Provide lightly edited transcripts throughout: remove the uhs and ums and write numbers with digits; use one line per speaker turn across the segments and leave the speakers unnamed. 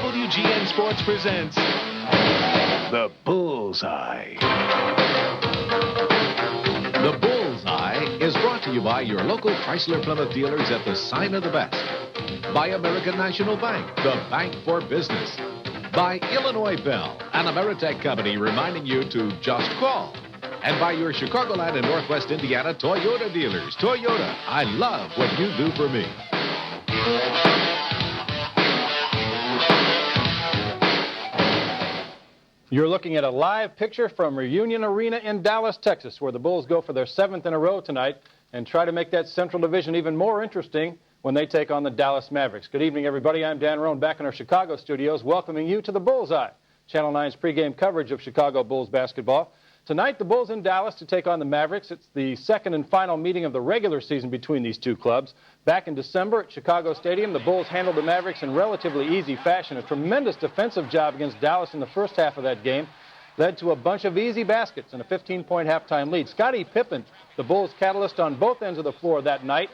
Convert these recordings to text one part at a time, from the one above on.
WGN Sports presents The Bullseye. The Bullseye is brought to you by your local Chrysler Plymouth dealers at the Sign of the Best. By American National Bank, the bank for business. By Illinois Bell, an Ameritech company reminding you to just call. And by your Chicagoland and Northwest Indiana Toyota dealers. Toyota, I love what you do for me.
You're looking at a live picture from Reunion Arena in Dallas, Texas, where the Bulls go for their 7th in a row tonight and try to make that Central Division even more interesting when they take on the Dallas Mavericks. Good evening, everybody. I'm Dan Roan, back in our Chicago studios, welcoming you to the Bullseye, Channel 9's pregame coverage of Chicago Bulls basketball. Tonight, the Bulls in Dallas to take on the Mavericks. It's the second and final meeting of the regular season between these two clubs. Back in December at Chicago Stadium, the Bulls handled the Mavericks in relatively easy fashion. A tremendous defensive job against Dallas in the first half of that game led to a bunch of easy baskets and a 15-point halftime lead. Scottie Pippen, the Bulls' catalyst on both ends of the floor that night,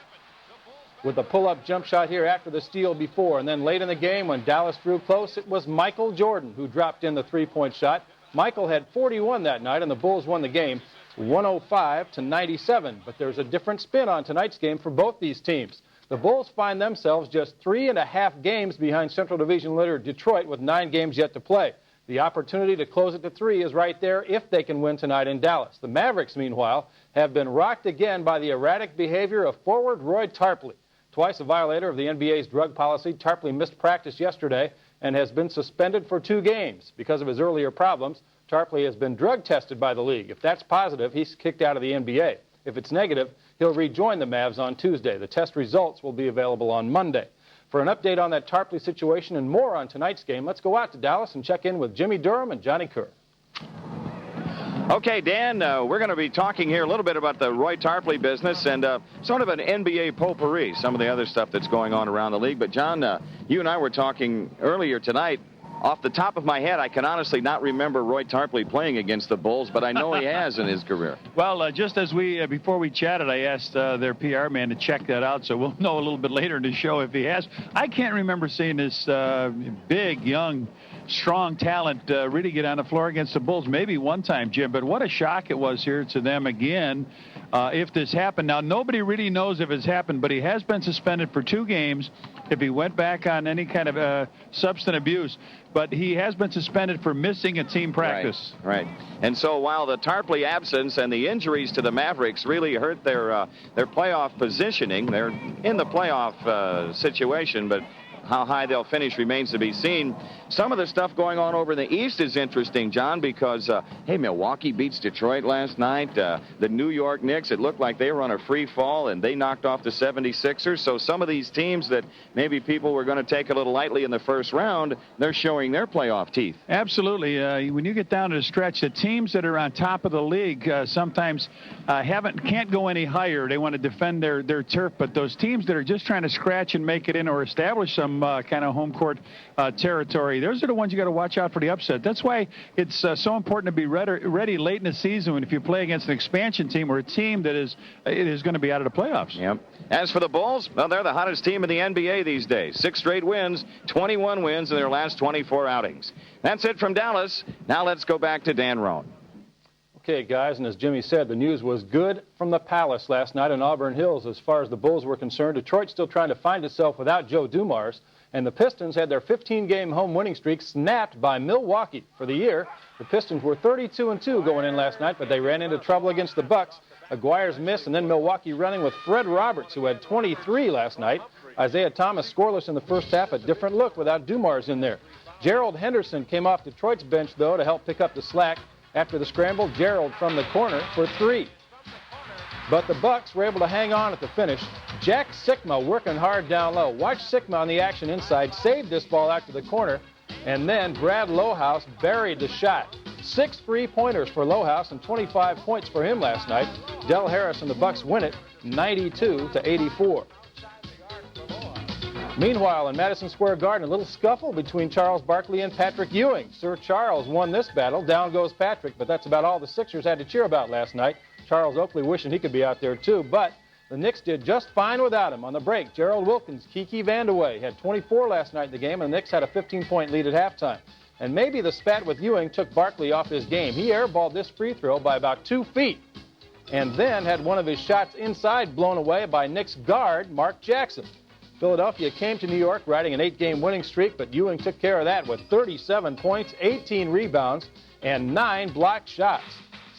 with a pull-up jump shot here after the steal before. And then late in the game, when Dallas drew close, it was Michael Jordan who dropped in the three-point shot. Michael had 41 that night, and the Bulls won the game 105-97. But there's a different spin on tonight's game for both these teams. The Bulls find themselves just 3.5 games behind Central Division leader Detroit with 9 games yet to play. The opportunity to close it to 3 is right there if they can win tonight in Dallas. The Mavericks, meanwhile, have been rocked again by the erratic behavior of forward Roy Tarpley. Twice a violator of the NBA's drug policy, Tarpley missed practice yesterday and has been suspended for 2 games. Because of his earlier problems, Tarpley has been drug tested by the league. If that's positive, he's kicked out of the NBA. If it's negative, he'll rejoin the Mavs on Tuesday. The test results will be available on Monday. For an update on that Tarpley situation and more on tonight's game, let's go out to Dallas and check in with Jimmy Durham and Johnny Kerr.
Okay, Dan, we're going to be talking here a little bit about the Roy Tarpley business and sort of an NBA potpourri, some of the other stuff that's going on around the league. But, John, you and I were talking earlier tonight. Off the top of my head, I can honestly not remember Roy Tarpley playing against the Bulls, but I know he has in his career.
Well, just as before we chatted, I asked their PR man to check that out, so we'll know a little bit later in the show if he has. I can't remember seeing this big, young, strong talent really get on the floor against the Bulls. Maybe one time, Jim, but what a shock it was here to them again if this happened. Now, nobody really knows if it's happened, but he has been suspended for 2 games if he went back on any kind of substance abuse. But he has been suspended for missing a team practice.
Right. And so while the Tarpley absence and the injuries to the Mavericks really hurt their playoff positioning, they're in the playoff situation, but how high they'll finish remains to be seen. Some of the stuff going on over in the East is interesting, John, because, hey, Milwaukee beats Detroit last night. The New York Knicks, it looked like they were on a free fall, and they knocked off the 76ers. So some of these teams that maybe people were going to take a little lightly in the first round, they're showing their playoff teeth.
Absolutely. When you get down to the stretch, the teams that are on top of the league sometimes can't go any higher. They want to defend their turf. But those teams that are just trying to scratch and make it in or establish some kind of home court territory, those are the ones you got to watch out for the upset. That's why it's so important to be ready late in the season when if you play against an expansion team or a team that is going to be out of the playoffs.
Yep. As for the Bulls, well, they're the hottest team in the NBA these days. 6 straight wins, 21 wins in their last 24 outings. That's it from Dallas. Now let's go back to Dan Roan.
Okay, guys, and as Jimmy said, the news was good from the Palace last night in Auburn Hills as far as the Bulls were concerned. Detroit still trying to find itself without Joe Dumars, and the Pistons had their 15-game home winning streak snapped by Milwaukee. For the year, the Pistons were 32-2 going in last night, but they ran into trouble against the Bucks. Aguirre's miss, and then Milwaukee running with Fred Roberts, who had 23 last night. Isaiah Thomas scoreless in the first half, a different look without Dumars in there. Gerald Henderson came off Detroit's bench, though, to help pick up the slack. After the scramble, Gerald from the corner for 3. But the Bucks were able to hang on at the finish. Jack Sikma working hard down low. Watch Sikma on the action inside, saved this ball out to the corner, and then Brad Lohaus buried the shot. 6 3-pointers for Lohaus and 25 points for him last night. Del Harris and the Bucks win it 92-84. Meanwhile, in Madison Square Garden, a little scuffle between Charles Barkley and Patrick Ewing. Sir Charles won this battle. Down goes Patrick, but that's about all the Sixers had to cheer about last night. Charles Oakley wishing he could be out there too, but The Knicks did just fine without him. On the break, Gerald Wilkins, Kiki Vandeweghe had 24 last night in the game, and the Knicks had a 15-point lead at halftime. And maybe the spat with Ewing took Barkley off his game. He airballed this free throw by about 2 feet, and then had one of his shots inside blown away by Knicks guard Mark Jackson. Philadelphia came to New York riding an 8-game winning streak, but Ewing took care of that with 37 points, 18 rebounds, and 9 blocked shots.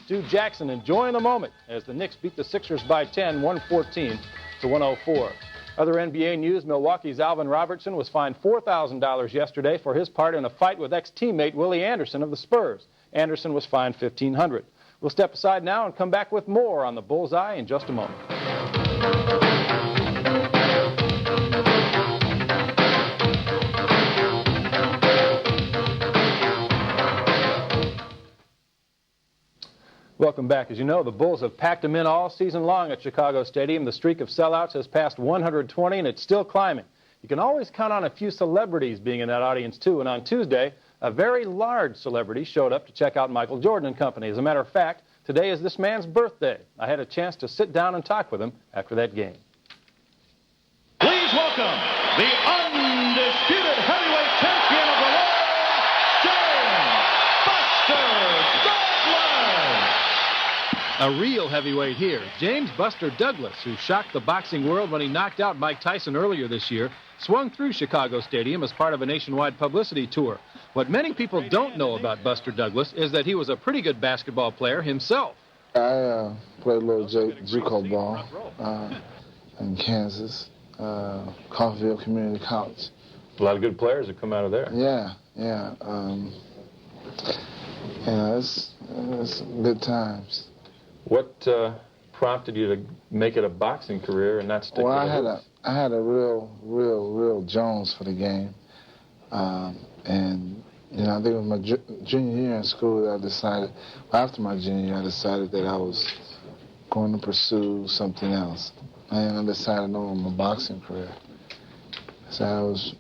Stu Jackson enjoying the moment as the Knicks beat the Sixers by 10, 114 to 104. Other NBA news, Milwaukee's Alvin Robertson was fined $4,000 yesterday for his part in a fight with ex-teammate Willie Anderson of the Spurs. Anderson was fined $1,500. We'll step aside now and come back with more on the Bullseye in just a moment. Welcome back. As you know, the Bulls have packed them in all season long at Chicago Stadium. The streak of sellouts has passed 120, and it's still climbing. You can always count on a few celebrities being in that audience, too. And on Tuesday, a very large celebrity showed up to check out Michael Jordan and company. As a matter of fact, today is this man's birthday. I had a chance to sit down and talk with him after that game.
Please welcome the undisputed heavyweight champion of the world, James Buster Douglas.
A real heavyweight here, James Buster Douglas, who shocked the boxing world when he knocked out Mike Tyson earlier this year, swung through Chicago Stadium as part of a nationwide publicity tour. What many people don't know about Buster Douglas is that he was a pretty good basketball player himself.
I played a little JUCO ball in Kansas, Coffeyville Community College.
A lot of good players have come out of there.
Yeah. It's good times.
What prompted you to make it a boxing career and not stick
Well,
with it?
I had a real Jones for the game. And, you know, I think it was my junior year in school that I decided, after my junior year, I decided that I was going to pursue something else. And I decided on my boxing career. So I was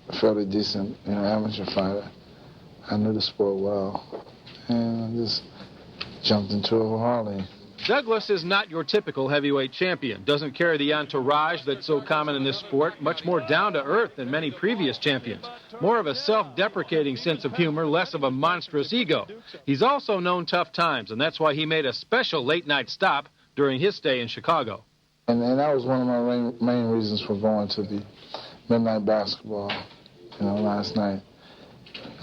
a fairly decent, amateur fighter. I knew the sport well. And I just jumped into it wholeheartedly.
Douglas is not your typical heavyweight champion. Doesn't carry the entourage that's so common in this sport. Much more down-to-earth than many previous champions. More of a self-deprecating sense of humor, less of a monstrous ego. He's also known tough times, and that's why he made a special late-night stop during his stay in Chicago.
And that was one of my main reasons for going to the midnight basketball, last night.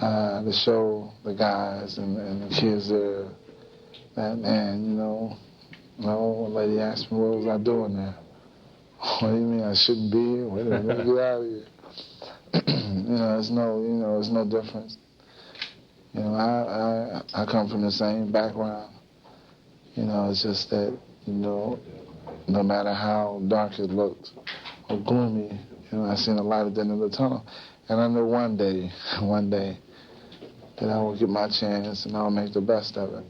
To show the guys and the kids there that, man, a lady asked me what was I doing there. What do you mean I shouldn't be here? Wait a minute, let me get out of here. It's no difference. I come from the same background. It's just that, no matter how dark it looks or gloomy, I seen a light at the end of the tunnel. And I know one day that I will get my chance and I'll make the best of it.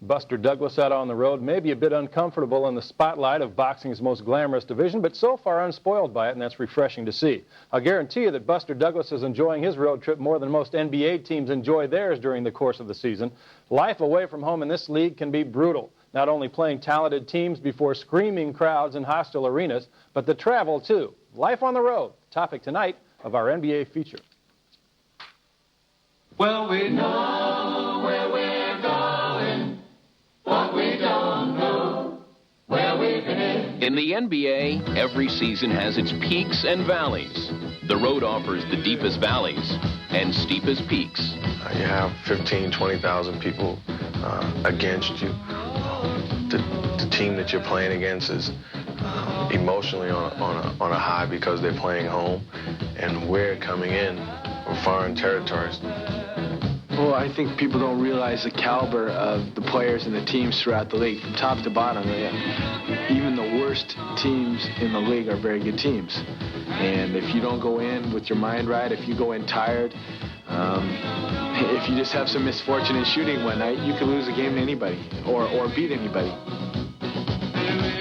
Buster Douglas out on the road, maybe a bit uncomfortable in the spotlight of boxing's most glamorous division, but so far unspoiled by it, and that's refreshing to see. I'll guarantee you that Buster Douglas is enjoying his road trip more than most NBA teams enjoy theirs during the course of the season. Life away from home in this league can be brutal, not only playing talented teams before screaming crowds in hostile arenas, but the travel, too. Life on the road, topic tonight of our NBA feature.
Well, we know where we're going, but we don't know where we've been.
In the NBA, every season has its peaks and valleys. The road offers the deepest valleys and steepest peaks.
You have 15, 20,000 people against you. The team that you're playing against is emotionally on a high because they're playing home, and we're coming in from foreign territories.
Well, I think people don't realize the caliber of the players and the teams throughout the league, from top to bottom. Even the worst teams in the league are very good teams. And if you don't go in with your mind right, if you go in tired, if you just have some misfortune in shooting one night, you could lose a game to anybody or beat anybody.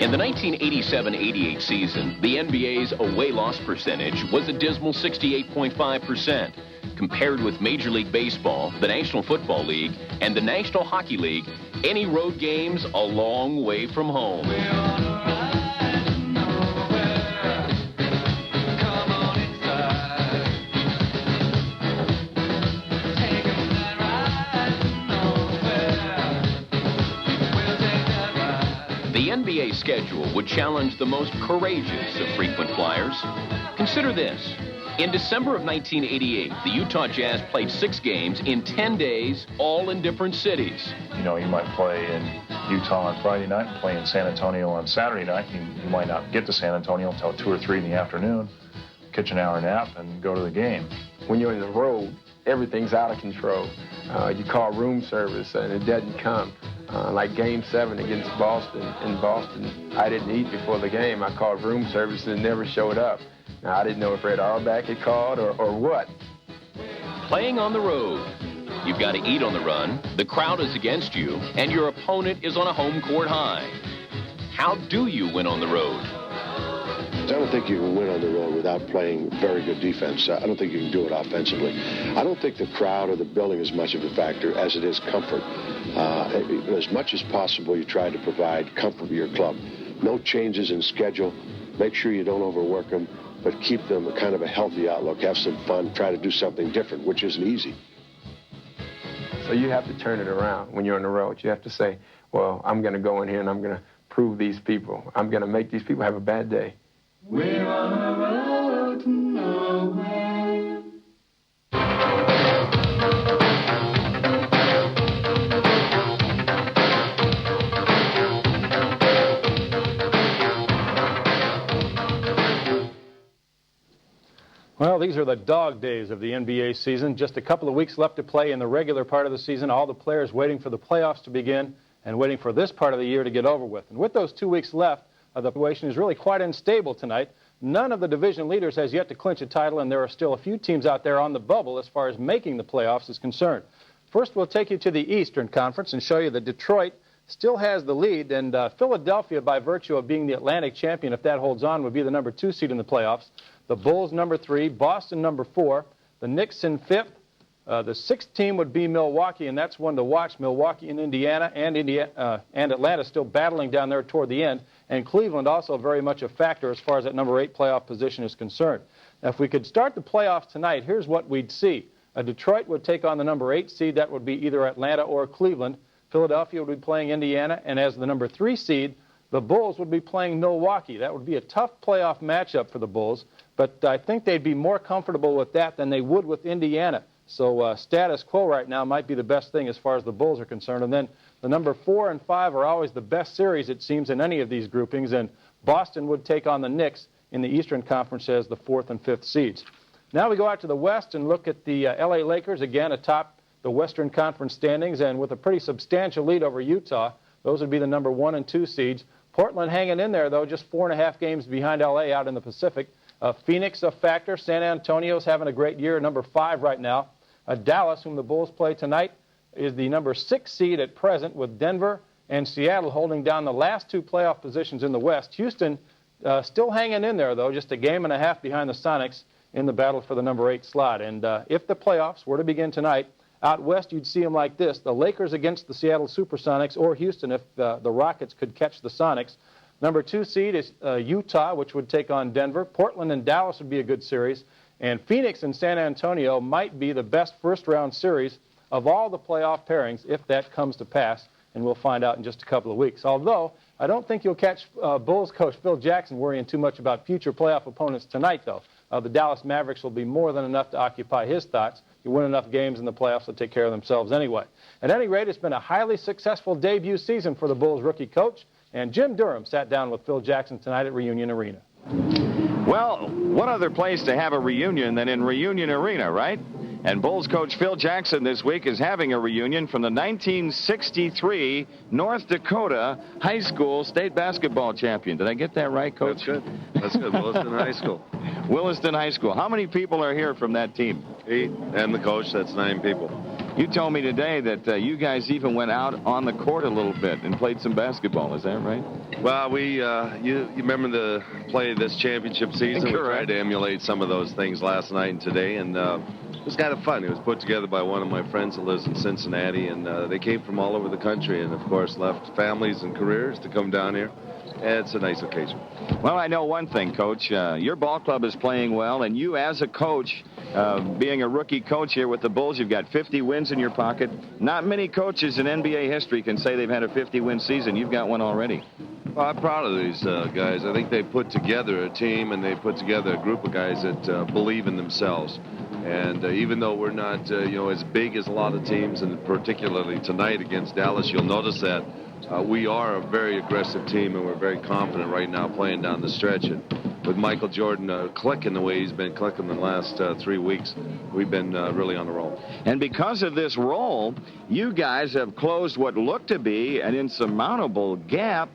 In the 1987-88 season, the NBA's away loss percentage was a dismal 68.5%. Compared with Major League Baseball, the National Football League, and the National Hockey League, any road game's a long way from home. The NBA schedule would challenge the most courageous of frequent flyers. Consider this. In December of 1988, the Utah Jazz played 6 games in 10 days, all in different cities.
You know, you might play in Utah on Friday night and play in San Antonio on Saturday night. You might not get to San Antonio until 2 or 3 in the afternoon, catch an hour nap, and go to the game.
When you're on the road, everything's out of control. You call room service and it doesn't come. Like Game 7 against Boston. In Boston, I didn't eat before the game. I called room service and it never showed up. Now, I didn't know if Fred Auerbach had called or what.
Playing on the road. You've got to eat on the run, the crowd is against you, and your opponent is on a home court high. How do you win on the road?
I don't think you can win on the road without playing very good defense. I don't think you can do it offensively. I don't think the crowd or the building is much of a factor as it is comfort. As much as possible, you try to provide comfort to your club. No changes in schedule. Make sure you don't overwork them, but keep them kind of a healthy outlook. Have some fun. Try to do something different, which isn't easy.
So you have to turn it around when you're on the road. You have to say, well, I'm going to go in here and I'm going to prove these people. I'm going to make these people have a bad day.
We're on a road to nowhere.
Well, these are the dog days of the NBA season. Just a couple of weeks left to play in the regular part of the season. All the players waiting for the playoffs to begin and waiting for this part of the year to get over with. And with those 2 weeks left, the situation is really quite unstable tonight. None of the division leaders has yet to clinch a title, and there are still a few teams out there on the bubble as far as making the playoffs is concerned. First, we'll take you to the Eastern Conference and show you that Detroit still has the lead, and Philadelphia, by virtue of being the Atlantic champion, if that holds on, would be the number 2 seed in the playoffs. The Bulls, number 3, Boston, number 4, the Knicks in 5th. The 6th team would be Milwaukee, and that's one to watch. Milwaukee and Indiana and Atlanta still battling down there toward the end, and Cleveland also very much a factor as far as that number 8 playoff position is concerned. Now, if we could start the playoffs tonight, here's what we'd see. Detroit would take on the number 8 seed. That would be either Atlanta or Cleveland. Philadelphia would be playing Indiana, and as the number 3 seed, the Bulls would be playing Milwaukee. That would be a tough playoff matchup for the Bulls, but I think they'd be more comfortable with that than they would with Indiana. So status quo right now might be the best thing as far as the Bulls are concerned. And then the number 4 and 5 are always the best series, it seems, in any of these groupings. And Boston would take on the Knicks in the Eastern Conference as the 4th and 5th seeds. Now we go out to the West and look at the L.A. Lakers, again atop the Western Conference standings and with a pretty substantial lead over Utah. Those would be the number 1 and 2 seeds. Portland hanging in there, though, just 4.5 games behind L.A. out in the Pacific. Phoenix a factor. San Antonio's having a great year, number 5 right now. Dallas, whom the Bulls play tonight, is the number 6 seed at present, with Denver and Seattle holding down the last 2 playoff positions in the West. Houston still hanging in there, though, just a game and a half behind the Sonics in the battle for the number 8 slot. And if the playoffs were to begin tonight, out west you'd see them like this: the Lakers against the Seattle Supersonics, or Houston if the Rockets could catch the Sonics. Number 2 seed is Utah, which would take on Denver. Portland and Dallas would be a good series. And Phoenix and San Antonio might be the best first-round series of all the playoff pairings if that comes to pass, and we'll find out in just a couple of weeks. Although, I don't think you'll catch Bulls coach Phil Jackson worrying too much about future playoff opponents tonight, though. The Dallas Mavericks will be more than enough to occupy his thoughts. You win enough games in the playoffs to take care of themselves anyway. At any rate, it's been a highly successful debut season for the Bulls rookie coach, and Jim Durham sat down with Phil Jackson tonight at Reunion Arena.
Well, what other place to have a reunion than in Reunion Arena, right? And Bulls coach Phil Jackson this week is having a reunion from the 1963 North Dakota High School State Basketball Champion. Did I get that right, Coach?
That's good. That's good. Williston High School.
Williston High School. How many people are here from that team?
8, and the coach, that's 9 people.
You told me today that you guys even went out on the court a little bit and played some basketball. Is that right?
Well, we, you remember the play this championship season?
Correct.
We tried to emulate some of those things last night and today, and it was kind of fun. It was put together by one of my friends that lives in Cincinnati, and they came from all over the country and, of course, left families and careers to come down here. it's a nice occasion.
Well, I know one thing, Coach. Your ball club is playing well, and you as a coach, being a rookie coach here with the Bulls, you've got 50 wins in your pocket. Not many coaches in NBA history can say they've had a 50-win season. You've got one already.
Well, I'm proud of these guys. I think they put together a team, and they put together a group of guys that believe in themselves. And even though we're not, as big as a lot of teams, and particularly tonight against Dallas, you'll notice that we are a very aggressive team, and we're very confident right now playing down the stretch. And with Michael Jordan clicking the way he's been clicking the last 3 weeks, we've been really on the roll.
And because of this roll, you guys have closed what looked to be an insurmountable gap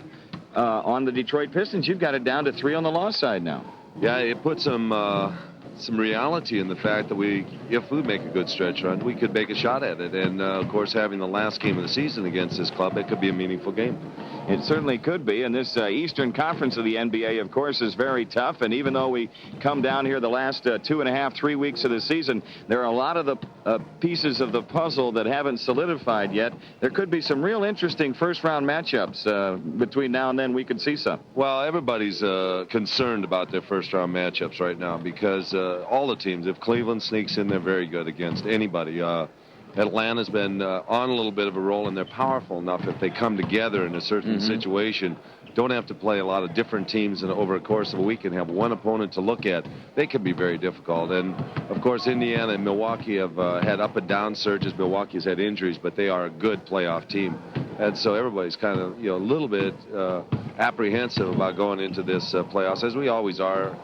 on the Detroit Pistons. You've got it down to 3 on the loss side now.
Yeah, it puts some reality in the fact that if we make a good stretch run, we could make a shot at it. And, of course, having the last game of the season against this club, it could be a meaningful game.
It certainly could be. And this Eastern Conference of the NBA, of course, is very tough. And even though we come down here the last 2.5, 3 weeks of the season, there are a lot of the pieces of the puzzle that haven't solidified yet. There could be some real interesting first-round matchups between now and then. We could see some.
Well, everybody's concerned about their first-round matchups right now because all the teams, if Cleveland sneaks in, they're very good against anybody. Atlanta's been on a little bit of a roll, and they're powerful enough if they come together in a certain situation, don't have to play a lot of different teams over a course of a week and have one opponent to look at. They can be very difficult. And, of course, Indiana and Milwaukee have had up and down surges. Milwaukee's had injuries, but they are a good playoff team. And so everybody's kind of, a little bit apprehensive about going into this playoffs, as we always are,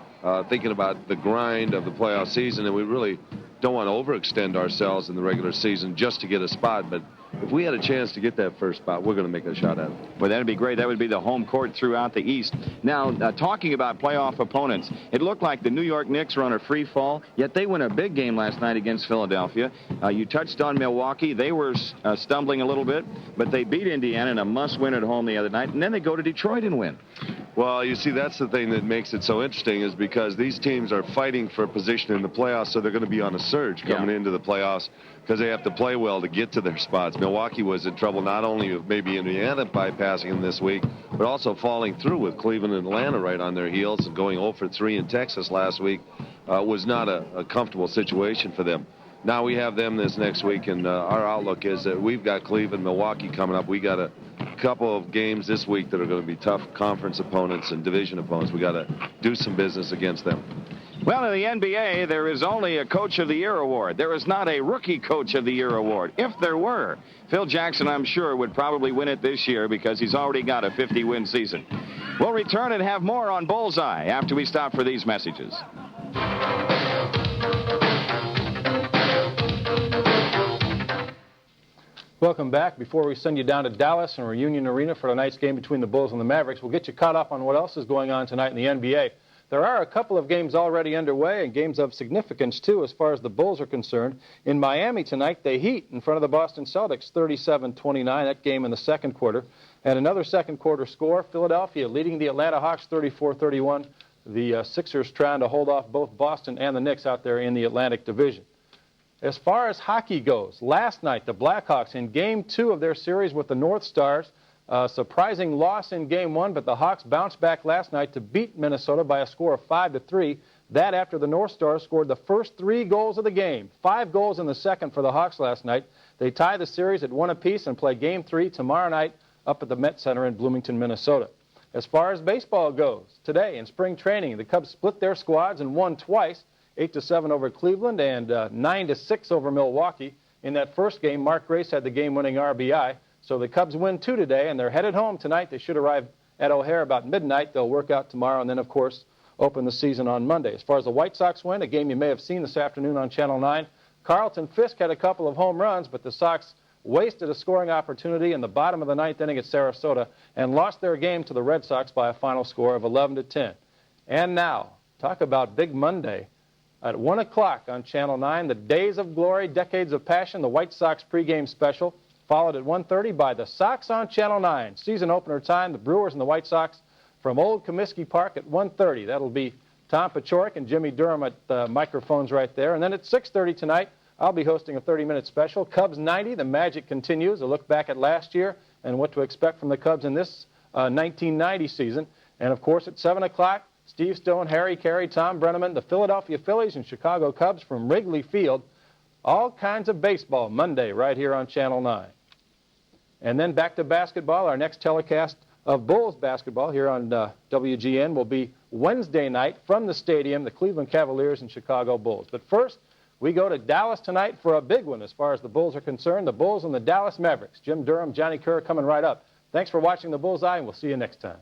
thinking about the grind of the playoff season, and we really don't want to overextend ourselves in the regular season just to get a spot. But if we had a chance to get that first spot, we're going to make a shot at it.
Well, that would be great. That would be the home court throughout the East. Now, talking about playoff opponents, it looked like the New York Knicks were on a free fall, yet they won a big game last night against Philadelphia. You touched on Milwaukee. They were stumbling a little bit, but they beat Indiana in a must-win at home the other night, and then they go to Detroit and win.
Well, you see, that's the thing that makes it so interesting is because these teams are fighting for a position in the playoffs, so they're going to be on a surge coming into the playoffs because they have to play well to get to their spots. Milwaukee was in trouble not only with maybe Indiana bypassing them this week, but also falling through with Cleveland and Atlanta right on their heels and going 0 for 3 in Texas last week was not a comfortable situation for them. Now we have them this next week, and our outlook is that we've got Cleveland, Milwaukee coming up. We got a couple of games this week that are going to be tough conference opponents and division opponents. We got to do some business against them.
Well, in the NBA, there is only a Coach of the Year award. There is not a Rookie Coach of the Year award. If there were, Phil Jackson, I'm sure, would probably win it this year because he's already got a 50-win season. We'll return and have more on Bullseye after we stop for these messages.
Welcome back. Before we send you down to Dallas and Reunion Arena for tonight's game between the Bulls and the Mavericks, we'll get you caught up on what else is going on tonight in the NBA. There are a couple of games already underway, and games of significance, too, as far as the Bulls are concerned. In Miami tonight, they heat in front of the Boston Celtics, 37-29, that game in the second quarter. And another second quarter score, Philadelphia leading the Atlanta Hawks 34-31. The Sixers trying to hold off both Boston and the Knicks out there in the Atlantic Division. As far as hockey goes, last night, the Blackhawks in Game 2 of their series with the North Stars, surprising loss in Game 1, but the Hawks bounced back last night to beat Minnesota by a score of 5-3. That after the North Stars scored the first 3 goals of the game. 5 goals in the second for the Hawks last night. They tie the series at 1 apiece and play Game 3 tomorrow night up at the Met Center in Bloomington, Minnesota. As far as baseball goes, today in spring training, the Cubs split their squads and won twice, 8-7 over Cleveland and 9-6 over Milwaukee. In that first game, Mark Grace had the game-winning RBI. So the Cubs win 2 today, and they're headed home tonight. They should arrive at O'Hare about midnight. They'll work out tomorrow and then, of course, open the season on Monday. As far as the White Sox win, a game you may have seen this afternoon on Channel 9, Carlton Fisk had a couple of home runs, but the Sox wasted a scoring opportunity in the bottom of the 9th inning at Sarasota and lost their game to the Red Sox by a final score of 11-10. And now, talk about Big Monday. At 1 o'clock on Channel 9, the Days of Glory, Decades of Passion, the White Sox pregame special, followed at 1:30 by the Sox on Channel 9. Season opener time, the Brewers and the White Sox from Old Comiskey Park at 1:30. That'll be Tom Paciorek and Jimmy Durham at the microphones right there. And then at 6:30 tonight, I'll be hosting a 30-minute special. Cubs 90, the magic continues. A look back at last year and what to expect from the Cubs in this 1990 season. And, of course, at 7 o'clock, Steve Stone, Harry Carey, Tom Brenneman, the Philadelphia Phillies and Chicago Cubs from Wrigley Field. All kinds of baseball Monday right here on Channel 9. And then back to basketball. Our next telecast of Bulls basketball here on WGN will be Wednesday night from the stadium, the Cleveland Cavaliers and Chicago Bulls. But first, we go to Dallas tonight for a big one as far as the Bulls are concerned. The Bulls and the Dallas Mavericks. Jim Durham, Johnny Kerr coming right up. Thanks for watching the Bullseye, and we'll see you next time.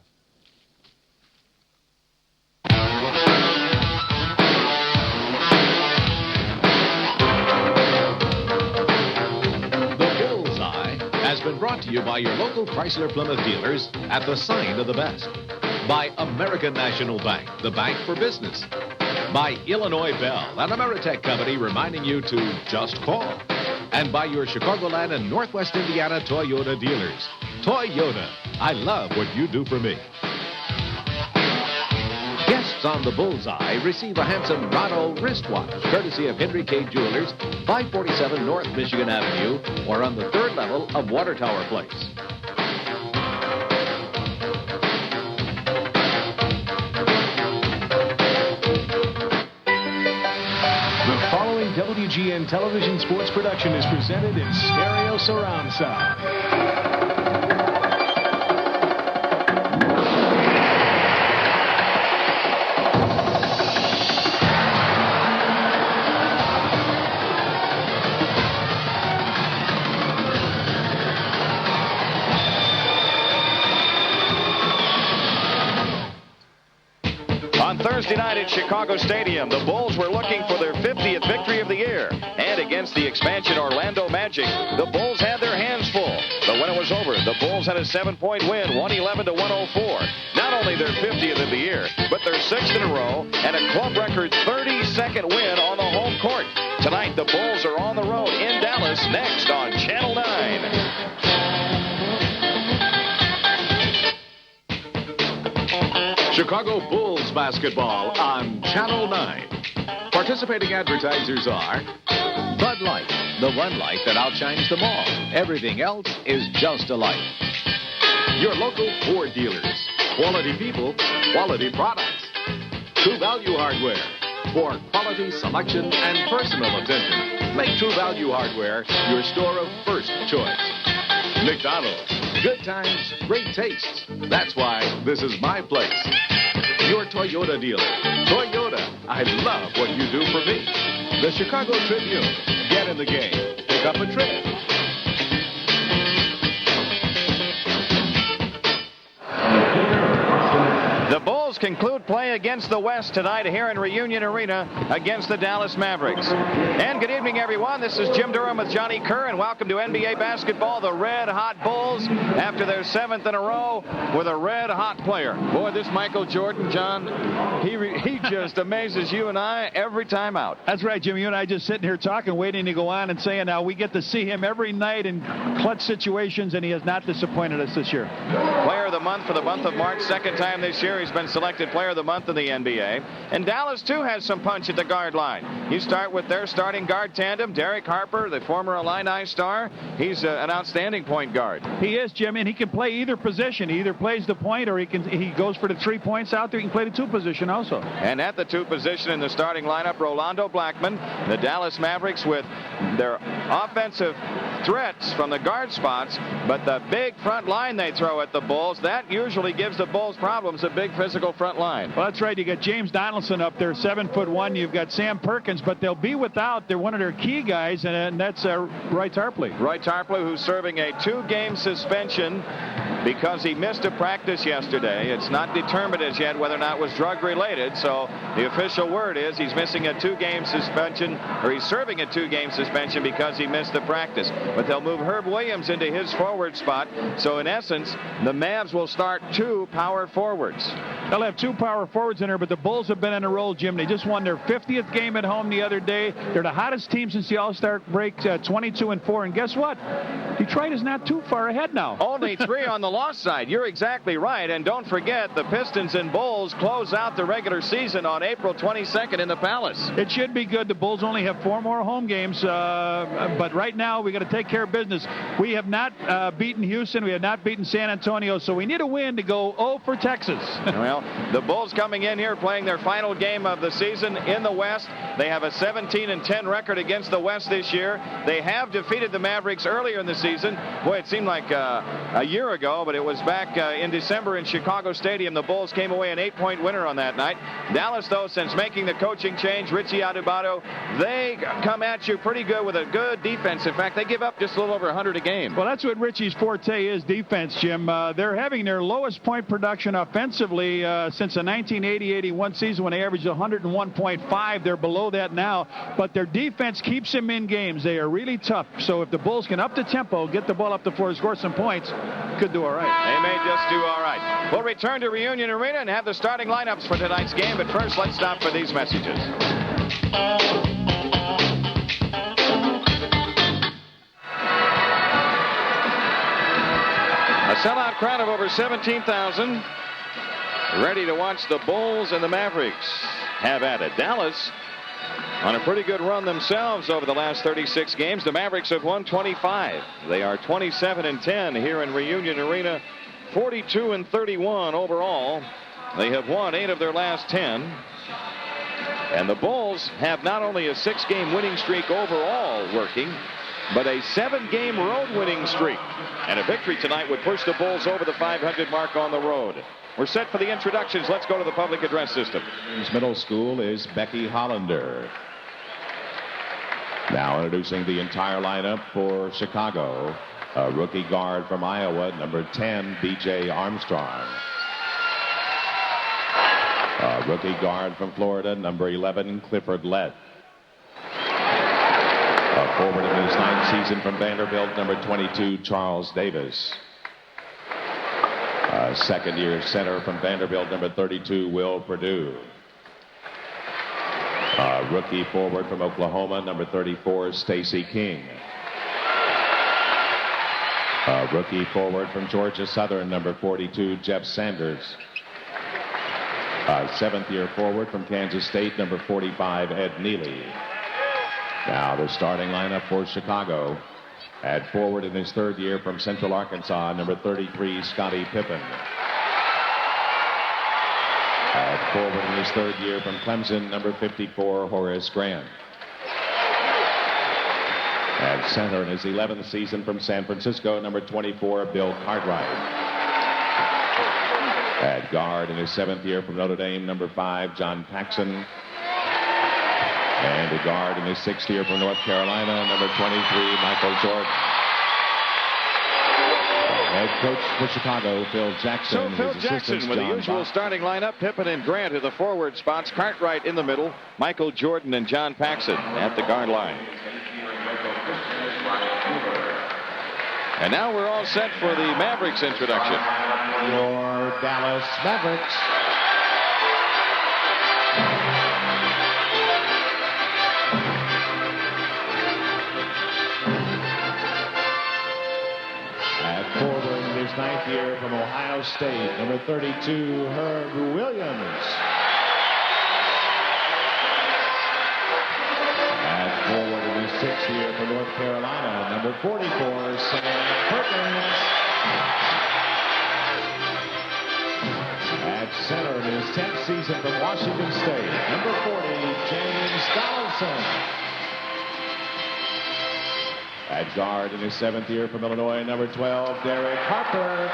Has been brought to you by your local Chrysler Plymouth dealers at the sign of the best. By American National Bank, the bank for business. By Illinois Bell, an Ameritech company reminding you to just call. And by your Chicagoland and Northwest Indiana Toyota dealers. Toyota, I love what you do for me. Guests on the Bullseye receive a handsome Rado wristwatch, courtesy of Henry K. Jewelers, 547 North Michigan Avenue, or on the third level of Water Tower Place.
The following WGN television sports production is presented in stereo surround sound.
Thursday night at Chicago Stadium, the Bulls were looking for their 50th victory of the year. And against the expansion Orlando Magic, the Bulls had their hands full. But when it was over, the Bulls had a 7-point win, 111-104. Not only their 50th of the year, but their 6th in a row and a club record 32nd win on the home court. Tonight, the Bulls are on the road in Dallas, next on Channel 9.
Chicago Bulls basketball on Channel 9. Participating advertisers are Bud Light, the one light that outshines them all. Everything else is just a light. Your local Ford dealers. Quality people, quality products. True Value Hardware. For quality, selection, and personal attention, make True Value Hardware your store of first choice. McDonald's. Good times, great tastes. That's why this is my place. Your Toyota dealer. Toyota, I love what you do for me. The Chicago Tribune. Get in the game. Pick up a trip.
The Bulls conclude play against the West tonight here in Reunion Arena against the Dallas Mavericks. And good evening, everyone. This is Jim Durham with Johnny Kerr, and welcome to NBA basketball. The red-hot Bulls, after their 7th in a row, with a red-hot player. Boy, this Michael Jordan, John, he just amazes you and I every time out.
That's right, Jim. You and I just sitting here talking, waiting to go on and saying now we get to see him every night in clutch situations, and he has not disappointed us this year.
Player of the month for the month of March, second time this year. He's been selected player of the month in the NBA. And Dallas, too, has some punch at the guard line. You start with their starting guard tandem, Derek Harper, the former Illini star. He's an outstanding point guard.
He is, Jim, and he can play either position. He either plays the point or he goes for the 3 points out there. He can play the 2 position also.
And at the 2 position in the starting lineup, Rolando Blackman, the Dallas Mavericks with their offensive threats from the guard spots, but the big front line they throw at the Bulls, that usually gives the Bulls problems, a big physical front line.
Well, that's right. You got James Donaldson up there, 7'1". You've got Sam Perkins, but they'll be without one of their key guys, and that's Roy Tarpley.
Roy Tarpley, who's serving a 2-game suspension because he missed a practice yesterday. It's not determined as yet whether or not it was drug-related, so the official word is he's missing a 2-game suspension, or he's serving a 2-game suspension because he missed the practice. But they'll move Herb Williams into his forward spot, so in essence, the Mavs will start 2 power forwards.
They'll have 2 power forwards in there, but the Bulls have been in a roll, Jim. They just won their 50th game at home the other day. They're the hottest team since the All-Star break, 22-4, and guess what? Detroit is not too far ahead now.
Only 3 on the the loss side, you're exactly right. And don't forget, the Pistons and Bulls close out the regular season on April 22nd in the Palace.
It should be good. The Bulls only have 4 more home games, but right now we got to take care of business. We have not beaten Houston. We have not beaten San Antonio, so we need a win to go 0 for Texas.
Well, the Bulls coming in here playing their final game of the season in the West. They have a 17-10 record against the West this year. They have defeated the Mavericks earlier in the season. Boy, it seemed like a year ago, but it was back in December in Chicago Stadium. The Bulls came away an 8-point winner on that night. Dallas, though, since making the coaching change, Richie Adubato, they come at you pretty good with a good defense. In fact, they give up just a little over 100 a game.
Well, that's what Richie's forte is, defense, Jim. They're having their lowest point production offensively since the 1980-81 season when they averaged 101.5. They're below that now, but their defense keeps them in games. They are really tough. So if the Bulls can up the tempo, get the ball up the floor, score some points, could do all right.
They may just do all right. We'll return to Reunion Arena and have the starting lineups for tonight's game, but first let's stop for these messages. A sellout crowd of over 17,000 ready to watch the Bulls and the Mavericks have at it. Dallas on a pretty good run themselves over the last 36 games. The Mavericks have won 25. They are 27-10 here in Reunion Arena, 42-31 overall. They have won 8 of their last 10. And the Bulls have not only a 6-game winning streak overall working, but a 7-game road winning streak. And a victory tonight would push the Bulls over the 500 mark on the road. We're set for the introductions. Let's go to the public address system.
Middle School is Becky Hollander. Now introducing the entire lineup for Chicago. A rookie guard from Iowa, number 10, B.J. Armstrong. A rookie guard from Florida, number 11, Clifford Lett. A forward in his 9th season from Vanderbilt, number 22, Charles Davis. A second-year center from Vanderbilt, number 32, Will Perdue. A rookie forward from Oklahoma, number 34, Stacey King. A rookie forward from Georgia Southern, number 42, Jeff Sanders. A 7th-year forward from Kansas State, number 45, Ed Neely. Now the starting lineup for Chicago. At forward in his 3rd year from Central Arkansas, number 33, Scottie Pippen. At forward in his 3rd year from Clemson, number 54, Horace Grant. At center in his 11th season from San Francisco, number 24, Bill Cartwright. At guard in his 7th year from Notre Dame, number 5, John Paxson. And a guard in his 6th year from North Carolina, number 23, Michael Jordan. Head coach for Chicago, Phil Jackson.
So Phil Jackson with the usual starting lineup. Pippen and Grant at the forward spots. Cartwright in the middle. Michael Jordan and John Paxson at the guard line. And now we're all set for the Mavericks introduction.
Your Dallas Mavericks. His 9th year from Ohio State, number 32, Herb Williams. At forward in his 6th year from North Carolina, number 44, Sam Perkins. At center in his 10th season from Washington State, number 40, James Donaldson. At guard in his 7th year from Illinois, number 12, Derek Harper.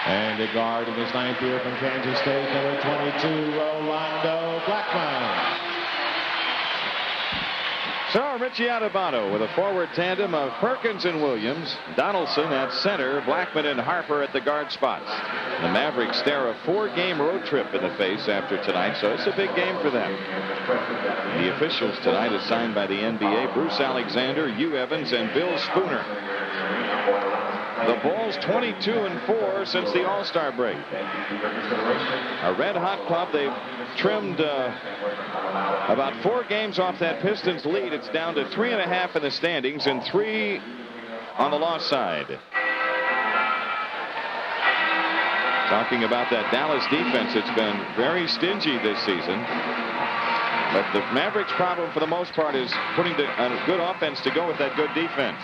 And a guard in his 9th year from Kansas State, number 22, Rolando Blackman.
So Richie Adubato with a forward tandem of Perkins and Williams. Donaldson at center, Blackman and Harper at the guard spots. The Mavericks stare a 4-game road trip in the face after tonight, so it's a big game for them. The officials tonight assigned by the NBA, Bruce Alexander, Hugh Evans, and Bill Spooner. The Bulls 22-4 since the All-Star break. A red-hot club. They've trimmed about 4 games off that Pistons lead. It's down to 3.5 in the standings and 3 on the loss side. Talking about that Dallas defense, it's been very stingy this season. But the Mavericks' problem for the most part is putting a good offense to go with that good defense.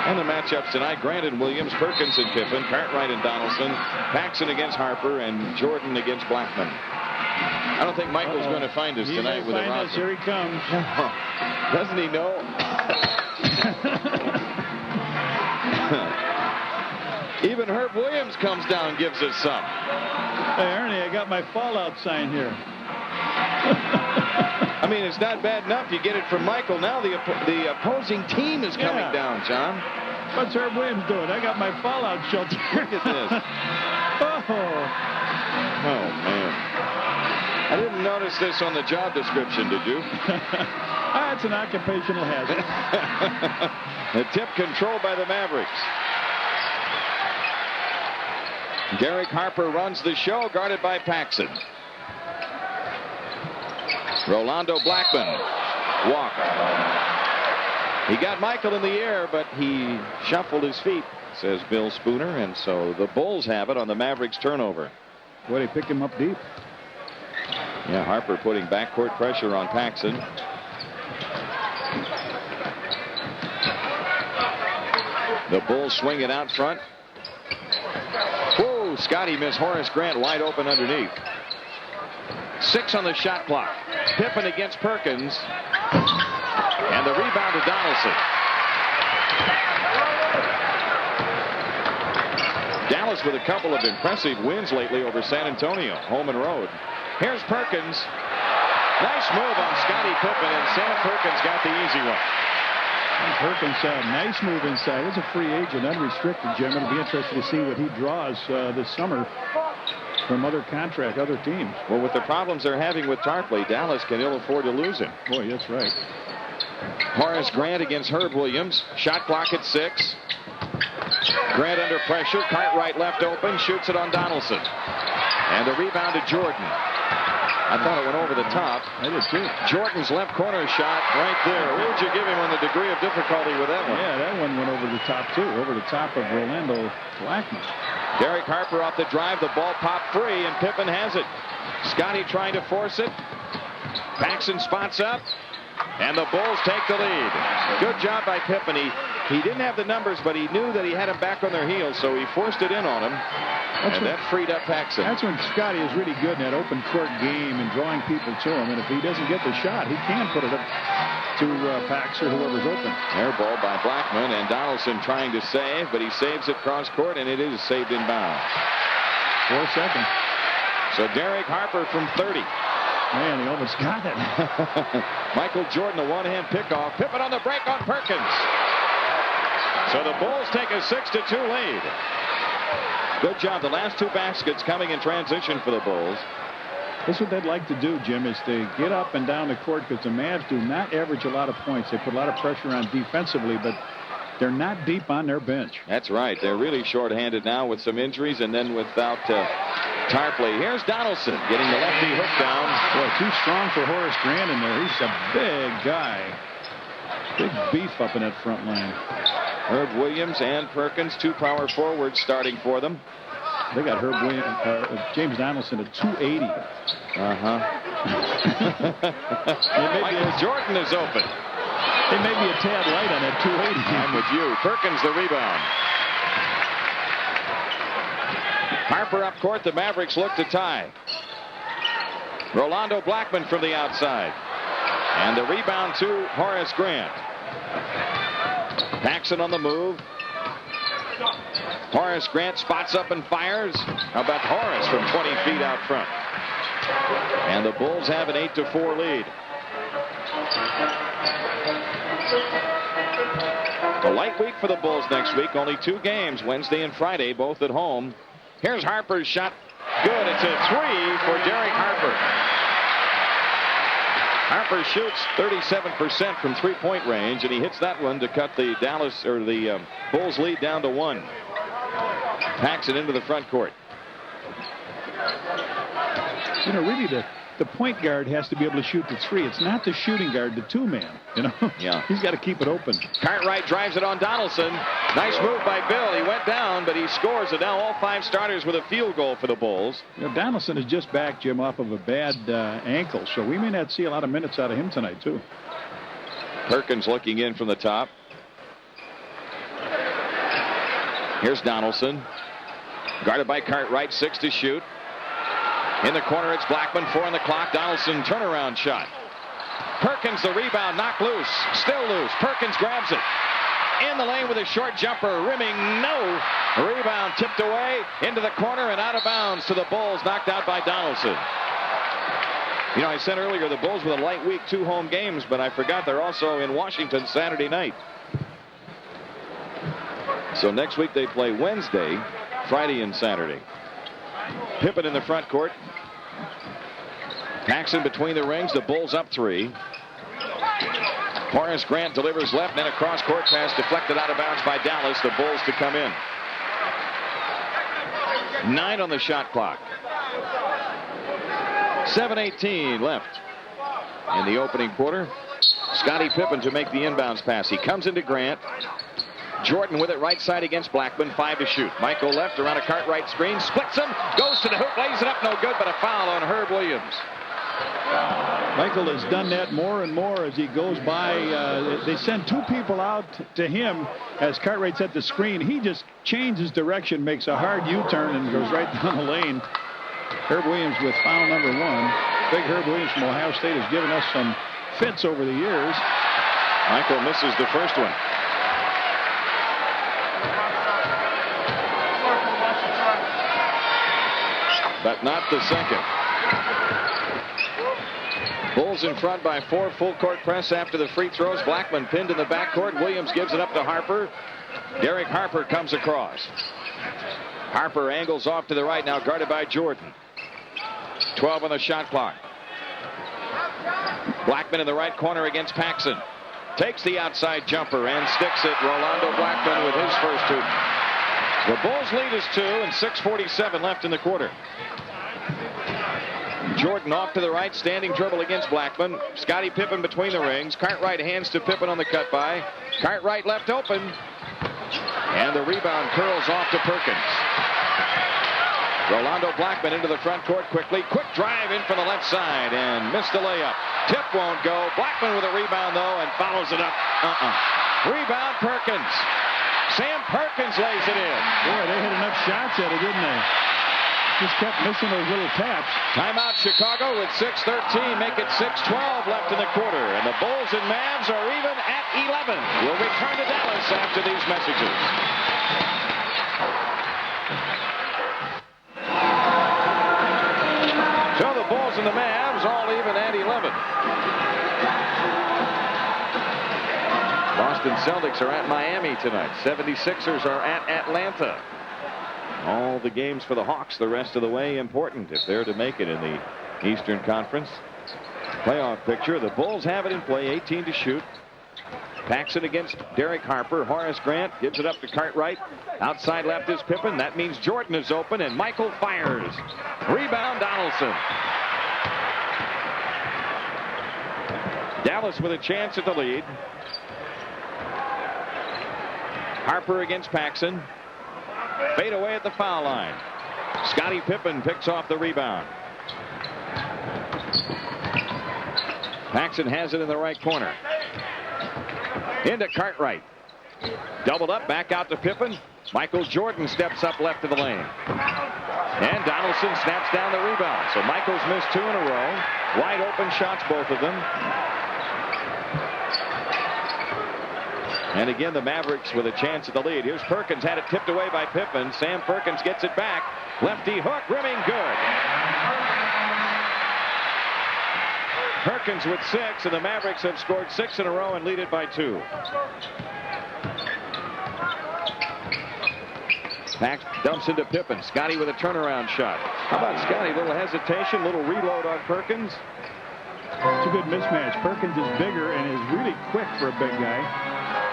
And the matchups tonight, Grant and Williams, Perkins and Pippen, Cartwright and Donaldson, Paxson against Harper, and Jordan against Blackman. I don't think Michael's going to find us tonight with a roster.
Here he comes.
Doesn't he know? Even Herb Williams comes down and gives us some.
Hey, Ernie, I got my fallout sign here.
I mean, it's not bad enough you get it from Michael. Now the opposing team is coming down, John.
What's Herb Williams doing? I got my fallout shelter.
Look at this. Oh, man. I didn't notice this on the job description, did you?
That's an occupational hazard.
The tip controlled by the Mavericks. Derek Harper runs the show, guarded by Paxson. Rolando Blackman. Walk. He got Michael in the air, but he shuffled his feet, says Bill Spooner, and so the Bulls have it on the Mavericks turnover.
Boy, they picked him up deep.
Yeah, Harper putting backcourt pressure on Paxson. The Bulls swing it out front. Whoa, Scotty missed Horace Grant wide open underneath. 6 on the shot clock. Pippen against Perkins. And the rebound to Donaldson. Dallas with a couple of impressive wins lately over San Antonio, home and road. Here's Perkins. Nice move on Scottie Pippen, and Sam Perkins got the easy one.
And Perkins, nice move inside. He's a free agent, unrestricted, Jim. It'll be interesting to see what he draws this summer from other teams.
Well, with the problems they're having with Tarpley, Dallas can ill afford to lose him.
Boy, that's right.
Horace Grant against Herb Williams. Shot clock at 6. Grant under pressure. Cartwright left open. Shoots it on Donaldson. And the rebound to Jordan. I thought it went over the top.
I did too.
Jordan's left corner shot right there. What would you give him on the degree of difficulty with that one?
Yeah, that one went over the top too. Over the top of Rolando Blackman.
Derek Harper off the drive. The ball popped free, and Pippen has it. Scotty trying to force it. Paxson spots up. And the Bulls take the lead. Good job by Pippen. He didn't have the numbers, but he knew that he had them back on their heels, so he forced it in on him. That freed up Paxson.
That's when Scotty is really good in that open court game and drawing people to him. And if he doesn't get the shot, he can put it up to Pax or whoever's open.
Air ball by Blackman, and Donaldson trying to save, but he saves it cross court, and it is saved in bounds.
4 seconds.
So Derek Harper from 30.
Man, he almost got it.
Michael Jordan, a one-hand pickoff. Pippen on the break on Perkins. So the Bulls take a 6-2 lead. Good job. The last 2 baskets coming in transition for the Bulls.
This is what they'd like to do, Jim, is to get up and down the court, because the Mavs do not average a lot of points. They put a lot of pressure on defensively, but they're not deep on their bench.
That's right. They're really short-handed now with some injuries, and then without Tarpley. Here's Donaldson getting the lefty hook down.
Boy, too strong for Horace Grant in there. He's a big guy. Big beef up in that front line.
Herb Williams and Perkins, 2 power forwards starting for them.
They got James Donaldson at 280.
Michael Jordan is open.
They may be a tad light on that 280.
I'm with you. Perkins the rebound. Harper up court. The Mavericks look to tie. Rolando Blackman from the outside. And the rebound to Horace Grant. Paxson on the move. Horace Grant spots up and fires. How about Horace from 20 feet out front? And the Bulls have an 8-4 lead. A light week for the Bulls next week. Only 2 games, Wednesday and Friday, both at home. Here's Harper's shot. Good. It's a 3 for Derek Harper. Harper shoots 37% from three-point range, and he hits that one to cut the Bulls lead down to 1. Paxson into the front court.
You know, really the point guard has to be able to shoot the three. It's not the shooting guard, the two-man. You know,
yeah,
he's got to keep it open.
Cartwright drives it on Donaldson. Nice move by Bill. He went down, but he scores it. Now all 5 starters with a field goal for the Bulls.
You know, Donaldson is just back, Jim, off of a bad ankle, so we may not see a lot of minutes out of him tonight, too.
Perkins looking in from the top. Here's Donaldson. Guarded by Cartwright, 6 to shoot. In the corner, it's Blackman, 4 on the clock. Donaldson, turnaround shot. Perkins, the rebound, knocked loose. Still loose. Perkins grabs it. In the lane with a short jumper, rimming, no. Rebound tipped away into the corner and out of bounds to the Bulls, knocked out by Donaldson. You know, I said earlier the Bulls with a light week, 2 home games, but I forgot they're also in Washington Saturday night. So next week they play Wednesday, Friday, and Saturday. Pippen in the front court. Paxson between the rings. The Bulls up 3. Horace Grant delivers left, and then a cross-court pass deflected out of bounds by Dallas. The Bulls to come in. 9 on the shot clock. 7:18 left in the opening quarter. Scottie Pippen to make the inbounds pass. He comes into Grant. Jordan with it right side against Blackman. 5 to shoot. Michael left around a Cartwright screen. Splits him. Goes to the hoop. Lays it up. No good, but a foul on Herb Williams.
Michael has done that more and more as he goes by. They send 2 people out to him as Cartwright's at the screen. He just changes direction, makes a hard U-turn, and goes right down the lane. Herb Williams with foul number 1. Big Herb Williams from Ohio State has given us some fits over the years.
Michael misses the first one. But not the second. Bulls in front by 4. Full court press after the free throws. Blackman pinned in the backcourt. Williams gives it up to Harper. Derek Harper comes across. Harper angles off to the right, now guarded by Jordan. 12 on the shot clock. Blackman in the right corner against Paxson. Takes the outside jumper and sticks it. Rolando Blackman with his first hoop. The Bulls lead is 2 and 6:47 left in the quarter. Jordan off to the right, standing dribble against Blackman. Scottie Pippen between the rings. Cartwright hands to Pippen on the cut by. Cartwright left open. And the rebound curls off to Perkins. Rolando Blackman into the front court quickly. Quick drive in from the left side and missed the layup. Tip won't go. Blackman with a rebound though and follows it up. Rebound Perkins. Sam Perkins lays it in.
Boy, they hit enough shots at it, didn't they? Just kept missing those little taps.
Timeout Chicago with 6:13. Make it 6:12 left in the quarter. And the Bulls and Mavs are even at 11. We'll return to Dallas after these messages. So the Bulls and the Mavs all even at 11. Boston Celtics are at Miami tonight. 76ers are at Atlanta. All the games for the Hawks the rest of the way important if they're to make it in the Eastern Conference. Playoff picture. The Bulls have it in play. 18 to shoot. Paxson against Derek Harper. Horace Grant gives it up to Cartwright. Outside left is Pippen. That means Jordan is open and Michael fires. Rebound Donaldson. Dallas with a chance at the lead. Harper against Paxson. Fade away at the foul line. Scottie Pippen picks off the rebound. Paxson has it in the right corner. Into Cartwright. Doubled up, back out to Pippen. Michael Jordan steps up left of the lane. And Donaldson snaps down the rebound. So Michael's missed 2 in a row. Wide open shots, both of them. And again, the Mavericks with a chance at the lead. Here's Perkins, had it tipped away by Pippen. Sam Perkins gets it back. Lefty hook, rimming good. Perkins with 6, and the Mavericks have scored 6 in a row and lead it by 2. Pax dumps into Pippen. Scottie with a turnaround shot. How about Scottie? Little hesitation, little reload on Perkins.
It's a good mismatch. Perkins is bigger and is really quick for a big guy.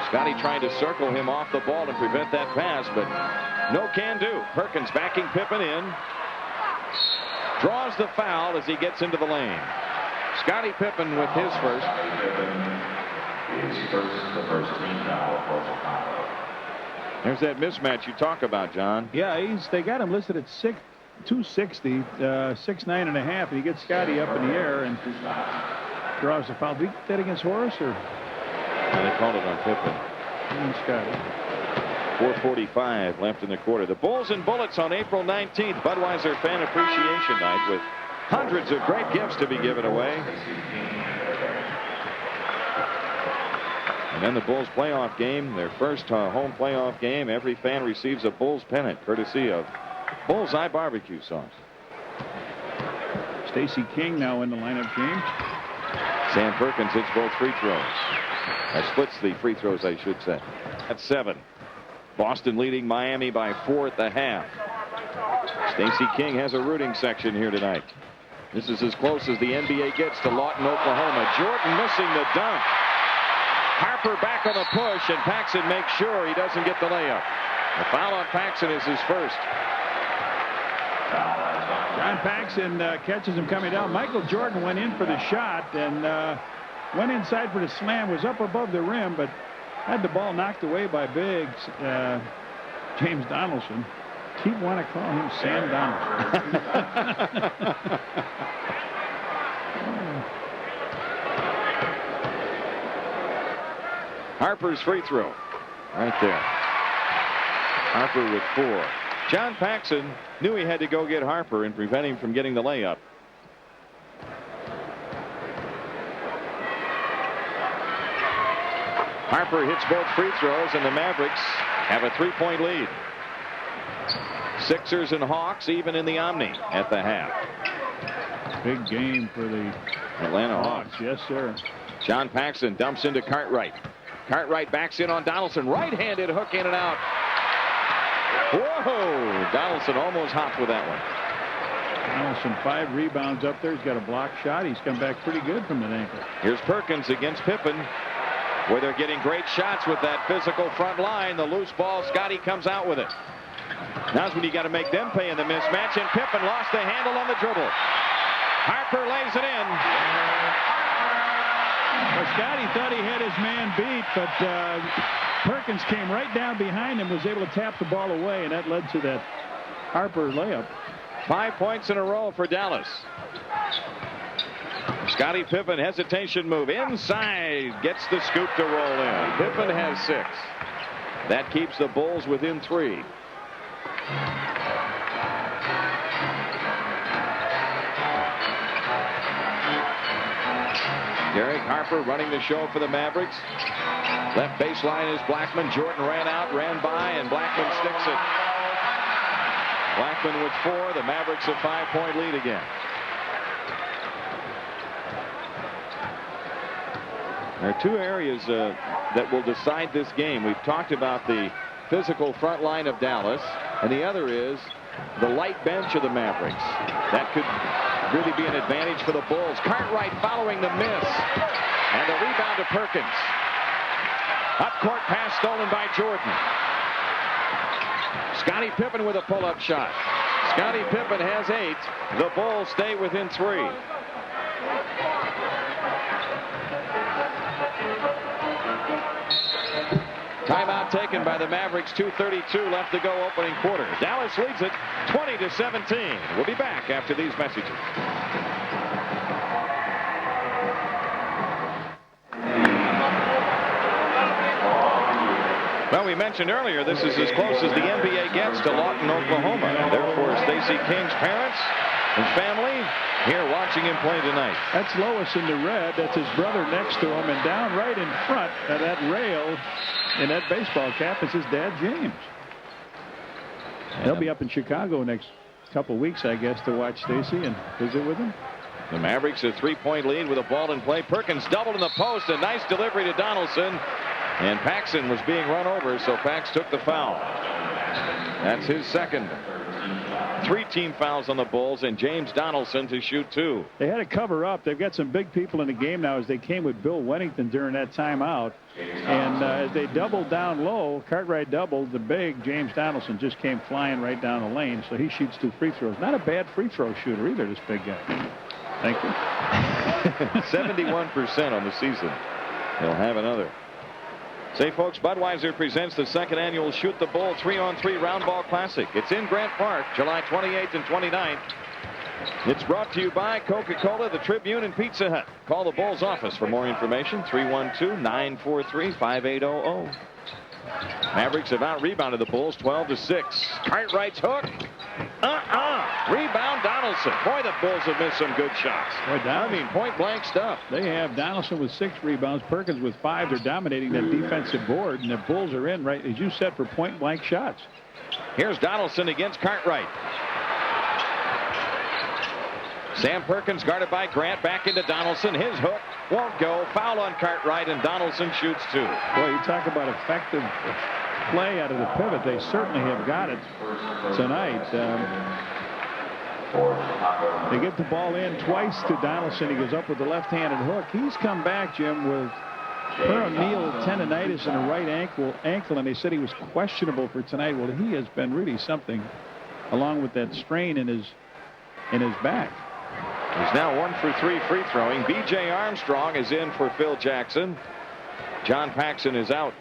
Scottie trying to circle him off the ball and prevent that pass, but no can do. Perkins backing Pippen in. draws the foul as he gets into the lane. Scottie Pippen with his first.
The first team foul.
There's that mismatch you talk about, John.
Yeah, they got him listed at 260, 6'9.5", and he gets Scottie up in the air and draws the foul. Did he get that against Horace, or?
And they called it on Pippen.
And Scottie.
4:45 left in the quarter. The Bulls and Bullets on April 19th, Budweiser Fan Appreciation Night, with hundreds of great gifts to be given away. And then the Bulls playoff game, their first home playoff game. Every fan receives a Bulls pennant, courtesy of Bullseye Barbecue Sauce.
Stacey King now in the lineup, James.
Sam Perkins hits both free throws. Splits the free throws, I should say. At 7. Boston leading Miami by 4 at the half. Stacey King has a rooting section here tonight. This is as close as the NBA gets to Lawton, Oklahoma. Jordan missing the dunk. Harper back on the push, and Paxson makes sure he doesn't get the layup. The foul on Paxson is his first.
John Paxson catches him coming down. Michael Jordan went in for the shot and went inside for the slam, was up above the rim, but had the ball knocked away by big James Donaldson. Keep want to call him Sam Donaldson.
Harper's free throw right there. Harper with 4. John Paxson knew he had to go get Harper and prevent him from getting the layup. Harper hits both free throws, and the Mavericks have a 3-point lead. Sixers and Hawks even in the Omni at the half.
Big game for the
Atlanta Hawks.
Yes, sir.
John Paxson dumps into Cartwright. Cartwright backs in on Donaldson. Right-handed hook in and out. Whoa! Donaldson almost hopped with that one.
Donaldson 5 rebounds up there. He's got a block shot. He's come back pretty good from that ankle.
Here's Perkins against Pippen, where they're getting great shots with that physical front line. The loose ball, Scottie comes out with it. Now's when you got to make them pay in the mismatch, and Pippen lost the handle on the dribble. Harper lays it in.
Well, Scottie thought he had his man beat, but Perkins came right down behind him, was able to tap the ball away, and that led to that Harper layup.
5 points in a row for Dallas. Scottie Pippen, hesitation move inside, gets the scoop to roll in. Pippen has 6. That keeps the Bulls within 3. Derek Harper running the show for the Mavericks. Left baseline is Blackman. Jordan ran out, ran by, and Blackman sticks it. Blackman with 4. The Mavericks a 5-point lead again. There are 2 areas that will decide this game. We've talked about the physical front line of Dallas, and the other is the light bench of the Mavericks. That could really be an advantage for the Bulls. Cartwright following the miss, and the rebound to Perkins. Up court pass stolen by Jordan. Scottie Pippen with a pull-up shot. Scottie Pippen has 8. The Bulls stay within 3. Timeout taken by the Mavericks. 2:32 left to go, opening quarter. Dallas leads it 20-17. We'll be back after these messages. Well, we mentioned earlier this is as close as the NBA gets to Lawton, Oklahoma. Therefore, Stacey King's parents and family here watching him play tonight.
That's Lois in the red. That's his brother next to him, and down right in front of that rail in that baseball cap is his dad, James. They'll be up in Chicago next couple weeks, I guess, to watch Stacey and visit with him.
The Mavericks a 3-point lead with a ball in play. Perkins doubled in the post. A nice delivery to Donaldson. And Paxson was being run over, so Pax took the foul. That's his second. 3 team fouls on the Bulls, and James Donaldson to shoot 2.
They had to cover up. They've got some big people in the game now as they came with Bill Wennington during that timeout. And as they doubled down low, Cartwright doubled, the big James Donaldson just came flying right down the lane. So he shoots 2 free throws. Not a bad free throw shooter either, this big guy. Thank you.
71% on the season. He'll have another. Say, folks, Budweiser presents the 2nd annual Shoot the Bull 3-on-3 Round Ball Classic. It's in Grant Park, July 28th and 29th. It's brought to you by Coca-Cola, the Tribune, and Pizza Hut. Call the Bulls office for more information, 312-943-5800. Mavericks have out-rebounded the Bulls 12-6. Cartwright's hook. Rebound Donaldson. Boy, the Bulls have missed some good shots. Point-blank stuff.
They have Donaldson with 6 rebounds, Perkins with 5. They're dominating that defensive board, and the Bulls are in, right, as you said, for point-blank shots.
Here's Donaldson against Cartwright. Sam Perkins guarded by Grant. Back into Donaldson. His hook won't go. Foul on Cartwright, and Donaldson shoots 2.
Boy, you talk about effective play out of the pivot. They certainly have got it tonight. They get the ball in twice to Donaldson. He goes up with the left-handed hook. He's come back, Jim, with peroneal tendonitis in the right ankle, and they said he was questionable for tonight. Well, he has been really something, along with that strain in his back.
He's now 1 for 3 free throwing. B.J. Armstrong is in for Phil Jackson. John Paxson is out.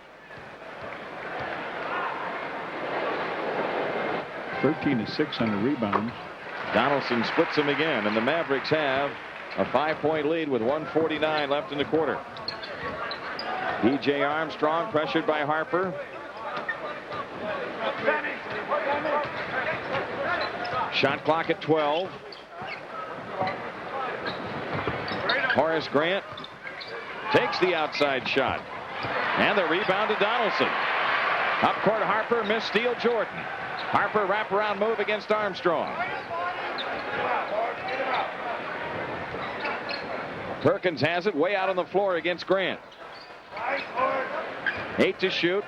13-6 on the rebound.
Donaldson splits him again, and the Mavericks have a 5-point lead with 1:49 left in the quarter. B.J. Armstrong pressured by Harper. Shot clock at 12. Horace Grant takes the outside shot. And the rebound to Donaldson. Up court, Harper, missed steal, Jordan. Harper wraparound move against Armstrong. Perkins has it way out on the floor against Grant. 8 to shoot.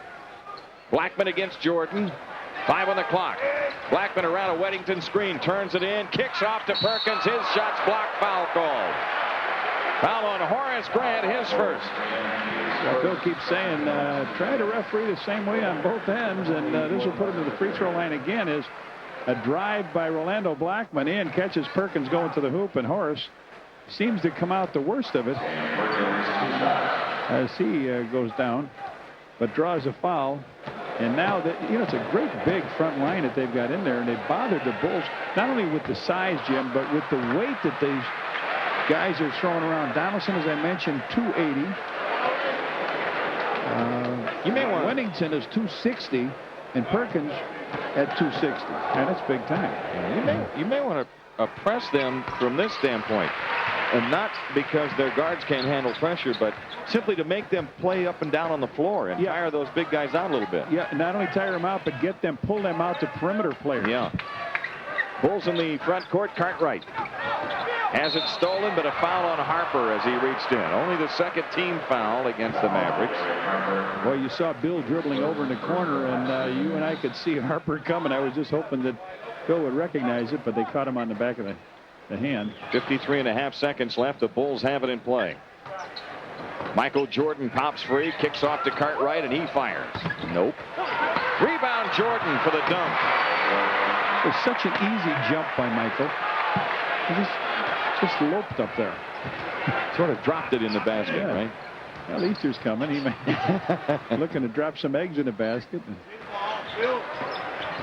Blackman against Jordan. 5 on the clock. Blackman around a Wennington screen, turns it in, kicks off to Perkins. His shot's blocked, foul called. Foul on Horace Grant, his first.
So Phil keeps saying, try to referee the same way on both ends, and this will put him to the free throw line again. Is a drive by Rolando Blackman in, catches Perkins going to the hoop, and Horace seems to come out the worst of it as he goes down, but draws a foul. And now that, it's a great big front line that they've got in there, and they bothered the Bulls not only with the size, Jim, but with the weight that these guys are throwing around. Donaldson, as I mentioned, 280. Wennington is 260, and Perkins at 260. And that's big time.
You may want to press them from this standpoint, and not because their guards can't handle pressure, but simply to make them play up and down on the floor and tire those big guys out a little bit.
Yeah, not only tire them out, but pull them out to perimeter players.
Yeah. Bulls in the front court. Cartwright has it stolen, but a foul on Harper as he reached in. Only the 2nd team foul against the Mavericks.
Well, you saw Bill dribbling over in the corner, and you and I could see Harper coming. I was just hoping that Bill would recognize it, but they caught him on the back of the hand.
53.5 seconds left. The Bulls have it in play. Michael Jordan pops free, kicks off to Cartwright, and he fires. Nope. Rebound Jordan for the dunk.
It was such an easy jump by Michael. He just loped up there.
Sort of dropped it in the basket, right?
Well, Easter's coming. He may looking to drop some eggs in the basket.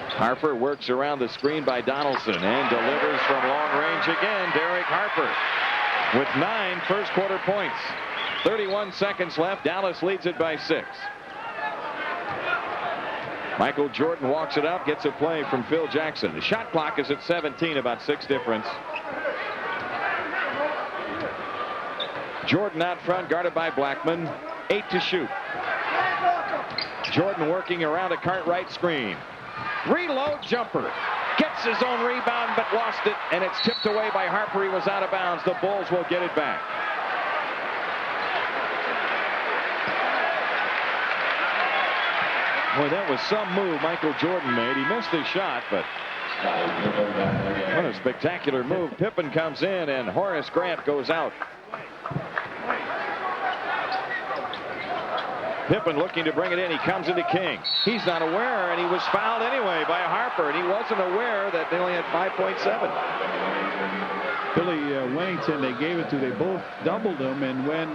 Harper works around the screen by Donaldson and delivers from long range again. Derek Harper with 9 first quarter points. 31 seconds left. Dallas leads it by 6. Michael Jordan walks it up, gets a play from Phil Jackson. The shot clock is at 17, about 6 difference. Jordan out front, guarded by Blackman. 8 to shoot. Jordan working around a Cartwright screen. Reload jumper. Gets his own rebound, but lost it, and it's tipped away by Harper. He was out of bounds. The Bulls will get it back. Boy, that was some move Michael Jordan made. He missed his shot, but What a spectacular move. Pippen comes in, and Horace Grant goes out. Pippen looking to bring it in. He comes into King. He's not aware, and he was fouled anyway by Harper, and he wasn't aware that they only had 5.7.
Billy Wennington, they gave it to. They both doubled him, and when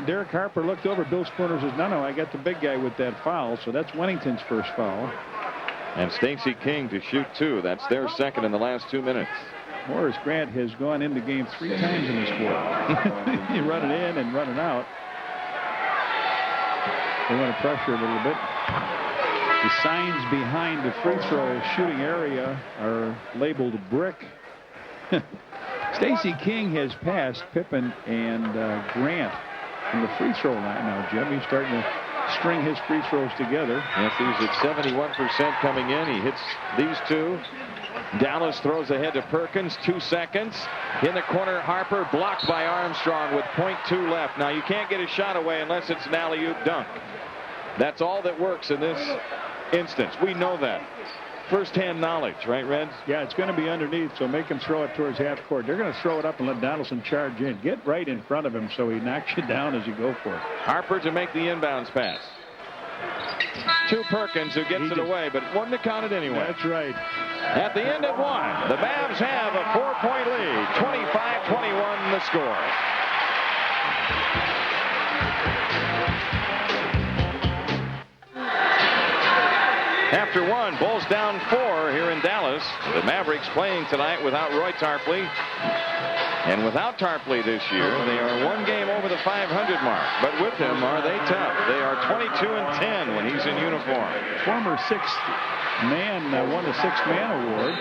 Derek Harper looked over, Bill Spooner says, no, I got the big guy with that foul. So that's Wennington's first foul.
And Stacey King to shoot 2. That's their second in the last 2 minutes.
Horace Grant has gone into game 3 times in this sport. He run it in and run it out. They want to pressure a little bit. The signs behind the free throw shooting area are labeled brick. Stacey King has passed Pippen and Grant from the free throw line now, Jim. He's starting to string his free throws together.
Yes, he's at 71% coming in. He hits these 2. Dallas throws ahead to Perkins. 2 seconds. In the corner, Harper blocked by Armstrong with .2 left. Now, you can't get a shot away unless it's an alley-oop dunk. That's all that works in this instance. We know that. First-hand knowledge, right, Reds?
Yeah, it's going to be underneath, so make him throw it towards half court. They're going to throw it up and let Donaldson charge in. Get right in front of him so he knocks you down as you go for it.
Harper to make the inbounds pass. To Perkins, who gets it away, but wasn't it counted anyway.
That's right.
At the end of 1, the Mavs have a 4-point lead. 25-21 the score. After 1, Bulls down 4 here in Dallas. The Mavericks playing tonight without Roy Tarpley. And without Tarpley this year, they are 1 game over the 500 mark. But with him, are they tough? They are 22-10 when he's in uniform.
Former 6th man won the 6th man award.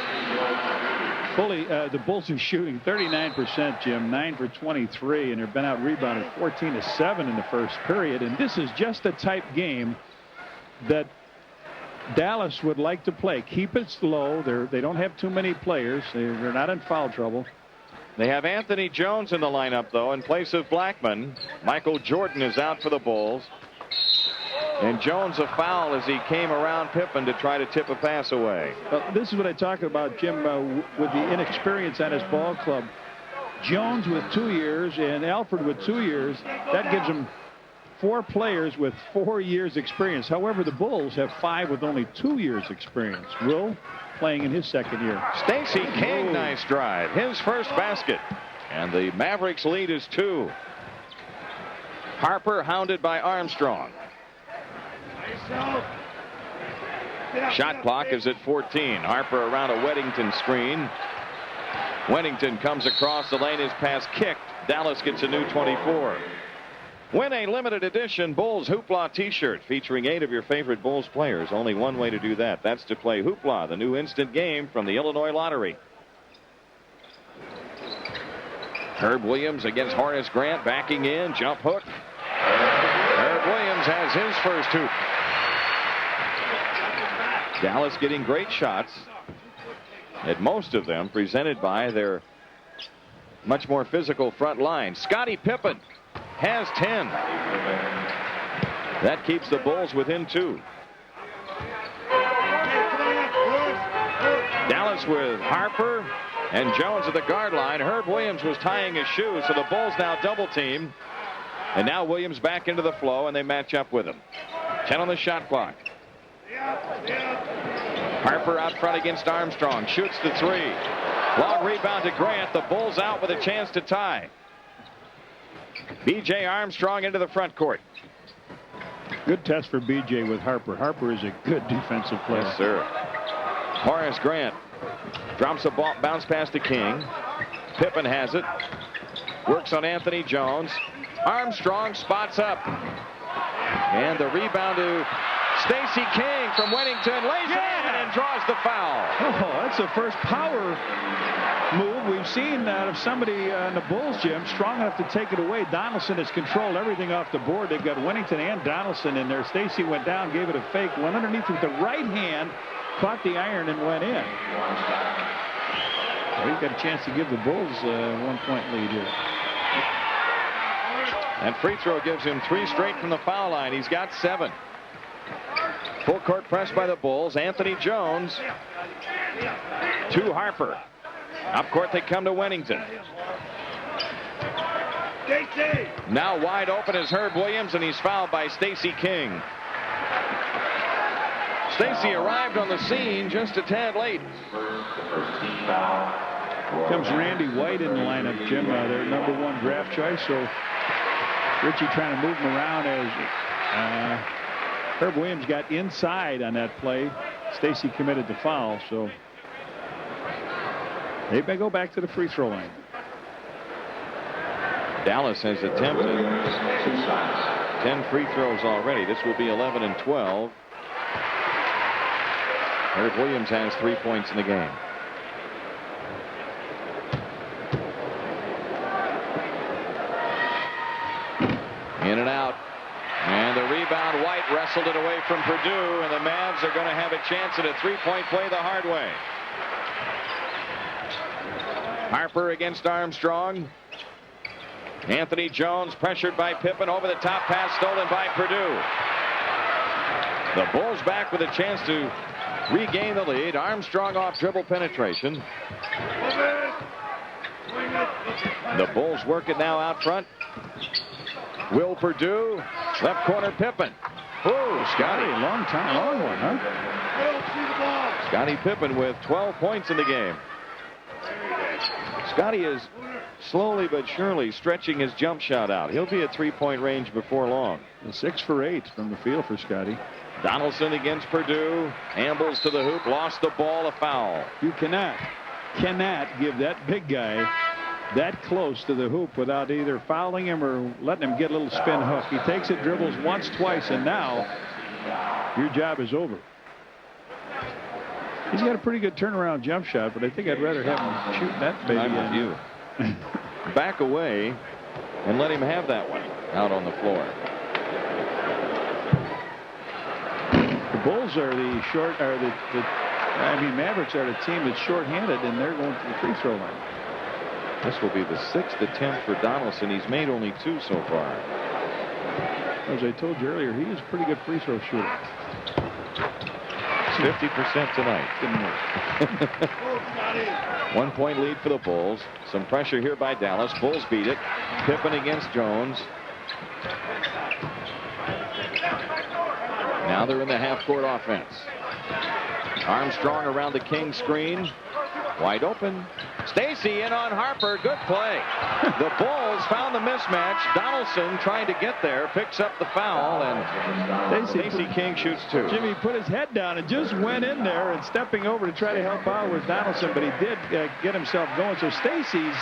The Bulls are shooting 39%, Jim, 9 for 23, and they've been out rebounded 14-7 in the first period. And this is just the type game that Dallas would like to play. Keep it slow. They don't have too many players. They're not in foul trouble.
They have Anthony Jones in the lineup, though, in place of Blackman. Michael Jordan is out for the Bulls. And Jones a foul as he came around Pippen to try to tip a pass away.
This is what I talk about, Jim, with the inexperience on his ball club. Jones with 2 years and Alford with 2 years. That gives him 4 players with 4 years experience. However, the Bulls have 5 with only 2 years experience. Will playing in his 2nd year.
Stacey King, nice drive. His first basket. And the Mavericks lead is 2. Harper hounded by Armstrong. Shot clock is at 14. Harper around a Wennington screen. Wennington comes across the lane. His pass kicked. Dallas gets a new 24. Win a limited edition Bulls Hoopla t-shirt featuring 8 of your favorite Bulls players. Only one way to do that. That's to play Hoopla, the new instant game from the Illinois Lottery. Herb Williams against Horace Grant, backing in, jump hook. Herb Williams has his first hoop. Dallas getting great shots, and most of them presented by their much more physical front line. Scottie Pippen has 10. That keeps the Bulls within 2. Dallas with Harper and Jones at the guard line. Herb Williams was tying his shoe, so the Bulls now double team. And now Williams back into the flow, and they match up with him. 10 on the shot clock. Harper out front against Armstrong. Shoots the 3. Long rebound to Grant. The Bulls out with a chance to tie. B.J. Armstrong into the front court.
Good test for B.J. with Harper. Harper is a good defensive player.
Yes, sir. Horace Grant drops a ball, bounce pass to King. Pippen has it. Works on Anthony Jones. Armstrong spots up. And the rebound to Stacey King from Wennington. Lays it in and draws the foul.
Oh, that's the first power move we've seen out of somebody in the Bulls, Jim, strong enough to take it away. Donaldson has controlled everything off the board. They've got Wennington and Donaldson in there. Stacey went down, gave it a fake, went underneath with the right hand, caught the iron, and went in. So he's got a chance to give the Bulls a 1-point lead here.
And free throw gives him 3 straight from the foul line. He's got 7. Full court press by the Bulls. Anthony Jones to Harper. Up court they come to Wennington. Now wide open is Herb Williams, and he's fouled by Stacey King. Stacey arrived on the scene just a tad late.
Comes Randy White in the lineup, Jim, their #1 draft choice. So Richie trying to move him around as Herb Williams got inside on that play. Stacey committed the foul, so they may go back to the free throw line.
Dallas has attempted 10 free throws already. This will be 11 and 12. Herb Williams has 3 points in the game. In and out. And the rebound, White wrestled it away from Perdue, and the Mavs are going to have a chance at a three-point play the hard way. Harper against Armstrong. Anthony Jones pressured by Pippen, over the top pass stolen by Perdue. The Bulls back with a chance to regain the lead. Armstrong off dribble penetration. The Bulls work it now out front. Will Perdue, left corner Pippen. Oh, Scotty,
long one, huh?
Scottie Pippen with 12 points in the game. Scotty is slowly but surely stretching his jump shot out. He'll be at three-point range before long.
6 for 8 from the field for Scotty.
Donaldson against Perdue. Ambles to the hoop, lost the ball, a foul.
You cannot give that big guy that close to the hoop without either fouling him or letting him get a little spin hook. He takes it, dribbles once, twice, and now your job is over. He's got a pretty good turnaround jump shot, but I think I'd rather have him shoot that baby.
I'm with you. Back away and let him have that one out on the floor.
The Bulls are Mavericks are the team that's short-handed, and they're going to the free throw line.
This will be the 6th attempt for Donaldson. He's made only 2 so far.
As I told you earlier, he is a pretty good free throw shooter.
50% tonight. 1 point lead for the Bulls. Some pressure here by Dallas. Bulls beat it. Pippen against Jones. Now they're in the half-court offense. Armstrong around the King screen. Wide open. Stacey in on Harper. Good play. The Bulls found the mismatch. Donaldson trying to get there. Picks up the foul, and Stacey King shoots 2.
Jimmy put his head down and just went in there and stepping over to try to help out with Donaldson, but he did get himself going. So Stacey's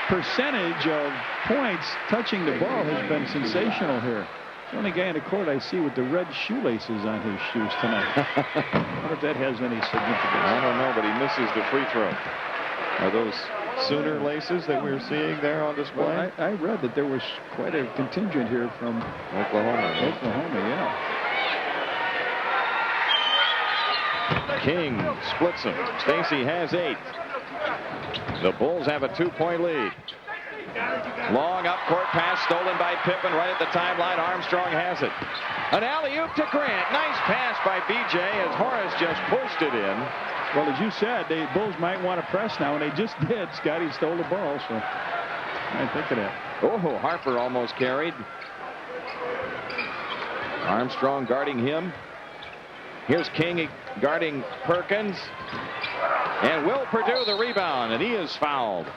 percentage of points touching the ball has been sensational here. The only guy in the court I see with the red shoelaces on his shoes tonight. I wonder if that has any significance.
I don't know, but he misses the free throw. Are those Sooner laces that we're seeing there on display?
Well, I read that there was quite a contingent here from
Oklahoma.
Yeah.
King splits him. Stacey has 8. The Bulls have a 2-point lead. Long up-court pass stolen by Pippen right at the timeline. Armstrong has it. An alley-oop to Grant. Nice pass by B.J. as Horace just pushed it in.
Well, as you said, the Bulls might want to press now, and they just did. Scotty stole the ball, so I think of that.
Oh, Harper almost carried. Armstrong guarding him. Here's King guarding Perkins. And Will Perdue the rebound, and he is fouled.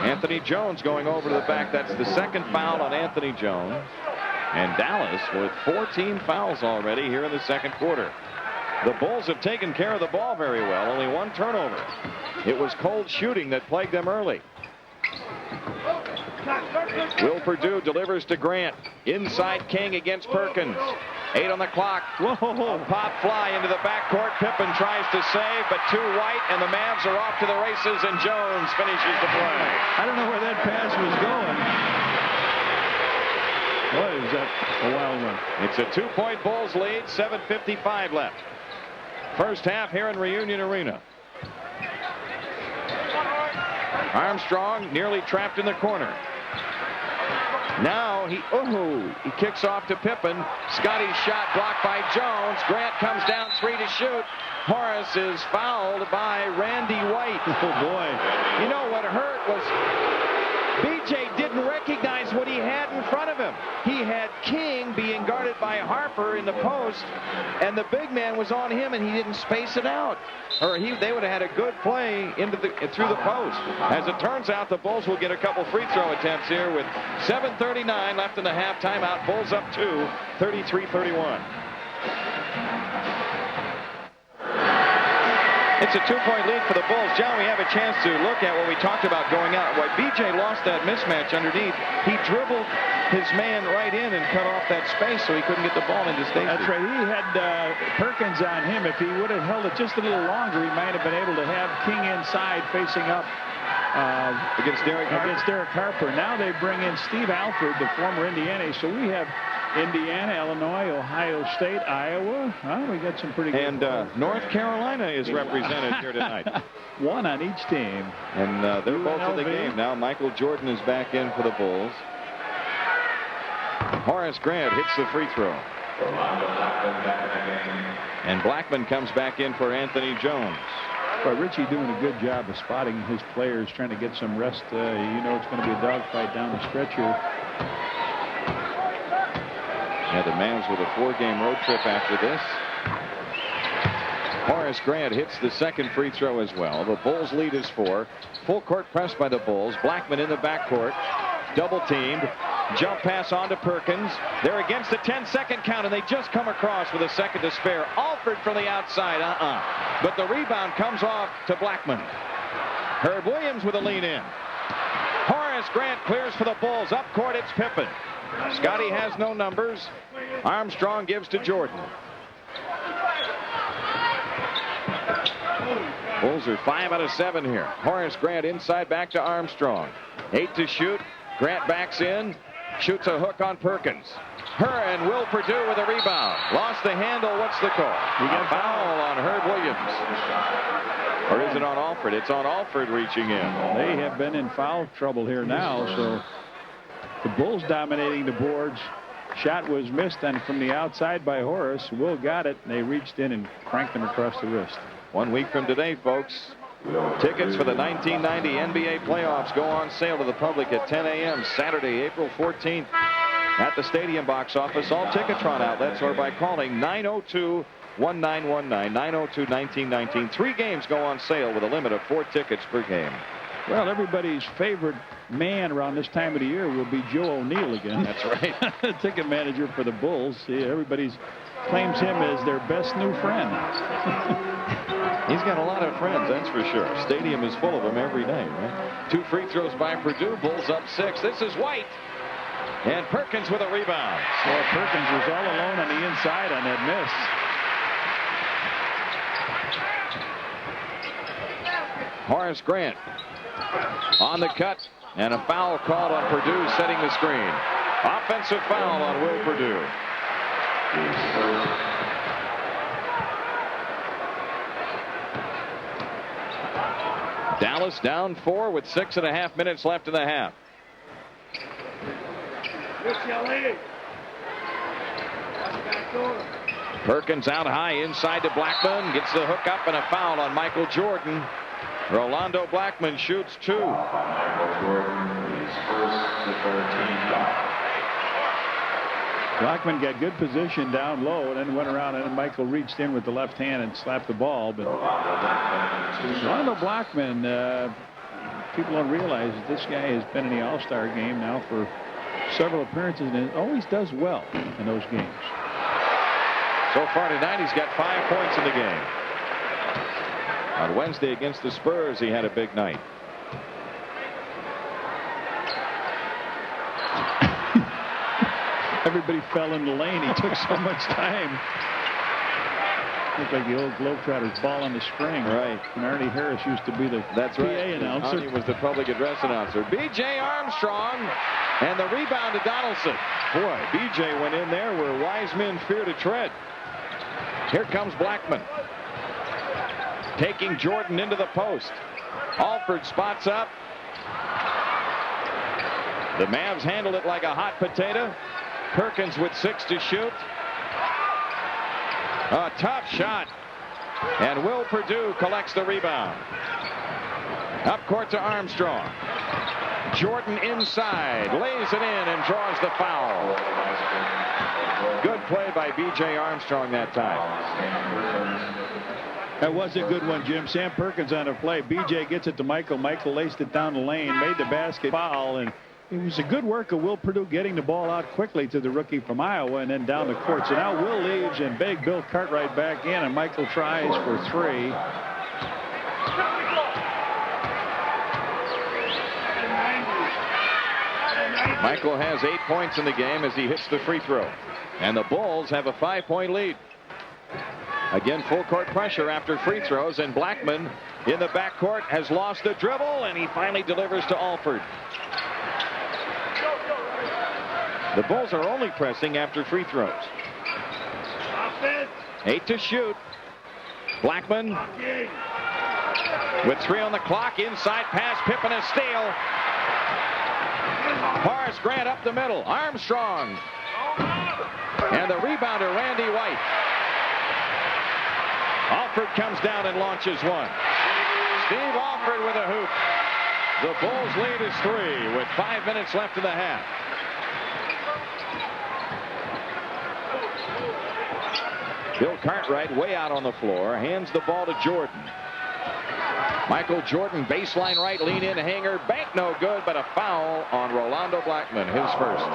Anthony Jones going over to the back. That's the second foul on Anthony Jones. And Dallas with 14 fouls already here in the second quarter. The Bulls have taken care of the ball very well. Only 1 turnover. It was cold shooting that plagued them early. Will Perdue delivers to Grant. Inside King against Perkins. 8 on the clock.
Whoa.
A pop fly into the backcourt. Pippen tries to save, but too white, and the Mavs are off to the races, and Jones finishes the play.
I don't know where that pass was going. Boy, is that a wild one.
It's a 2-point Bulls lead, 7:55 left. First half here in Reunion Arena. Armstrong nearly trapped in the corner. Now he kicks off to Pippen. Scotty's shot blocked by Jones. Grant comes down 3 to shoot. Horace is fouled by Randy White.
Oh, boy.
You know what hurt was B.J. didn't recognize what he had in front of him. He had King being guarded by Harper in the post, and the big man was on him, and he didn't space it out. Or they would have had a good play through the post. As it turns out, the Bulls will get a couple free throw attempts here with 7:39 left in the half timeout. Bulls up 2, 33-31. It's a 2-point lead for the Bulls. John, we have a chance to look at what we talked about going out. Why B.J. lost that mismatch underneath. He dribbled his man right in and cut off that space so he couldn't get the ball into safety.
That's right. He had Perkins on him. If he would have held it just a little longer, he might have been able to have King inside facing up
against Derek
Harper. Now they bring in Steve Alford, the former Indiana. So we have Indiana, Illinois, Ohio State, Iowa. Well, we got some pretty good.
And North Carolina is represented here tonight.
One on each team.
And they're both in the game now. Michael Jordan is back in for the Bulls. Horace Grant hits the free throw. And Blackman comes back in for Anthony Jones.
Well, Richie doing a good job of spotting his players, trying to get some rest. You know it's going to be a dogfight down the stretch here.
Yeah, the Mavs with a 4-game road trip after this. Horace Grant hits the second free throw as well. The Bulls lead is 4. Full court press by the Bulls. Blackman in the backcourt. Double teamed. Jump pass on to Perkins. They're against the 10-second count, and they just come across with a second to spare. Alford from the outside. But the rebound comes off to Blackman. Herb Williams with a lean in. Horace Grant clears for the Bulls. Up court, it's Pippen. Scotty has no numbers. Armstrong gives to Jordan. Bulls are 5 out of 7 here. Horace Grant inside back to Armstrong. 8 to shoot. Grant backs in. Shoots a hook on Perkins. Kerr and Will Perdue with a rebound. Lost the handle. What's the call?
You got
a foul on Herb Williams. Or is it on Alford? It's on Alford reaching in.
They have been in foul trouble here now, so the Bulls dominating the boards. Shot was missed, and from the outside by Horace. Will got it. They reached in and cranked him across the wrist.
1 week from today, folks, tickets for the 1990 NBA playoffs go on sale to the public at 10 a.m. Saturday, April 14th at the Stadium box office. All Ticketron outlets or by calling 902-1919, 902-1919. 3 games go on sale with a limit of 4 tickets per game.
Well, everybody's favorite man around this time of the year will be Joe O'Neill again.
That's right.
Ticket manager for the Bulls. See, everybody claims him as their best new friend.
He's got a lot of friends, that's for sure. Stadium is full of them every day, right? 2 free throws by Perdue. Bulls up 6. This is White. And Perkins with a rebound.
Well, Perkins was all alone on the inside on that miss.
Horace Grant on the cut, and a foul called on Perdue setting the screen. Offensive foul on Will Perdue. Dallas down 4 with 6.5 minutes left in the half. Perkins out high inside to Blackman. Gets the hook up and a foul on Michael Jordan. Rolando Blackman shoots 2.
Blackman got good position down low and then went around, and Michael reached in with the left hand and slapped the ball. But Rolando Blackman, people don't realize that this guy has been in the All-Star game now for several appearances and always does well in those games.
So far tonight, he's got 5 points in the game. On Wednesday against the Spurs, he had a big night.
Everybody fell in the lane. He took so much time. Looked like the old Globetrotters ball on the string.
Right.
And Arnie Harris used to be the PA announcer.
Arnie was the public address announcer. B.J. Armstrong and the rebound to Donaldson. Boy, B.J. went in there where wise men fear to tread. Here comes Blackman. Taking Jordan into the post. Alford spots up. The Mavs handled it like a hot potato. Perkins with 6 to shoot. A tough shot. And Will Perdue collects the rebound. Up court to Armstrong. Jordan inside, lays it in and draws the foul. Good play by B.J. Armstrong that time.
That was a good one, Jim. Sam Perkins on a play. B.J. gets it to Michael. Michael laced it down the lane, made the basket, foul, and it was a good work of Will Perdue getting the ball out quickly to the rookie from Iowa and then down the court. So now Will leaves and big Bill Cartwright back in, and Michael tries for 3.
Michael has 8 points in the game as he hits the free throw. And the Bulls have a 5-point lead. Again, full court pressure after free throws, and Blackman in the backcourt has lost the dribble, and he finally delivers to Alford. The Bulls are only pressing after free throws. 8 to shoot. Blackman with 3 on the clock. Inside pass. Pippen a steal. Horace Grant up the middle. Armstrong. And the rebounder, Randy White. Alford comes down and launches one. Steve Alford with a hoop. The Bulls lead is 3 with 5 minutes left in the half. Bill Cartwright way out on the floor, hands the ball to Jordan. Michael Jordan, baseline right, lean in hanger, bank no good, but a foul on Rolando Blackman, his first.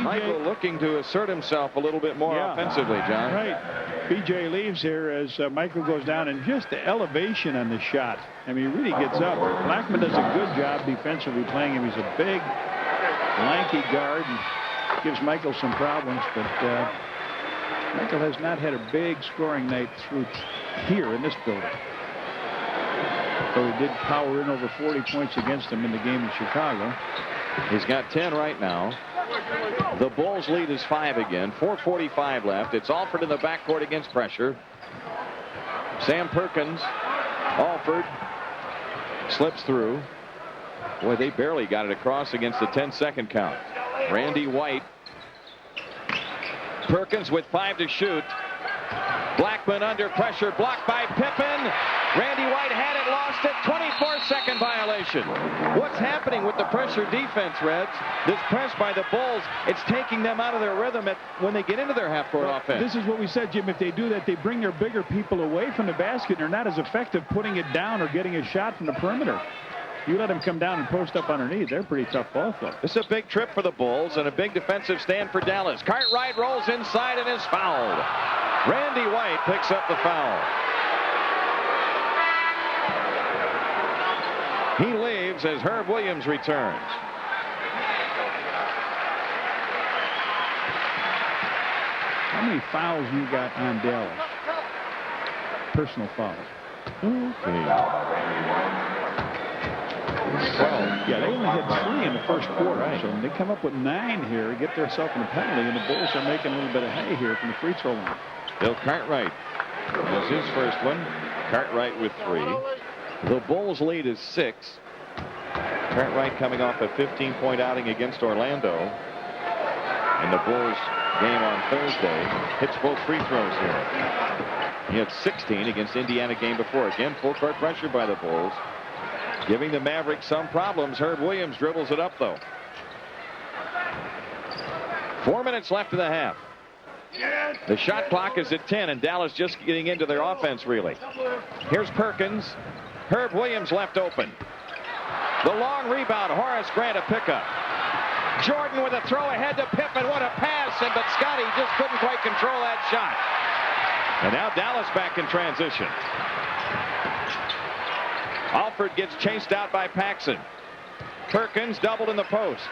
Michael looking to assert himself a little bit more offensively, John.
Right. B.J. leaves here as Michael goes down, and just the elevation on the shot. I mean, he really gets up. Blackman does a good job defensively playing him. He's a big, lanky guard and gives Michael some problems, but Michael has not had a big scoring night through here in this building. So he did power in over 40 points against him in the game in Chicago.
He's got 10 right now. The Bulls lead is 5 again. 4:45 left. It's Alford in the backcourt against pressure. Sam Perkins. Alford slips through. Boy, they barely got it across against the 10-second count. Randy White. Perkins with 5 to shoot. Blackman under pressure, blocked by Pippen. Randy White had it, lost it. 24-second violation. What's happening with the pressure defense, Reds? This press by the Bulls, it's taking them out of their rhythm when they get into their half-court offense.
This is what we said, Jim. If they do that, they bring their bigger people away from the basket. They're not as effective putting it down or getting a shot from the perimeter. You let them come down and post up underneath. They're pretty tough ball club.
This is a big trip for the Bulls and a big defensive stand for Dallas. Cartwright rolls inside and is fouled. Randy White picks up the foul. He leaves as Herb Williams returns.
How many fouls you got on Dallas? Personal fouls.
Okay.
12. Yeah, they only had 3 in the first quarter. Right. So they come up with 9 here, get themselves in a penalty, and the Bulls are making a little bit of hay here from the free throw line.
Bill Cartwright has his first one. Cartwright with 3. The Bulls lead is 6. Cartwright coming off a 15-point outing against Orlando. And the Bulls game on Thursday hits both free throws here. He had 16 against Indiana game before. Again, full court pressure by the Bulls, giving the Mavericks some problems. Herb Williams dribbles it up, though. 4 minutes left in the half. The shot clock is at 10, and Dallas just getting into their offense, really. Here's Perkins. Herb Williams left open. The long rebound. Horace Grant a pickup. Jordan with a throw ahead to Pippen. What a pass, but Scotty just couldn't quite control that shot. And now Dallas back in transition. Alford gets chased out by Paxson. Perkins doubled in the post.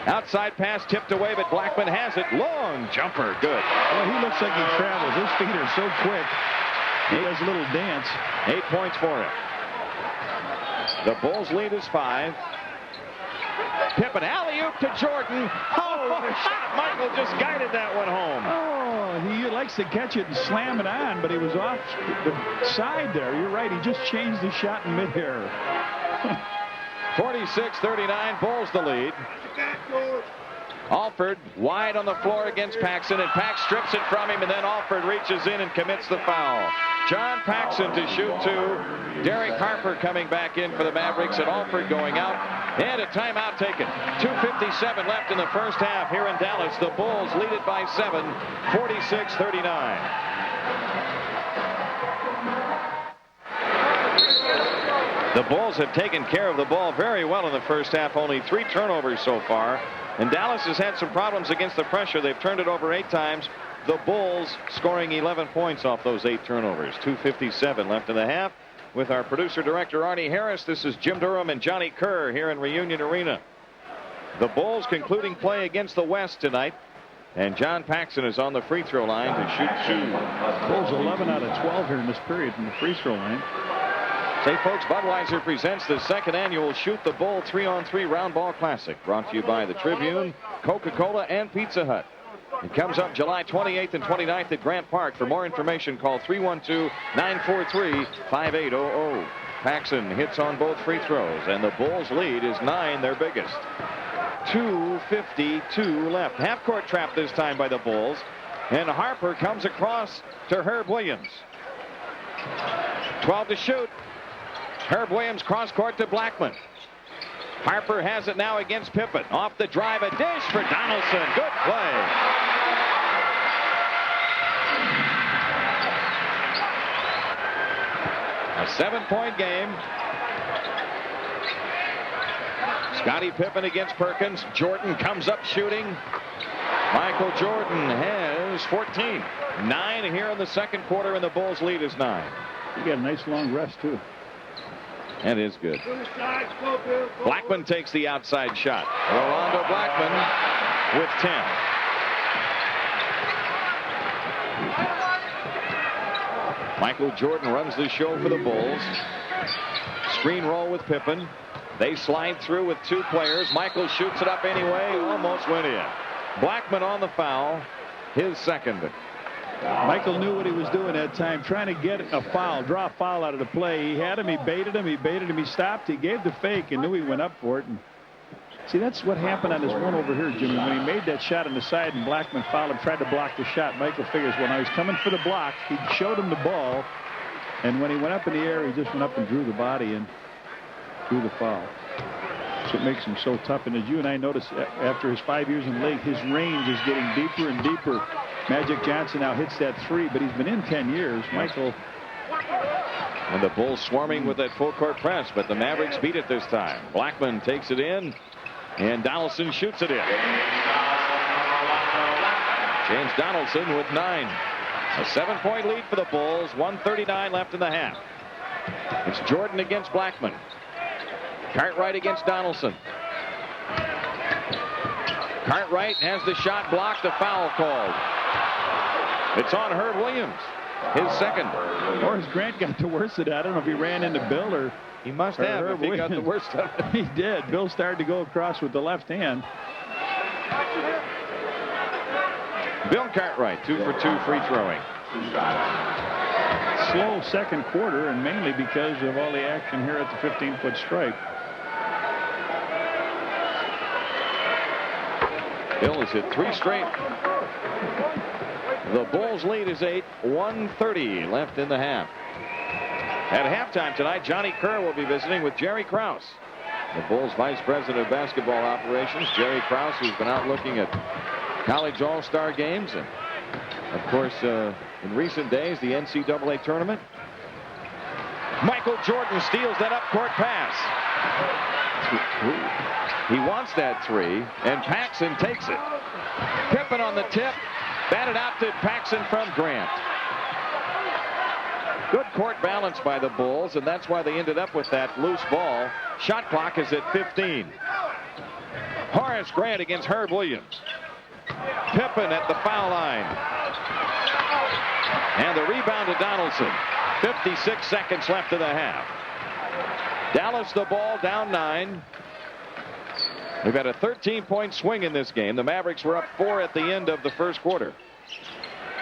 Outside pass tipped away, but Blackman has it. Long jumper. Good.
Well, he looks like he travels. His feet are so quick. He does a little dance.
8 points for him. The Bulls lead is 5. Pippen alley-oop to Jordan. Oh, what a shot. Michael just guided that one home.
Oh, he likes to catch it and slam it on, but he was off the side there. You're right. He just changed the shot in midair.
46-39, Bulls the lead. Alford wide on the floor against Paxson, and Pax strips it from him, and then Alford reaches in and commits the foul. John Paxson to shoot two. Derek Harper coming back in for the Mavericks, and Alford going out. And a timeout taken. 2:57 left in the first half here in Dallas. The Bulls lead it by 7, 46-39. The Bulls have taken care of the ball very well in the first half. Only 3 turnovers so far. And Dallas has had some problems against the pressure. They've turned it over 8 times. The Bulls scoring 11 points off those 8 turnovers. 2:57 left in the half. With our producer-director Arnie Harris, this is Jim Durham and Johnny Kerr here in Reunion Arena. The Bulls concluding play against the West tonight. And John Paxson is on the free throw line to shoot 2.
Bulls 11 out of 12 here in this period from the free throw line.
Say, folks, Budweiser presents the 2nd annual Shoot the Bull 3-on-3 Round Ball Classic, brought to you by the Tribune, Coca-Cola, and Pizza Hut. It comes up July 28th and 29th at Grant Park. For more information, call 312-943-5800. Paxson hits on both free throws, and the Bulls' lead is 9, their biggest. 2:52 left. Half-court trap this time by the Bulls, and Harper comes across to Herb Williams. 12 to shoot. Herb Williams cross court to Blackman. Harper has it now against Pippen. Off the drive, a dish for Donaldson. Good play. A 7-point game. Scottie Pippen against Perkins. Jordan comes up shooting. Michael Jordan has 14. 9 here in the second quarter, and the Bulls' lead is 9.
You got a nice long rest, too.
That is good. Blackman takes the outside shot. Rolando Blackman with 10. Michael Jordan runs the show for the Bulls. Screen roll with Pippen. They slide through with 2 players. Michael shoots it up anyway. Almost went in. Blackman on the foul. His second.
Michael knew what he was doing that time, trying to get a foul, draw a foul out of the play. He had him, he baited him, he stopped, he gave the fake and knew he went up for it. And see, that's what happened on this one over here, Jimmy. When he made that shot on the side and Blackman fouled him, tried to block the shot, Michael figures when I was coming for the block, he showed him the ball, and when he went up in the air, he just went up and drew the body and drew the foul. That's what makes him so tough. And as you and I noticed, after his 5 years in the league, his range is getting deeper and deeper. Magic Johnson now hits that 3, but he's been in 10 years. Michael.
And the Bulls swarming with that full court press, but the Mavericks beat it this time. Blackman takes it in, and Donaldson shoots it in. James Donaldson with 9. A 7-point lead for the Bulls. 1:39 left in the half. It's Jordan against Blackman. Cartwright against Donaldson. Cartwright has the shot blocked, a foul called. It's on Herb Williams, his second.
Horace Grant got the worst of it. I don't know if he ran into Bill or
he must have if he got the worst of it.
He did. Bill started to go across with the left hand.
Bill Cartwright, 2 for 2 free throwing.
Slow second quarter, and mainly because of all the action here at the 15-foot stripe.
Bill has hit 3 straight. The Bulls' lead is 8. 1:30 left in the half. At halftime tonight, Johnny Kerr will be visiting with Jerry Krause, the Bulls' vice president of basketball operations. Jerry Krause, who's been out looking at college all-star games, and of course, in recent days, the NCAA tournament. Michael Jordan steals that up-court pass. He wants that 3, and Paxson takes it. Pippen on the tip. Batted out to Paxson from Grant. Good court balance by the Bulls, and that's why they ended up with that loose ball. Shot clock is at 15. Horace Grant against Herb Williams. Pippen at the foul line. And the rebound to Donaldson. 56 seconds left in the half. Dallas the ball down 9. We've had a 13-point swing in this game. The Mavericks were up 4 at the end of the first quarter.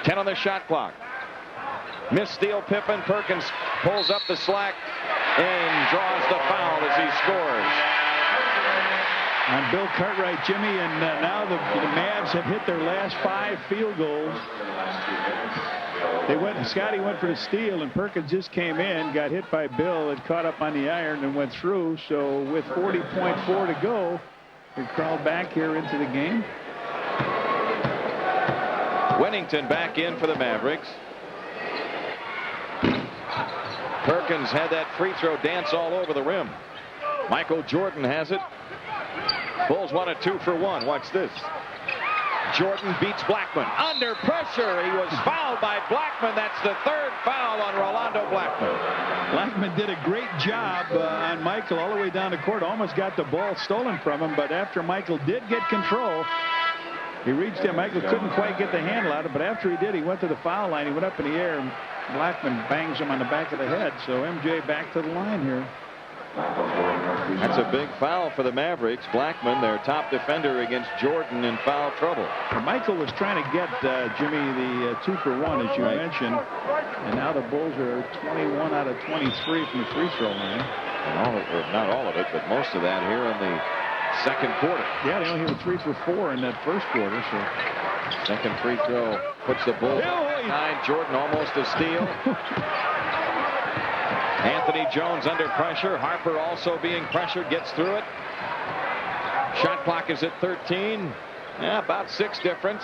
10 on the shot clock. Missed steal, Pippen. Perkins pulls up the slack. and draws the foul as he scores.
On Bill Cartwright, Jimmy, and now the Mavs have hit their last 5 field goals. Scotty went for the steal, and Perkins just came in, got hit by Bill, and caught up on the iron and went through. So with 40.4 to go, he crawled back here into the game.
Wennington back in for the Mavericks. Perkins had that free throw dance all over the rim. Michael Jordan has it. Bulls want a 2-for-1. Watch this. Jordan beats Blackman. Under pressure. He was fouled by Blackman. That's the 3rd foul on Rolando Blackman.
Blackman did a great job on Michael all the way down the court. Almost got the ball stolen from him, but after Michael did get control, he reached him. Michael couldn't quite get the handle out of it, but after he did, he went to the foul line. He went up in the air, and Blackman bangs him on the back of the head. So MJ back to the line here.
That's a big foul for the Mavericks. Blackman, their top defender, against Jordan in foul trouble.
Well, Michael was trying to get Jimmy the 2-for-1, as you mentioned, and now the Bulls are 21 out of 23 from the free throw line.
And not all of it, but most of that here in the 2nd quarter.
Yeah, they only hit 3 for 4 in that 1st quarter. So
2nd free throw puts the Bulls behind. Jordan almost a steal. Anthony Jones under pressure. Harper also being pressured, gets through it. Shot clock is at 13. Yeah, about 6 difference.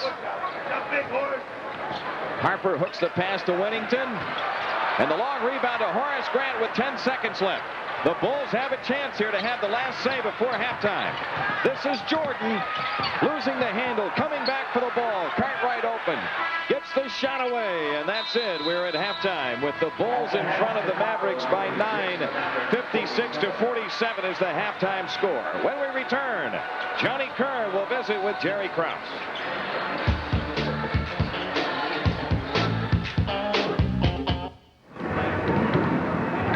Harper hooks the pass to Wennington. And the long rebound to Horace Grant with 10 seconds left. The Bulls have a chance here to have the last say before halftime. This is Jordan losing the handle, coming back for the ball. Cartwright open, gets the shot away, and that's it. We're at halftime with the Bulls in front of the Mavericks by 9. 56-47 is the halftime score. When we return, Johnny Kerr will visit with Jerry Krause.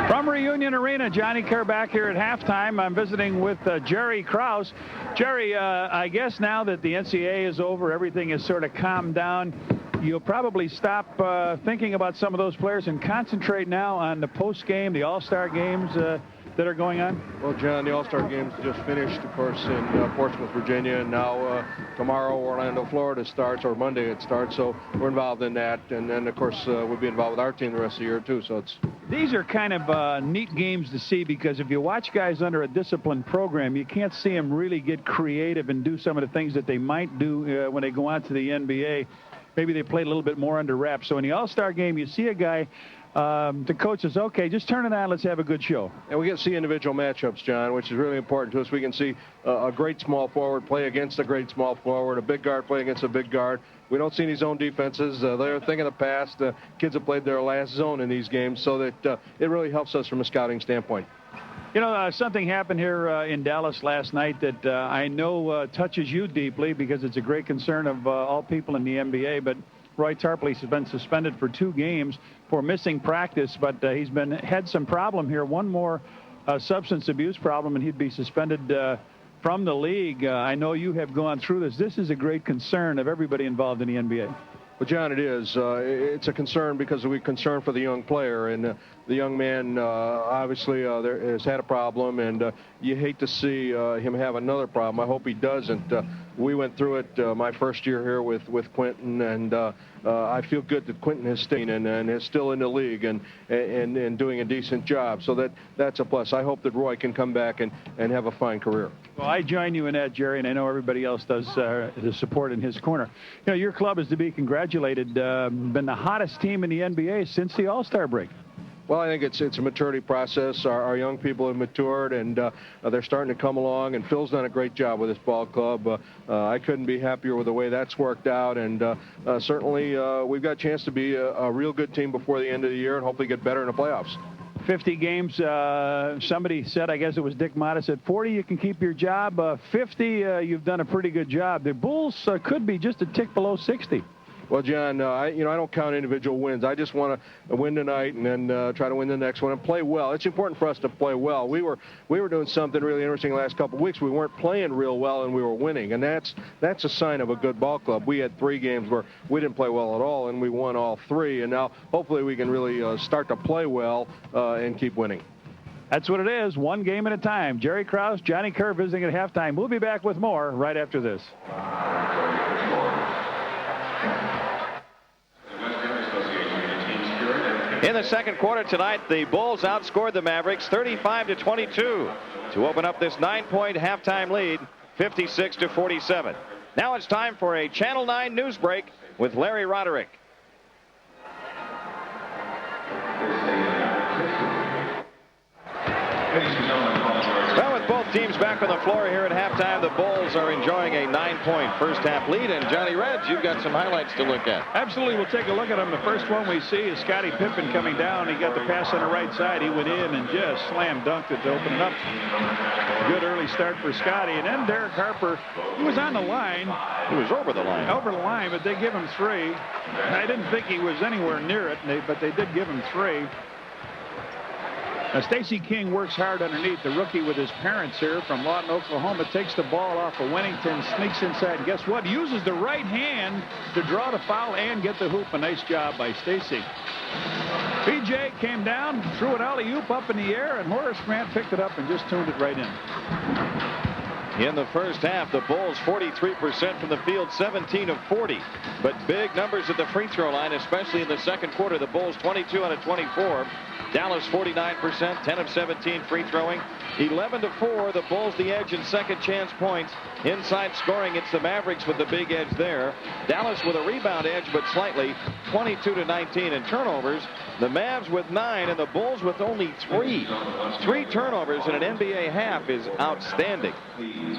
From Reunion Arena, Johnny Kerr back here at halftime. I'm visiting with Jerry Krause. Jerry, I guess now that the NCAA is over, everything is sort of calmed down, you'll probably stop thinking about some of those players and concentrate now on the post-game, the All-Star games that are going on?
Well, John, the All-Star games just finished, of course, in Portsmouth, Virginia, and now tomorrow Orlando, Florida starts, or Monday it starts, so we're involved in that, and then, of course, we'll be involved with our team the rest of the year, too, so it's...
These are kind of neat games to see, because if you watch guys under a disciplined program, you can't see them really get creative and do some of the things that they might do when they go on to the NBA. Maybe they play a little bit more under wraps. So in the All-Star game, you see a guy, the coach says, okay, just turn it on, let's have a good show.
And we get to see individual matchups, John, which is really important to us. We can see a great small forward play against a great small forward, a big guard play against a big guard. We don't see any zone defenses. They're a thing of the past. Kids have played their last zone in these games, so that it really helps us from a scouting standpoint.
You know, something happened here in Dallas last night that I know touches you deeply, because it's a great concern of all people in the NBA. But Roy Tarpley has been suspended for 2 games for missing practice, but he's had some problem here. One more substance abuse problem, and he'd be suspended from the league. I know you have gone through this. This is a great concern of everybody involved in the NBA.
Well, John, it is. It's a concern because we're concerned for the young player, and the young man obviously has had a problem, and you hate to see him have another problem. I hope he doesn't. We went through it my first year here with Quentin, and I feel good that Quentin is staying and is still in the league and doing a decent job. So that's a plus. I hope that Roy can come back and have a fine career.
Well, I join you in that, Jerry, and I know everybody else does the support in his corner. You know, your club is to be congratulated. Been the hottest team in the NBA since the All-Star break.
Well, I think it's a maturity process. Our young people have matured, and they're starting to come along, and Phil's done a great job with this ball club. I couldn't be happier with the way that's worked out, and certainly we've got a chance to be a real good team before the end of the year and hopefully get better in the playoffs.
50 games, somebody said, I guess it was Dick Modest, at 40 you can keep your job. 50, you've done a pretty good job. The Bulls could be just a tick below 60.
Well, John, I don't count individual wins. I just want to win tonight and then try to win the next one and play well. It's important for us to play well. We were doing something really interesting the last couple of weeks. We weren't playing real well, and we were winning, and that's a sign of a good ball club. We had 3 games where we didn't play well at all, and we won all 3, and now hopefully we can really start to play well and keep winning.
That's what it is, one game at a time. Jerry Krause, Johnny Kerr visiting at halftime. We'll be back with more right after this.
In the second quarter tonight, the Bulls outscored the Mavericks 35-22 to open up this 9-point halftime lead, 56-47. Now it's time for a Channel 9 news break with Larry Roderick. Well, with both teams back on the floor here at halftime, the Bulls are enjoying a 9-point first half lead. And Johnny Reds, you've got some highlights to look at.
Absolutely. We'll take a look at them. The first one we see is Scottie Pippen coming down. He got the pass on the right side. He went in and just slam dunked it to open it up. Good early start for Scottie. And then Derek Harper, he was on the line.
He was over the line.
Over the line, but they give him 3. I didn't think he was anywhere near it, but they did give him 3. Now, Stacey King works hard underneath. The rookie with his parents here from Lawton, Oklahoma, takes the ball off of Wennington, sneaks inside, and guess what? Uses the right hand to draw the foul and get the hoop. A nice job by Stacey. PJ came down, threw an alley-oop up in the air, and Horace Grant picked it up and just tuned it right in.
In the first half, the Bulls 43% from the field, 17 of 40. But big numbers at the free throw line, especially in the second quarter. The Bulls 22 out of 24. Dallas 49%, 10 of 17 free throwing. 11-4, the Bulls the edge in second chance points. Inside scoring, it's the Mavericks with the big edge there. Dallas with a rebound edge, but slightly, 22-19 in turnovers. The Mavs with 9 and the Bulls with only 3. 3 turnovers in an NBA half is outstanding.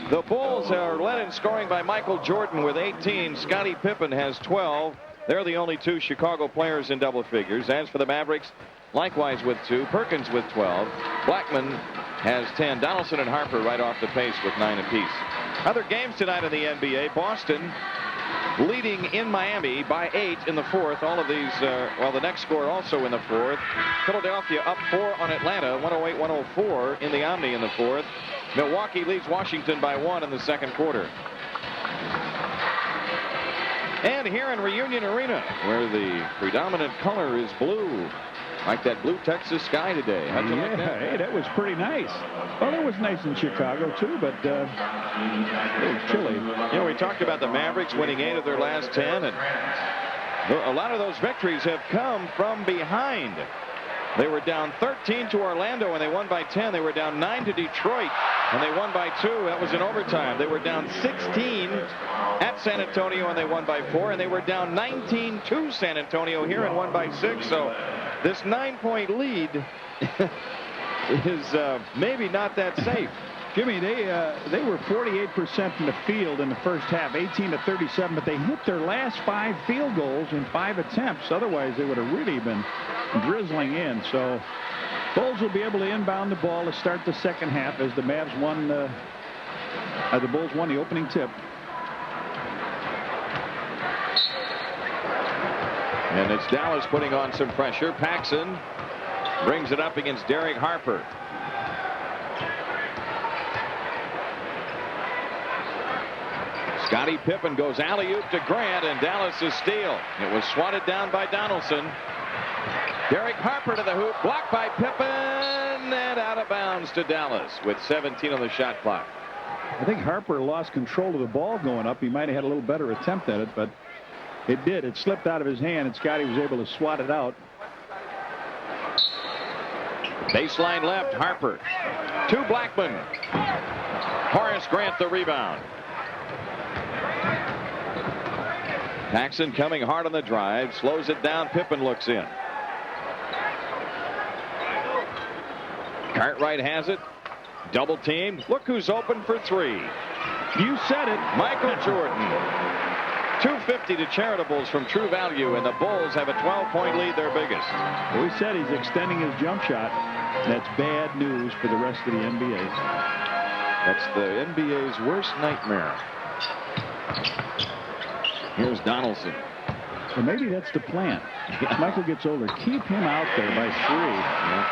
The Bulls are led in scoring by Michael Jordan with 18. Scottie Pippen has 12. They're the only 2 Chicago players in double figures. As for the Mavericks, likewise with 2. Perkins with 12. Blackman has 10. Donaldson and Harper right off the pace with 9 apiece. Other games tonight in the NBA. Boston leading in Miami by 8 in the 4th. All of these, well, the next score also in the 4th. Philadelphia up 4 on Atlanta, 108-104 in the Omni in the 4th. Milwaukee leads Washington by 1 in the second quarter. And here in Reunion Arena, where the predominant color is blue, like that blue Texas sky today. How'd you like that?
Hey, that was pretty nice. Well, it was nice in Chicago, too, but it was chilly.
You know, we talked about the Mavericks winning 8 of their last 10, and a lot of those victories have come from behind. They were down 13 to Orlando, and they won by 10. They were down 9 to Detroit, and they won by 2. That was in overtime. They were down 16 at San Antonio, and they won by 4. And they were down 19 to San Antonio here and won by 6. So this 9-point lead is maybe not that safe.
Jimmy, they were 48% from the field in the first half, 18-37, but they hit their last 5 field goals in 5 attempts. Otherwise, they would have really been drizzling in. So Bulls will be able to inbound the ball to start the second half as the Mavs won. The Bulls won the opening tip.
And it's Dallas putting on some pressure. Paxson brings it up against Derek Harper. Scottie Pippen goes alley-oop to Grant, and Dallas' steal. It was swatted down by Donaldson. Derek Harper to the hoop, blocked by Pippen, and out of bounds to Dallas with 17 on the shot clock.
I think Harper lost control of the ball going up. He might have had a little better attempt at it, but it did. It slipped out of his hand, and Scottie was able to swat it out.
Baseline left, Harper to Blackman. Horace Grant the rebound. Paxson coming hard on the drive, slows it down. Pippen looks in. Cartwright has it. Double teamed. Look who's open for 3.
You said it.
Michael Jordan. 250 to Charitables from True Value, and the Bulls have a 12-point lead, their biggest.
We said he's extending his jump shot. That's bad news for the rest of the NBA.
That's the NBA's worst nightmare. Here's Donaldson.
Well, maybe that's the plan. As Michael gets older, keep him out there by 3.
Yeah.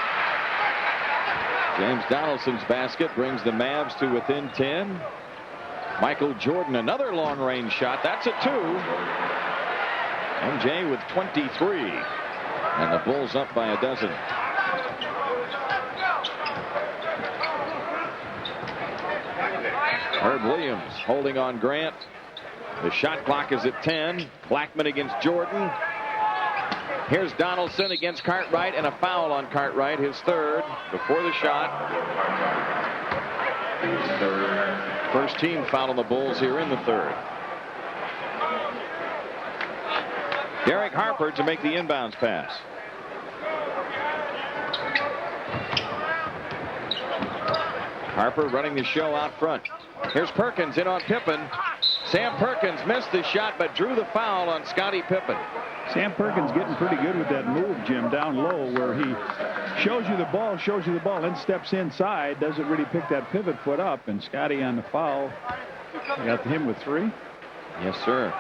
James Donaldson's basket brings the Mavs to within 10. Michael Jordan, another long-range shot. That's a 2. MJ with 23. And the Bulls up by a dozen. Herb Williams holding on Grant. The shot clock is at 10. Blackman against Jordan. Here's Donaldson against Cartwright, and a foul on Cartwright, his third before the shot. First team foul on the Bulls here in the third. Derek Harper to make the inbounds pass. Harper running the show out front. Here's Perkins in on Pippen. Sam Perkins missed the shot but drew the foul on Scottie Pippen.
Sam Perkins getting pretty good with that move, Jim, down low, where he shows you the ball, then steps inside, doesn't really pick that pivot foot up, and Scottie on the foul. Got him with 3.
Yes, sir.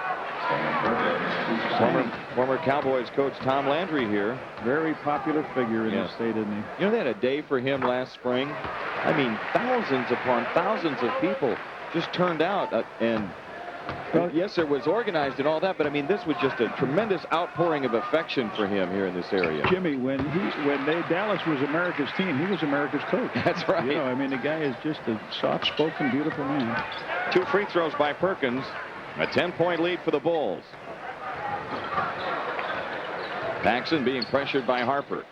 Former Cowboys coach Tom Landry here.
Very popular figure in the state, isn't he?
You know, they had a day for him last spring. I mean, thousands upon thousands of people just turned out. Well, yes, it was organized and all that, but I mean, this was just a tremendous outpouring of affection for him here in this area.
Jimmy, when Dallas was America's team, he was America's coach.
That's right.
You know, I mean, the guy is just a soft-spoken, beautiful man.
2 free throws by Perkins. A 10-point lead for the Bulls. Paxson being pressured by Harper.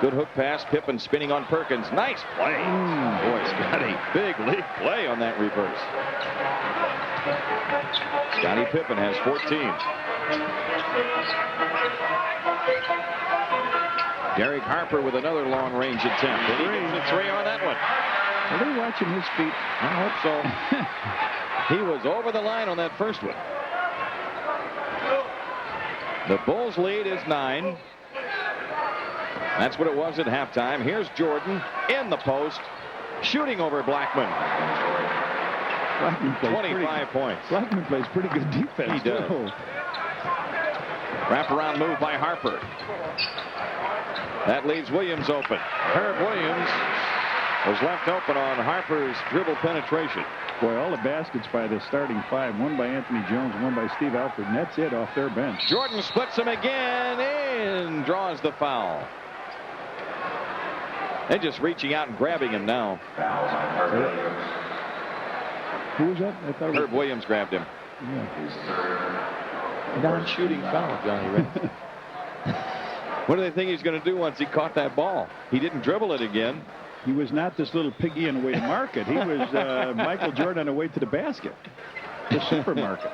Good hook pass. Pippen spinning on Perkins. Nice play. Boy, Scottie, big league play on that reverse. Scottie Pippen has 14. Derek Harper with another long-range attempt. And he gets a 3 on that one.
Are they watching his feet?
I hope so. He was over the line on that first one. The Bulls lead is 9. That's what it was at halftime. Here's Jordan in the post, shooting over Blackman. 25 points.
Blackman plays pretty good defense.
He does. Wraparound move by Harper. That leaves Williams open. Herb Williams was left open on Harper's dribble penetration.
Boy, all the baskets by the starting 5. One by Anthony Jones, one by Steve Alford, and that's it off their bench.
Jordan splits him again and draws the foul. They're just reaching out and grabbing him now.
Who was that? I thought
Herb Williams grabbed him.
Yeah.
Non-shooting foul, Johnny Ray. What do they think he's going to do once he caught that ball? He didn't dribble it again.
He was not this little piggy on the way to market. He was Michael Jordan on the way to the basket, the supermarket.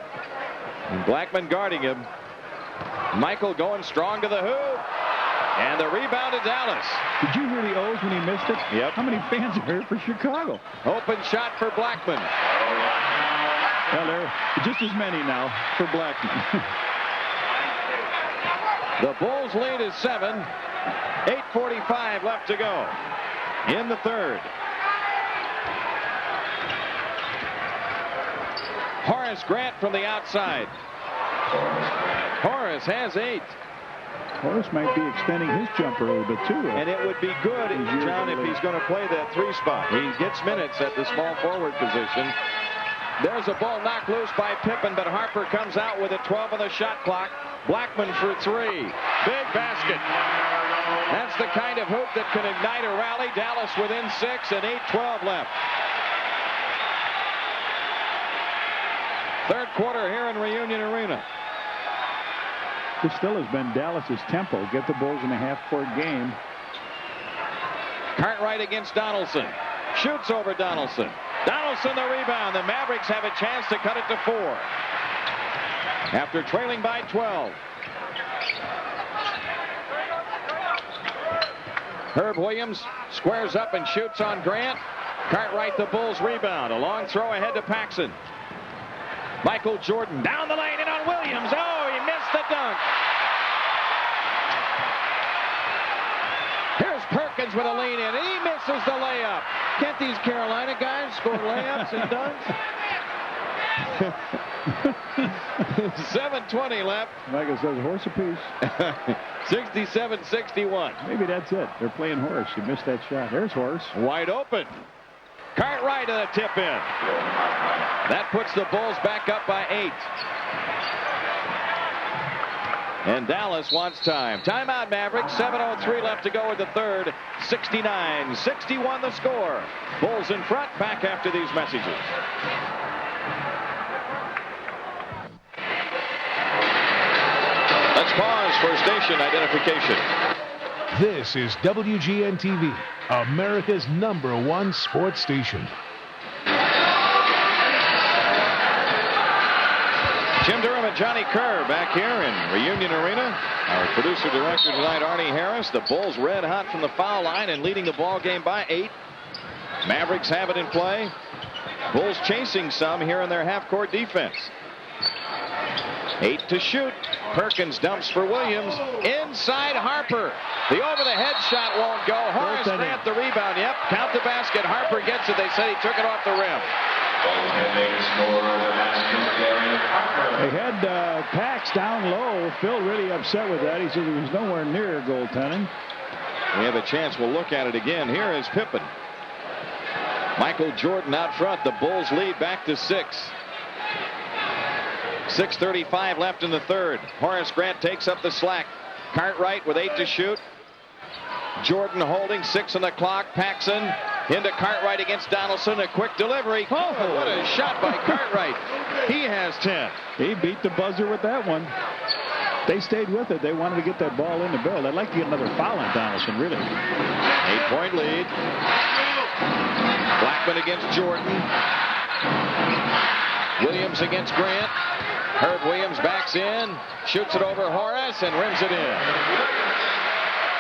And Blackman guarding him. Michael going strong to the hoop. And the rebound to Dallas.
Did you hear the O's when he missed it?
Yep.
How many fans are here for Chicago?
Open shot for Blackman.
Well, there are just as many now for Blackman.
The Bulls lead is 7. 8:45 left to go in the third. Horace Grant from the outside. Horace has 8.
Horace might be extending his jumper a little bit too.
And it would be good, John, if he's going to play that 3 spot. He gets minutes at the small forward position. There's a ball knocked loose by Pippen, but Harper comes out with a 12 on the shot clock. Blackman for 3. Big basket. That's the kind of hoop that can ignite a rally. Dallas within 6 and 8:12 left. Third quarter here in Reunion Arena.
This still has been Dallas's tempo. Get the Bulls in a half-court game.
Cartwright against Donaldson. Shoots over Donaldson. Donaldson the rebound. The Mavericks have a chance to cut it to 4. After trailing by 12. Herb Williams squares up and shoots on Grant. Cartwright the Bulls rebound. A long throw ahead to Paxson. Michael Jordan down the lane and on Williams. Oh, he missed the dunk. Here's Perkins with a lean in, and he misses the layup. Can't these Carolina guys score layups and dunks? 7:20 left.
Michael says horse apiece.
67-61.
Maybe that's it. They're playing horse. You missed that shot. There's horse.
Wide open. Cartwright and a tip in. That puts the Bulls back up by 8. And Dallas wants time. Timeout, Mavericks. 7:03 left to go in the third. 69-61 the score. Bulls in front. Back after these messages. Let's pause for station identification.
This is WGN-TV, America's #1 sports station.
Jim Durham and Johnny Kerr back here in Reunion Arena. Our producer-director tonight, Arnie Harris. The Bulls red hot from the foul line and leading the ball game by 8. Mavericks have it in play. Bulls chasing some here in their half-court defense. 8 to shoot. Perkins dumps for Williams. Inside Harper. The over-the-head shot won't go. Horace Grant the rebound. Yep, count the basket. Harper gets it. They said he took it off the rim.
They had Pax down low. Phil really upset with that. He said he was nowhere near goaltending.
We have a chance. We'll look at it again. Here is Pippen. Michael Jordan out front. The Bulls lead back to 6. 6:35 left in the third. Horace Grant takes up the slack. Cartwright with 8 to shoot. Jordan holding 6 on the clock. Paxson into Cartwright against Donaldson. A quick delivery. Oh, what a shot by Cartwright. He has 10.
He beat the buzzer with that one. They stayed with it. They wanted to get that ball in the barrel. I'd like to get another foul on Donaldson, really.
8-point lead. Blackman against Jordan. Williams against Grant. Herb Williams backs in, shoots it over Horace, and rims it in.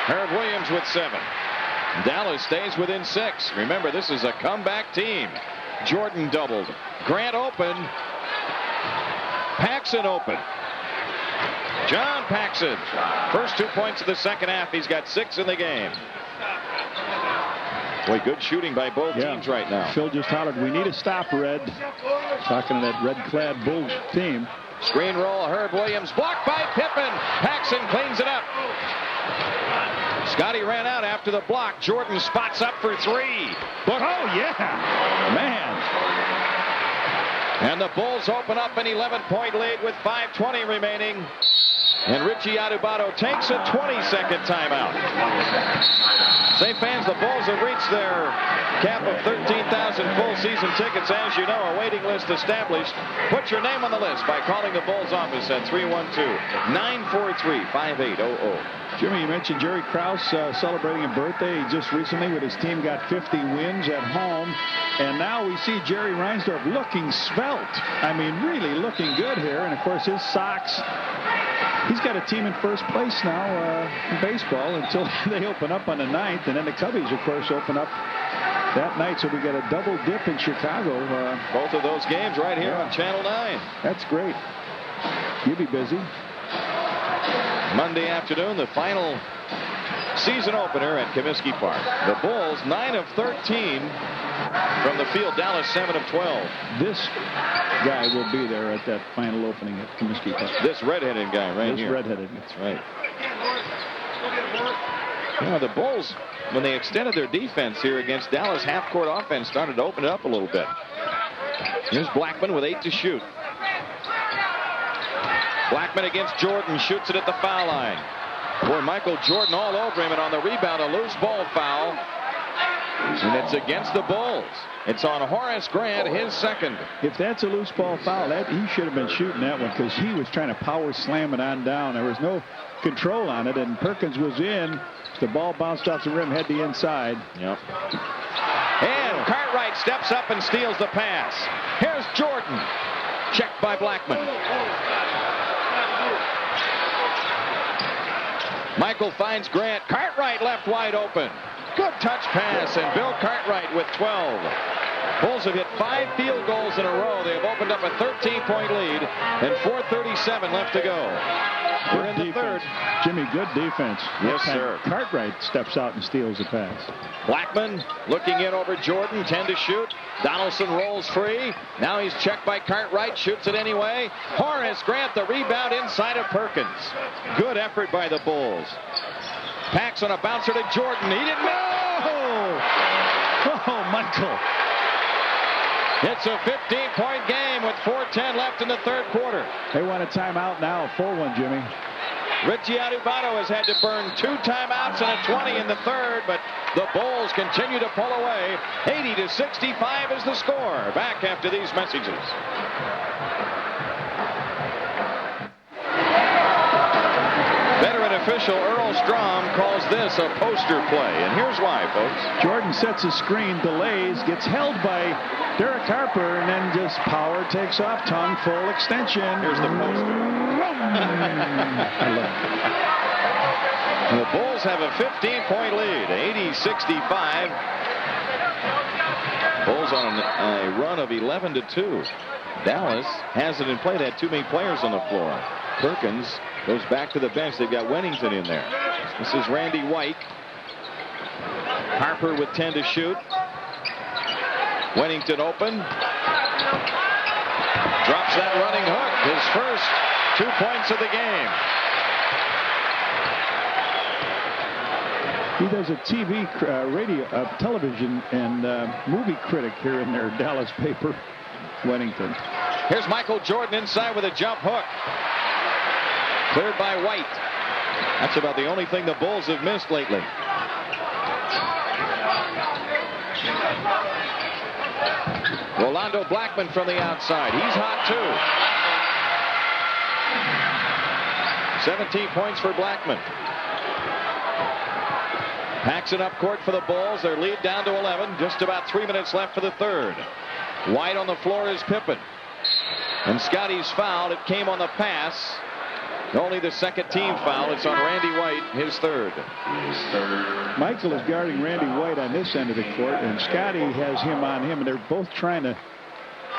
Herb Williams with 7. Dallas stays within 6. Remember, this is a comeback team. Jordan doubled. Grant open. Paxson open. John Paxson. First 2 points of the second half. He's got 6 in the game. Boy, good shooting by both teams right now.
Phil just hollered, we need a stop, Red. Talking to that red-clad Bulls team.
Screen roll, Herb Williams blocked by Pippen. Paxson cleans it up. Scotty ran out after the block. Jordan spots up for 3.
But oh yeah, man.
And the Bulls open up an 11-point lead with 5:20 remaining. And Richie Adubato takes a 20-second timeout. Say fans, the Bulls have reached their cap of 13,000 full season tickets. As you know, a waiting list established. Put your name on the list by calling the Bulls office at 312-943-5800.
Jimmy, you mentioned Jerry Krause celebrating a birthday. He just recently with his team got 50 wins at home. And now we see Jerry Reinsdorf looking svelte. I mean, really looking good here. And, of course, his socks. He's got a team in first place now in baseball until they open up on the 9th. And then the Cubbies, of course, open up that night. So we got a double dip in Chicago.
Both of those games right here on Channel 9.
That's great. You'll be busy.
Monday afternoon, the final season opener at Comiskey Park. The Bulls 9 of 13 from the field. Dallas 7 of 12.
This guy will be there at that final opening at Comiskey Park.
This redheaded guy right here.
This redheaded.
That's right. You know, the Bulls, when they extended their defense here against Dallas, half-court offense started to open it up a little bit. Here's Blackman with 8 to shoot. Blackman against Jordan, shoots it at the foul line. Boy, Michael Jordan all over him, and on the rebound, a loose ball foul. And it's against the Bulls. It's on Horace Grant, his second.
If that's a loose ball foul, he should have been shooting that one because he was trying to power slam it on down. There was no control on it, and Perkins was in. The ball bounced off the rim, head the inside.
Yep. And Cartwright steps up and steals the pass. Here's Jordan. Checked by Blackman. Michael finds Grant. Cartwright left wide open. Good touch pass, and Bill Cartwright with 12. Bulls have hit 5 field goals in a row. They have opened up a 13-point lead, and 4:37 left to go. We're in the third.
Jimmy, good defense.
Yes, sir.
Cartwright steps out and steals the pass.
Blackman looking in over Jordan, 10 to shoot. Donaldson rolls free. Now he's checked by Cartwright, shoots it anyway. Horace Grant the rebound inside of Perkins. Good effort by the Bulls. Pax on a bouncer to Jordan. He didn't make.
Oh, Michael.
It's a 15-point game with 4:10 left in the third quarter.
They want a timeout now, a full one, Jimmy.
Richie Adubato has had to burn 2 timeouts and a 20 in the third, but the Bulls continue to pull away. 80-65 is the score. Back after these messages. Veteran official Earl Strom calls this a poster play, and here's why, folks.
Jordan sets a screen, delays, gets held by Derek Harper, and then just power takes off, tongue full extension.
Here's the poster.
I love it.
The Bulls have a 15-point lead, 80-65. Bulls on a run of 11-2. Dallas has it in play. They had too many players on the floor. Perkins goes back to the bench. They've got Wennington in there. This is Randy White. Harper with 10 to shoot. Wennington open. Drops that running hook. His first 2 points of the game.
He does a TV, television, and movie critic here in their Dallas paper, Wennington.
Here's Michael Jordan inside with a jump hook. Cleared by White. That's about the only thing the Bulls have missed lately. Rolando Blackman from the outside. He's hot too. 17 points for Blackman. Paxson up court for the Bulls. Their lead down to 11. Just about 3 minutes left for the third. White on the floor is Pippen. And Scotty's fouled. It came on the pass. Only the second team foul. It's on Randy White, his third.
Michael is guarding Randy White on this end of the court, and Scotty has him on him, and they're both trying to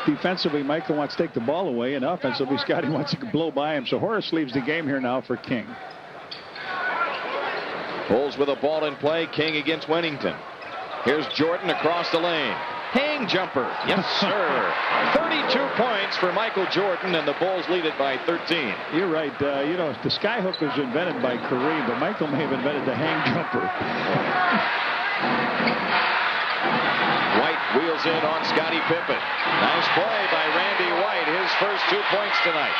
defensively. Michael wants to take the ball away, and offensively, Scotty wants to blow by him. So Horace leaves the game here now for King.
Bulls with a ball in play. King against Wennington. Here's Jordan across the lane. Hang jumper. Yes, sir. 32 points for Michael Jordan, and the Bulls lead it by 13.
You're right. You know, the skyhook was invented by Kareem, but Michael may have invented the hang jumper.
White wheels in on Scottie Pippen. Nice play by Randy White. His first 2 points tonight.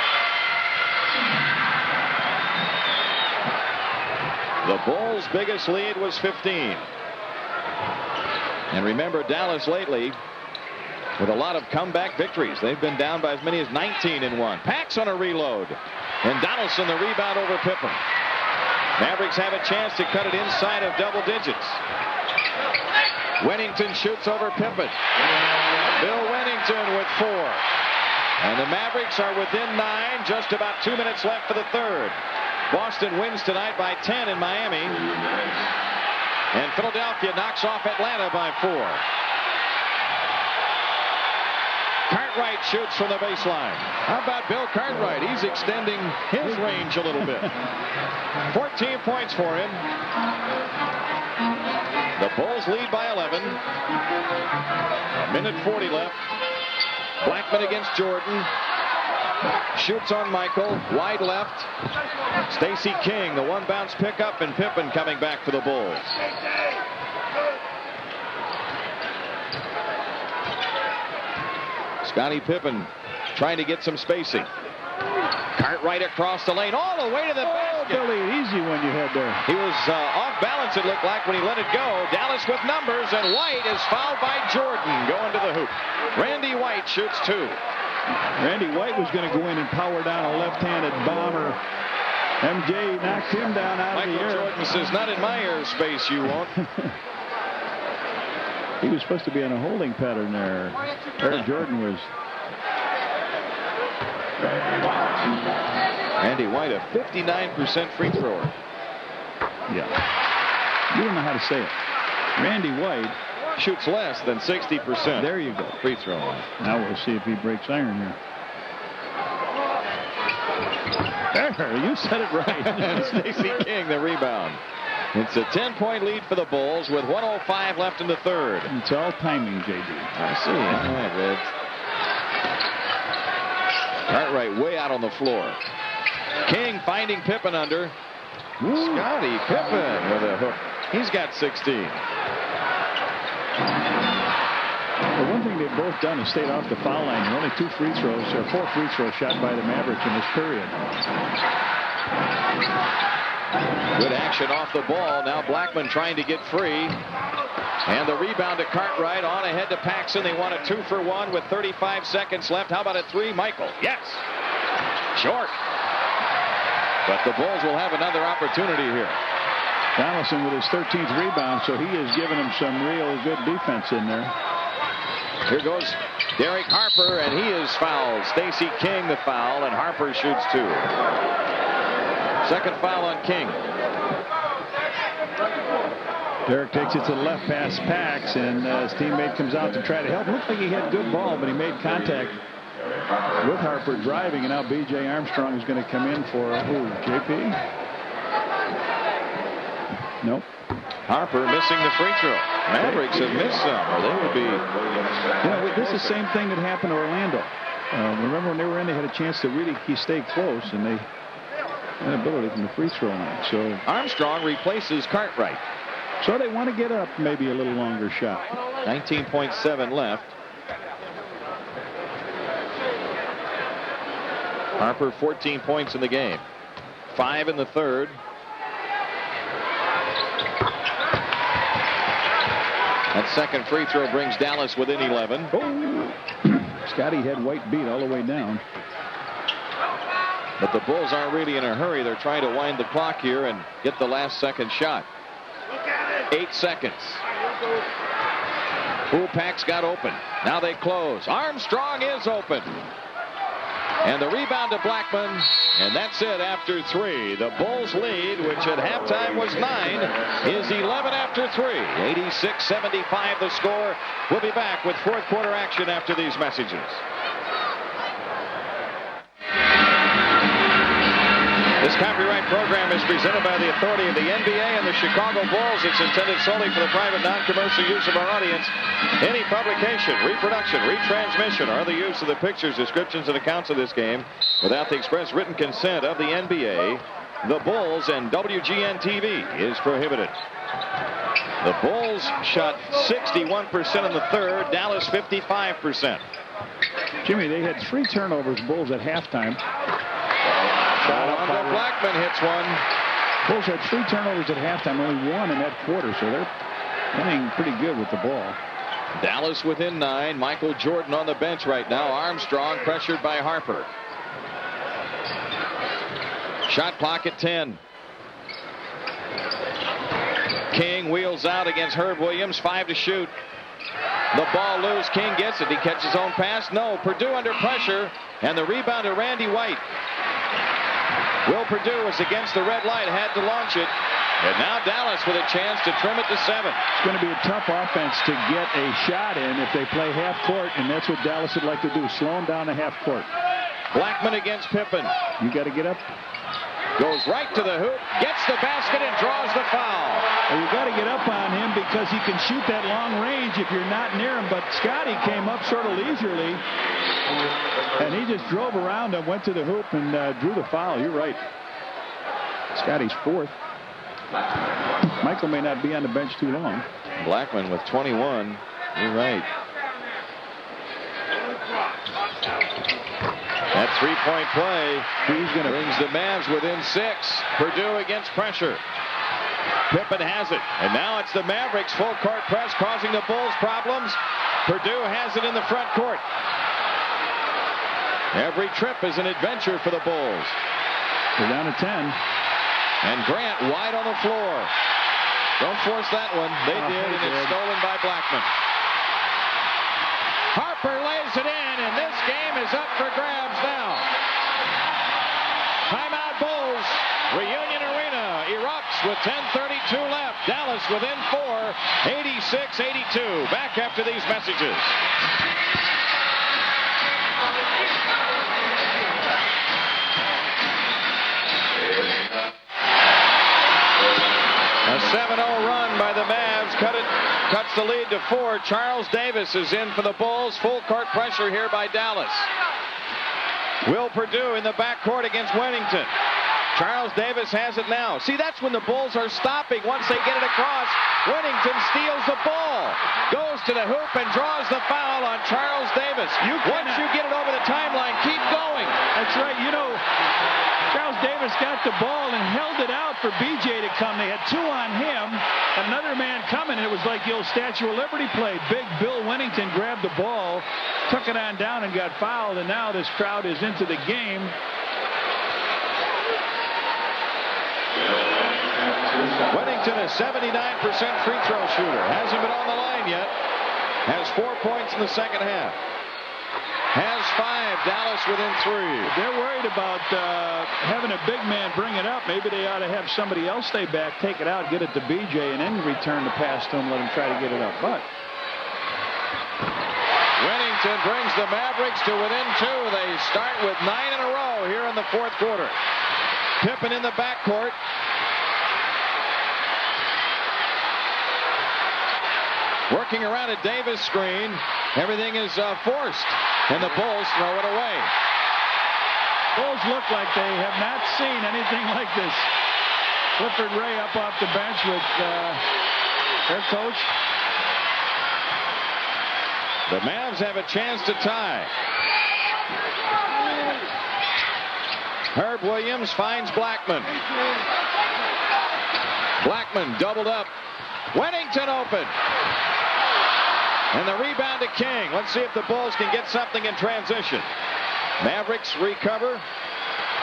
The Bulls' biggest lead was 15. And remember, Dallas lately with a lot of comeback victories. They've been down by as many as 19 in one. Paxson on a reload. And Donaldson the rebound over Pippen. Mavericks have a chance to cut it inside of double digits. Wennington shoots over Pippen. Bill Wennington with 4. And the Mavericks are within 9. Just about 2 minutes left for the third. Boston wins tonight by 10 in Miami. And Philadelphia knocks off Atlanta by 4. Cartwright shoots from the baseline. How about Bill Cartwright? He's extending his range a little bit. 14 points for him. The Bulls lead by 11. A minute 40 left. Blackman against Jordan. Shoots on Michael. Wide left. Stacey King, the one bounce pickup, and Pippen coming back for the Bulls. Scottie Pippen trying to get some spacing. Cartwright across the lane all the way to the basket.
Billy, easy one you had there.
He was off balance, it looked like, when he let it go. Dallas with numbers, and White is fouled by Jordan going to the hoop. Randy White shoots 2.
Randy White was going to go in and power down a left-handed bomber. MJ knocked him down out
Michael
of the air.
Jordan says, not in my airspace, you won't.
He was supposed to be on a holding pattern there. Air Jordan was.
Randy White, a 59% free thrower.
Yeah. You don't know how to say it. Randy White
shoots less than 60%.
There you go.
Free throw.
Now we'll see if he breaks iron here. There, you said it right.
Stacey King, the rebound. It's a 10-point lead for the Bulls with 1:05 left in the third.
It's all timing, J.D.
I see. All right, Red. Cartwright way out on the floor. King finding Pippen under. Scottie Pippen with a hook. He's got 16.
Well, one thing they've both done is stayed off the foul line. Only 2 free throws, or 4 free throws shot by the Mavericks in this period.
Good action off the ball. Now Blackman trying to get free. And the rebound to Cartwright. On ahead to Paxson. They want a 2-for-1 with 35 seconds left. How about a 3? Michael. Yes. Short. But the Bulls will have another opportunity here.
Donaldson with his 13th rebound, so he has given him some real good defense in there.
Here goes Derek Harper, and he is fouled. Stacey King the foul, and Harper shoots 2. Second foul on King.
Derek takes it to the left past Pax, and his teammate comes out to try to help. Looks like he had good ball, but he made contact with Harper driving, and now B.J. Armstrong is going to come in for who? JP? Nope.
Harper missing the free throw. Mavericks have missed some, or they would be.
You know, this is the same thing that happened to Orlando. Remember when they were in, they had a chance to really stay close, and they had ability from the free throw line. So
Armstrong replaces Cartwright.
So they want to get up maybe a little longer shot.
19.7 left. Harper 14 points in the game. 5 in the third. That second free throw brings Dallas within 11.
Oh. Scotty had White beat all the way down.
But the Bulls aren't really in a hurry. They're trying to wind the clock here and get the last second shot. 8 seconds. Pupak's got open. Now they close. Armstrong is open. And the rebound to Blackman. And that's it after 3. The Bulls lead, which at halftime was 9, is 11 after 3. 86-75 the score. We'll be back with fourth quarter action after these messages. This copyright program is presented by the authority of the NBA and the Chicago Bulls. It's intended solely for the private, non-commercial use of our audience. Any publication, reproduction, retransmission, or other use of the pictures, descriptions, and accounts of this game without the express written consent of the NBA, the Bulls, and WGN-TV is prohibited. The Bulls shot 61% in the third, Dallas 55%.
Jimmy, they had 3 turnovers, Bulls at halftime.
Blackman hits one.
Bulls had 3 turnovers at halftime, only 1 in that quarter, so they're playing pretty good with the ball.
Dallas within 9. Michael Jordan on the bench right now. Armstrong pressured by Harper. Shot clock at 10. King wheels out against Herb Williams. 5 to shoot. The ball loose. King gets it. He catches his own pass. No. Perdue under pressure. And the rebound to Randy White. Will Perdue was against the red light. Had to launch it. And now Dallas with a chance to trim it to 7.
It's going to be a tough offense to get a shot in if they play half court. And that's what Dallas would like to do. Slow them down to half court.
Blackman against Pippen.
You got to get up.
Goes right to the hoop, gets the basket, and draws the foul.
Well, you got to get up on him because he can shoot that long range if you're not near him. But Scotty came up sort of leisurely, and he just drove around and went to the hoop and drew the foul. You're right. Scotty's 4th. Michael may not be on the bench too long.
Blackman with 21. You're right. That 3-point play brings the Mavs within 6. Perdue against pressure. Pippen has it. And now it's the Mavericks full court press causing the Bulls problems. Perdue has it in the front court. Every trip is an adventure for the Bulls.
They're down to 10.
And Grant wide on the floor. Don't force that one. They did, and it's stolen by Blackman. Harper lays it in, and this game is up for grabs now. Timeout Bulls. Reunion Arena erupts with 10:32 left. Dallas within 4, 86-82. Back after these messages. A 7-0 run by the Mavs cuts the lead to 4. Charles Davis is in for the Bulls. Full court pressure here by Dallas. Will Perdue in the backcourt against Wennington. Charles Davis has it now. See, that's when the Bulls are stopping. Once they get it across, Wennington steals the ball. Goes to the hoop and draws the foul on Charles Davis. Once you get it over the timeline, keep going.
That's right. You know, Charles Davis got the ball and held it out for B.J. to come. They had 2 on him, and another man coming, and it was like the old Statue of Liberty play. Big Bill Wennington grabbed the ball, took it on down, and got fouled, and now this crowd is into the game.
Wennington, a 79% free throw shooter. Hasn't been on the line yet. Has 4 points in the second half. Has 5. Dallas within 3.
They're worried about having a big man bring it up. Maybe they ought to have somebody else stay back, take it out, get it to B.J., and then return the pass to him, let him try to get it up. But
Wennington brings the Mavericks to within 2. They start with 9 in a row here in the fourth quarter. Pippen in the backcourt. Working around a Davis screen. Everything is forced, and the Bulls throw it away.
Bulls look like they have not seen anything like this. Clifford Ray up off the bench with their coach.
The Mavs have a chance to tie. Herb Williams finds Blackman. Blackman doubled up. Wennington open. And the rebound to King. Let's see if the Bulls can get something in transition. Mavericks recover.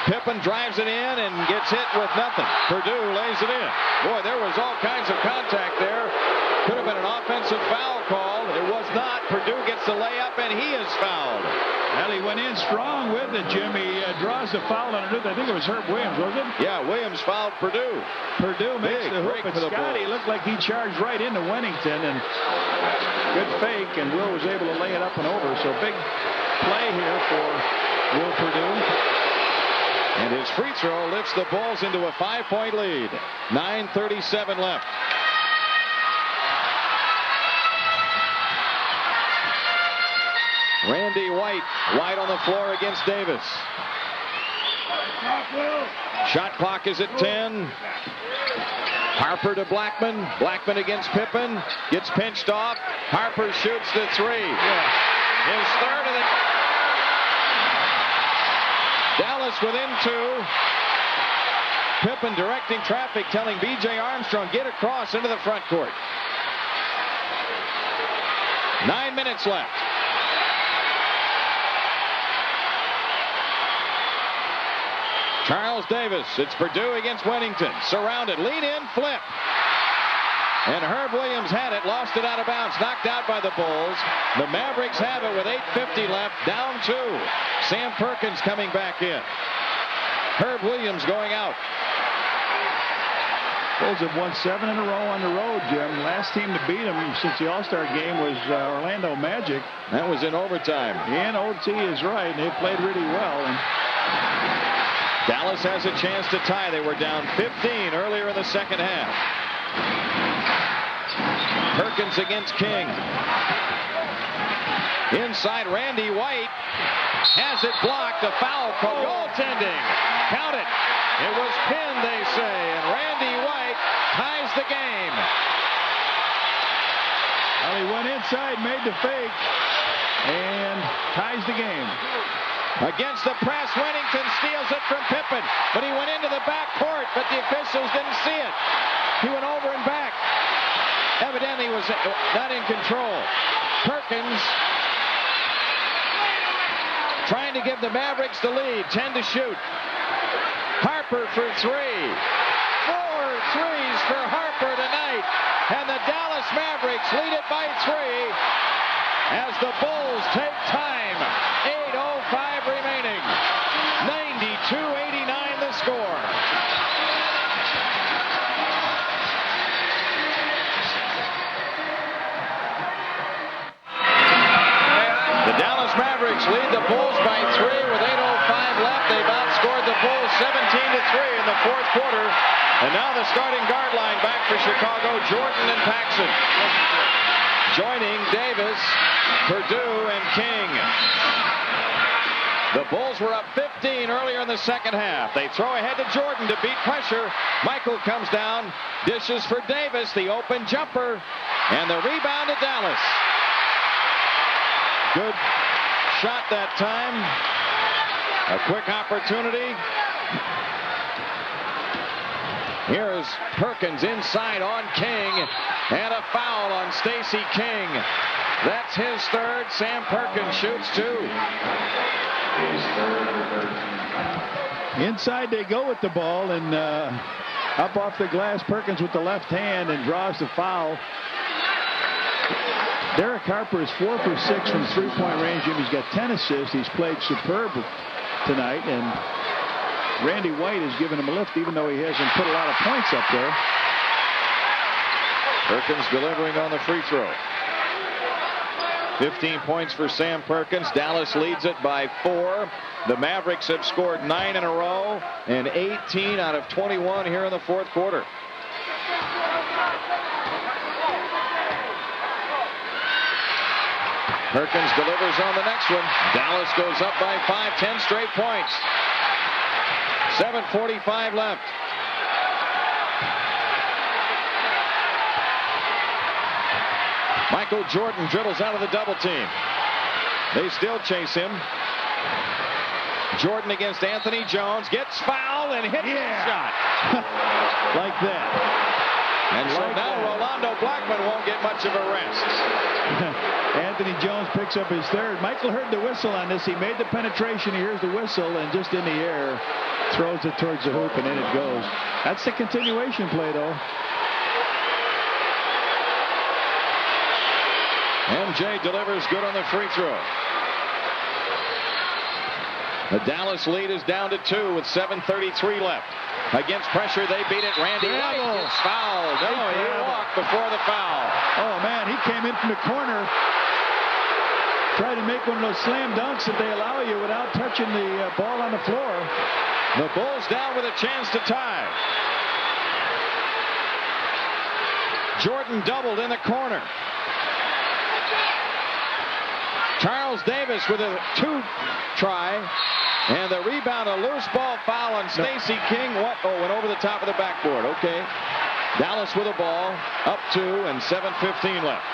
Pippen drives it in and gets hit with nothing. Perdue lays it in. Boy, there was all kinds of contact there. Could have been an offensive foul called. It was not. Perdue gets the layup, and he is fouled.
Well, he went in strong with it, Jim. He draws the foul underneath. I think it was Herb Williams, wasn't it?
Yeah, Williams fouled Perdue.
Perdue makes the hoop, but Scotty looked like he charged right into Wennington, and good fake, and Will was able to lay it up and over. So big play here for Will Perdue.
And his free throw lifts the Bulls into a 5-point lead. 9:37 left. Randy White on the floor against Davis. Shot clock is at 10. Harper to Blackman. Blackman against Pippen. Gets pinched off. Harper shoots the 3. His third of the... Dallas within 2. Pippen directing traffic, telling B.J. Armstrong, get across into the front court. 9 minutes left. Charles Davis. It's Perdue against Wennington. Surrounded. Lean in. Flip. And Herb Williams had it. Lost it out of bounds. Knocked out by the Bulls. The Mavericks have it with 8:50 left. Down 2. Sam Perkins coming back in. Herb Williams going out.
Bulls have won 7 in a row on the road, Jim. Last team to beat them since the All-Star game was Orlando Magic.
That was in overtime.
And OT is right. They played really well. And
Dallas has a chance to tie. They were down 15 earlier in the second half. Perkins against King. Inside, Randy White has it blocked. A foul call. Goaltending. Count it. It was pinned, they say, and Randy White ties the game.
Well, he went inside, made the fake, and ties the game.
Against the press, Wennington steals it from Pippen, but he went into the back court, but the officials didn't see it. He went over and back. Evidently was not in control. Perkins trying to give the Mavericks the lead. 10 to shoot. Harper for 3. 4 threes for Harper tonight. And the Dallas Mavericks lead it by 3 as the Bulls take time. 8:05 remaining. 92-89 the score. The Dallas Mavericks lead the Bulls by 3 with 8:05 left. They've outscored the Bulls 17-3 in the fourth quarter. And now the starting guard line back for Chicago, Jordan and Paxson. Joining Davis, Perdue, and King. The Bulls were up 15 earlier in the second half. They throw ahead to Jordan to beat pressure. Michael comes down, dishes for Davis, the open jumper, and the rebound to Dallas. Good shot that time. A quick opportunity. Here's Perkins inside on King, and a foul on Stacey King. That's his third. Sam Perkins shoots 2.
Inside they go with the ball, and up off the glass, Perkins with the left hand and draws the foul. Derek Harper is 4 for 6 from three-point range. He's got 10 assists. He's played superb tonight, and Randy White has given him a lift, even though he hasn't put a lot of points up there.
Perkins delivering on the free throw. 15 points for Sam Perkins. Dallas leads it by 4. The Mavericks have scored 9 in a row and 18 out of 21 here in the fourth quarter. Perkins delivers on the next one. Dallas goes up by 5, 10 straight points. 7:45 left. Michael Jordan dribbles out of the double team. They still chase him. Jordan against Anthony Jones, gets fouled and hits the shot.
Like that.
And so now Rolando Blackman won't get much of a rest.
Anthony Jones picks up his third. Michael heard the whistle on this. He made the penetration. He hears the whistle, and just in the air throws it towards the hoop, and in it goes. That's the continuation play, though.
MJ delivers good on the free throw. The Dallas lead is down to 2 with 7:33 left. Against pressure, they beat it. Randy White gets fouled. No, he walked before the foul.
Oh, man, he came in from the corner. Tried to make one of those slam dunks that they allow you without touching the ball on the floor.
The Bulls down with a chance to tie. Jordan doubled in the corner. Charles Davis with a 2 try. And the rebound, a loose ball foul on Stacey King. What? Oh, went over the top of the backboard. Okay. Dallas with a ball, up 2 and 7:15 left.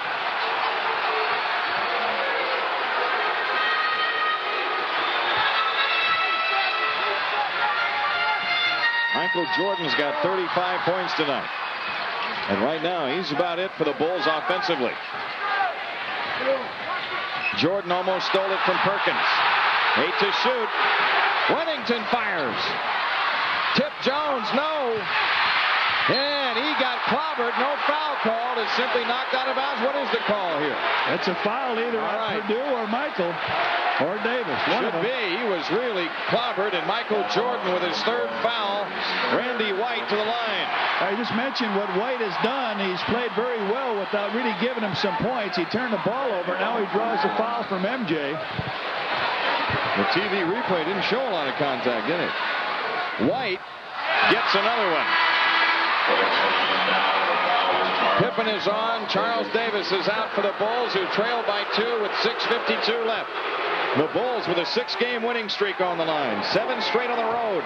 Michael Jordan's got 35 points tonight. And right now, he's about it for the Bulls offensively. Jordan almost stole it from Perkins. 8 to shoot. Wennington fires. Tip Jones, no. And he got clobbered. No foul called. It's simply knocked out of bounds. What is the call here?
It's a foul either on Perdue or Michael or Davis.
Should be. He was really clobbered, and Michael Jordan with his third foul. Randy White to the line.
I just mentioned what White has done. He's played very well without really giving him some points. He turned the ball over. Now he draws the foul from MJ.
The TV replay didn't show a lot of contact, did it? White gets another one. Pippen is on. Charles Davis is out for the Bulls, who trail by 2 with 6:52 left. The Bulls with a 6-game winning streak on the line. 7 straight on the road.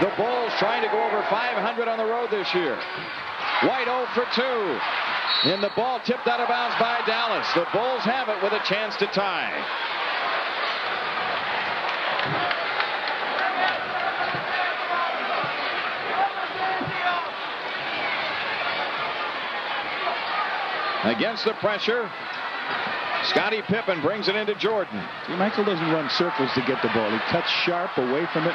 The Bulls trying to go over 500 on the road this year. White 0 for 2. And the ball tipped out of bounds by Dallas. The Bulls have it with a chance to tie. Against the pressure, Scottie Pippen brings it into Jordan.
See, Michael doesn't run circles to get the ball. He cuts sharp away from it.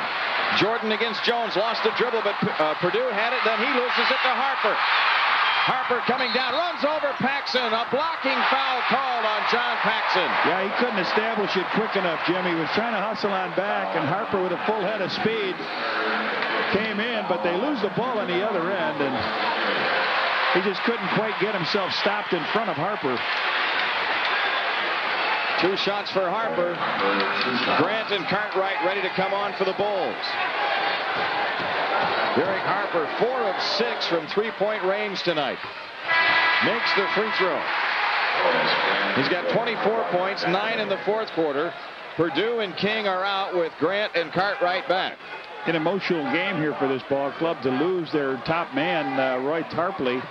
Jordan against Jones, lost the dribble, but Perdue had it. Then he loses it to Harper. Harper coming down, runs over Paxson. A blocking foul called on John Paxson.
Yeah, he couldn't establish it quick enough, Jim. He was trying to hustle on back, and Harper with a full head of speed came in, but they lose the ball on the other end, and he just couldn't quite get himself stopped in front of Harper.
2 shots for Harper. Grant and Cartwright ready to come on for the Bulls. Derek Harper, 4 of 6 from 3-point range tonight. Makes the free throw. He's got 24 points, 9 in the fourth quarter. Perdue and King are out with Grant and Cartwright back.
An emotional game here for this ball club to lose their top man, Roy Tarpley,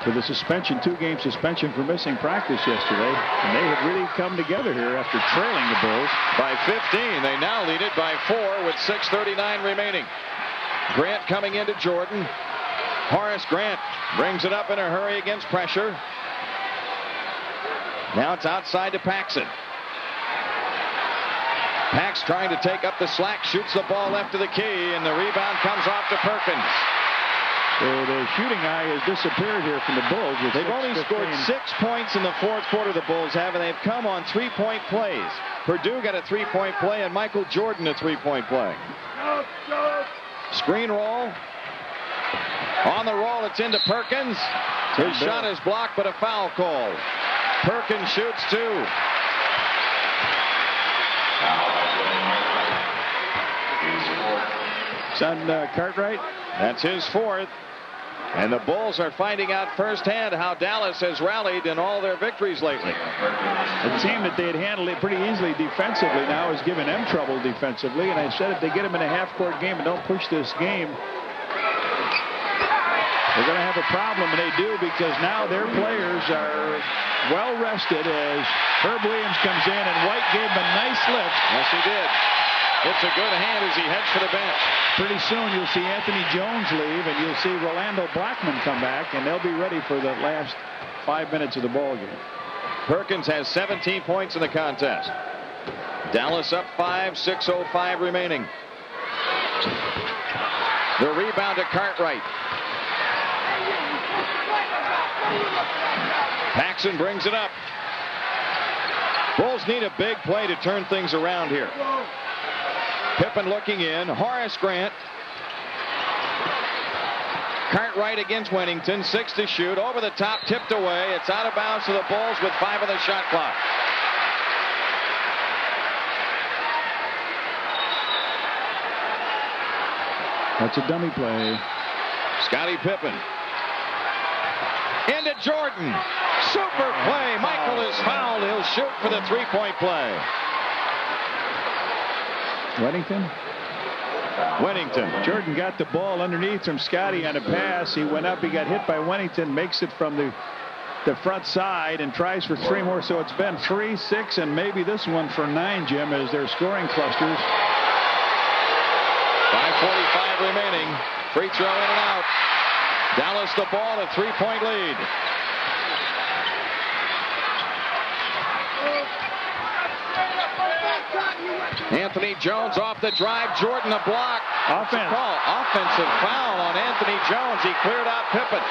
to the suspension, 2-game suspension for missing practice yesterday. And they have really come together here after trailing the Bulls.
By 15, they now lead it by 4 with 6:39 remaining. Grant coming into Jordan. Horace Grant brings it up in a hurry against pressure. Now it's outside to Paxson. Pax trying to take up the slack, shoots the ball left of the key, and the rebound comes off to Perkins.
The shooting eye has disappeared here from the Bulls.
They've only scored 6 points in the fourth quarter, the Bulls have, and they've come on three-point plays. Perdue got a three-point play, and Michael Jordan a three-point play. Screen roll. On the roll, it's into Perkins. His shot is blocked, but a foul call. Perkins shoots two.
It's on Cartwright.
That's his fourth. And the Bulls are finding out firsthand how Dallas has rallied in all their victories lately.
A team that they had handled it pretty easily defensively now is giving them trouble defensively. And I said if they get them in a half-court game and don't push this game, they're going to have a problem, and they do, because now their players are well rested as Herb Williams comes in, and White gave him a nice lift.
Yes, he did. It's a good hand as he heads for the bench.
Pretty soon you'll see Anthony Jones leave, and you'll see Rolando Blackman come back, and they'll be ready for the last 5 minutes of the ball game.
Perkins has 17 points in the contest. Dallas up 5, 6:05 remaining. The rebound to Cartwright. Paxson brings it up. Bulls need a big play to turn things around here. Pippen looking in. Horace Grant. Cartwright against Wennington. 6 to shoot. Over the top. Tipped away. It's out of bounds to the Bulls with 5 on the shot clock.
That's a dummy play.
Scottie Pippen. Into Jordan. Super play. Michael is fouled. He'll shoot for the three-point play. Wennington.
Jordan got the ball underneath from Scottie on a pass. He went up. He got hit by Wennington. Makes it from the front side and tries for 3 more. So it's been 3, 6, and maybe this one for 9, Jim, as their scoring clusters.
5:45 remaining. Free throw in and out. Dallas the ball, a 3-point lead. Anthony Jones off the drive. Jordan a block.
Offense.
Offensive foul on Anthony Jones. He cleared out Pippen.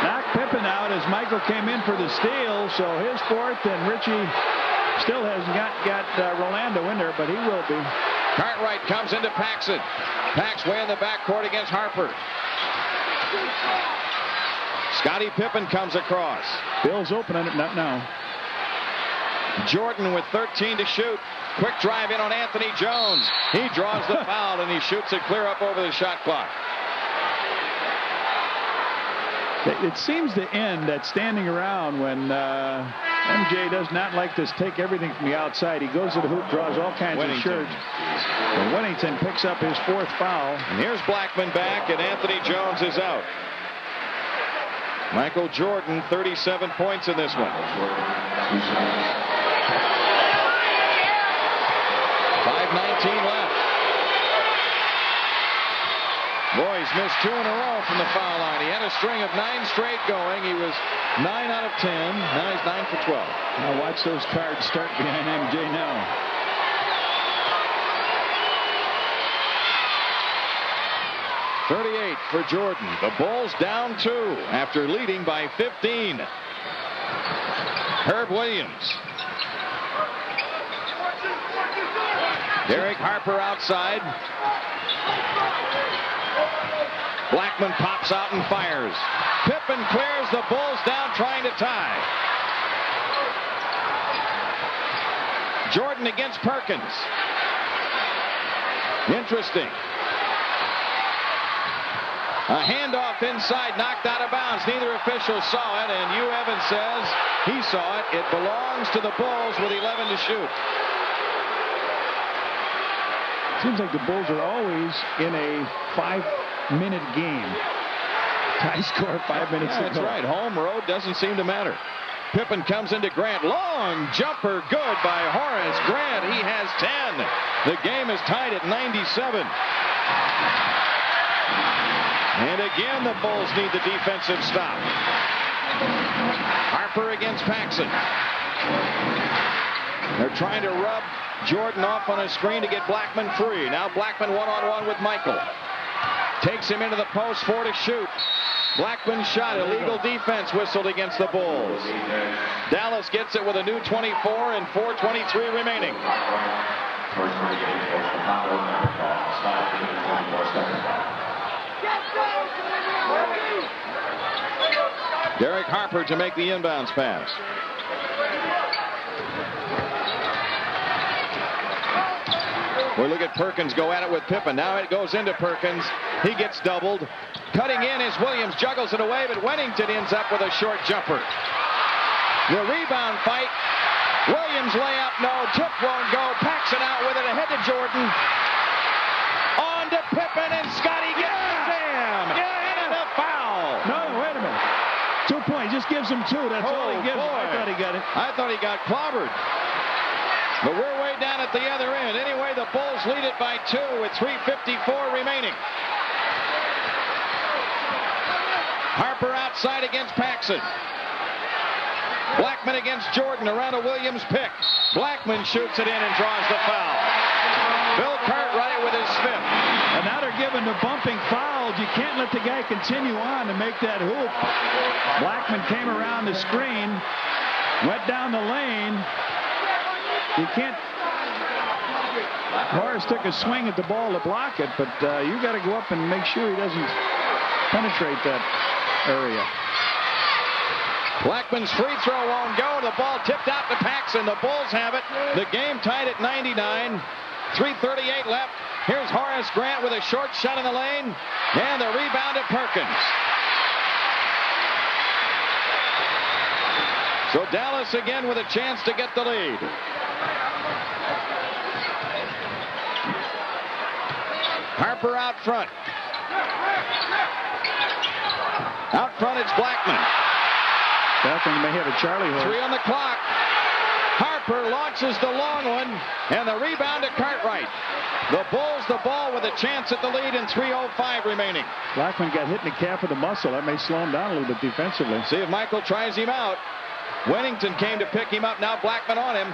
Knocked Pippen out as Michael came in for the steal. So his fourth, and Richie still hasn't got Rolando in there, but he will be.
Cartwright comes into Paxson. Pax way in the backcourt against Harper. Scottie Pippen comes across.
Bill's open on it, not now.
Jordan with 13 to shoot. Quick drive in on Anthony Jones. He draws the foul, and he shoots it clear up over the shot clock.
It seems to end at standing around when MJ does not like to take everything from the outside. He goes to the hoop, draws all kinds of shirts. And Wennington picks up his 4th foul.
And here's Blackman back, and Anthony Jones is out. Michael Jordan, 37 points in this one. 5:19 left. Boys missed 2 in a row from the foul line. He had a string of 9 straight going. He was 9 out of 10. Now he's 9 for 12.
Now watch those cards start behind MJ now.
.38 for Jordan. The Bulls down 2 after leading by 15. Herb Williams. Derek Harper outside. Blackman pops out and fires. Pippen clears. The Bulls down, trying to tie. Jordan against Perkins. Interesting. A handoff inside, knocked out of bounds. Neither official saw it, and Hugh Evans says he saw it. It belongs to the Bulls with 11 to shoot.
Seems like the Bulls are always in a 5-minute game. Tie score, 5 minutes to go.
That's right. Home, road, doesn't seem to matter. Pippen comes into Grant. Long jumper, good by Horace Grant. He has 10. The game is tied at 97. And again, the Bulls need the defensive stop. Harper against Paxson. They're trying to rub Jordan off on a screen to get Blackman free. Now Blackman one-on-one with Michael. Takes him into the post, 4 to shoot. Blackman's shot, illegal defense whistled against the Bulls. Dallas gets it with a new 24 and 4:23 remaining. Derek Harper to make the inbounds pass. We look at Perkins go at it with Pippen. Now it goes into Perkins. He gets doubled. Cutting in is Williams, juggles it away, but Wennington ends up with a short jumper. The rebound fight. Williams layup, no. Tip won't go. Paxson out with it, ahead to Jordan. On to Pippen, and Scotty gets the jam. And a foul.
No, wait a minute. 2 points. Just gives him 2. That's all he gives him. I thought he got it.
I thought he got clobbered. But we're way down at the other end. Anyway, the Bulls lead it by 2 with 3:54 remaining. Harper outside against Paxson. Blackman against Jordan around a Williams pick. Blackman shoots it in and draws the foul. Bill Cartwright with his 5th.
And now they're giving the bumping fouls. You can't let the guy continue on to make that hoop. Blackman came around the screen, went down the lane. You can't. Morris took a swing at the ball to block it, but you got to go up and make sure he doesn't penetrate that area.
Blackman's free throw won't go. The ball tipped out to Paxson. The Bulls have it. The game tied at 99. 3:38 left. Here's Horace Grant with a short shot in the lane. And the rebound to Perkins. So Dallas again with a chance to get the lead. Harper out front. Out front it's Blackman.
Blackman may have a Charlie horse.
3 on the clock. Harper launches the long one, and the rebound to Cartwright. The Bulls the ball with a chance at the lead in 3:05 remaining.
Blackman got hit in the calf of the muscle. That may slow him down a little bit defensively.
See if Michael tries him out. Wennington came to pick him up. Now Blackman on him.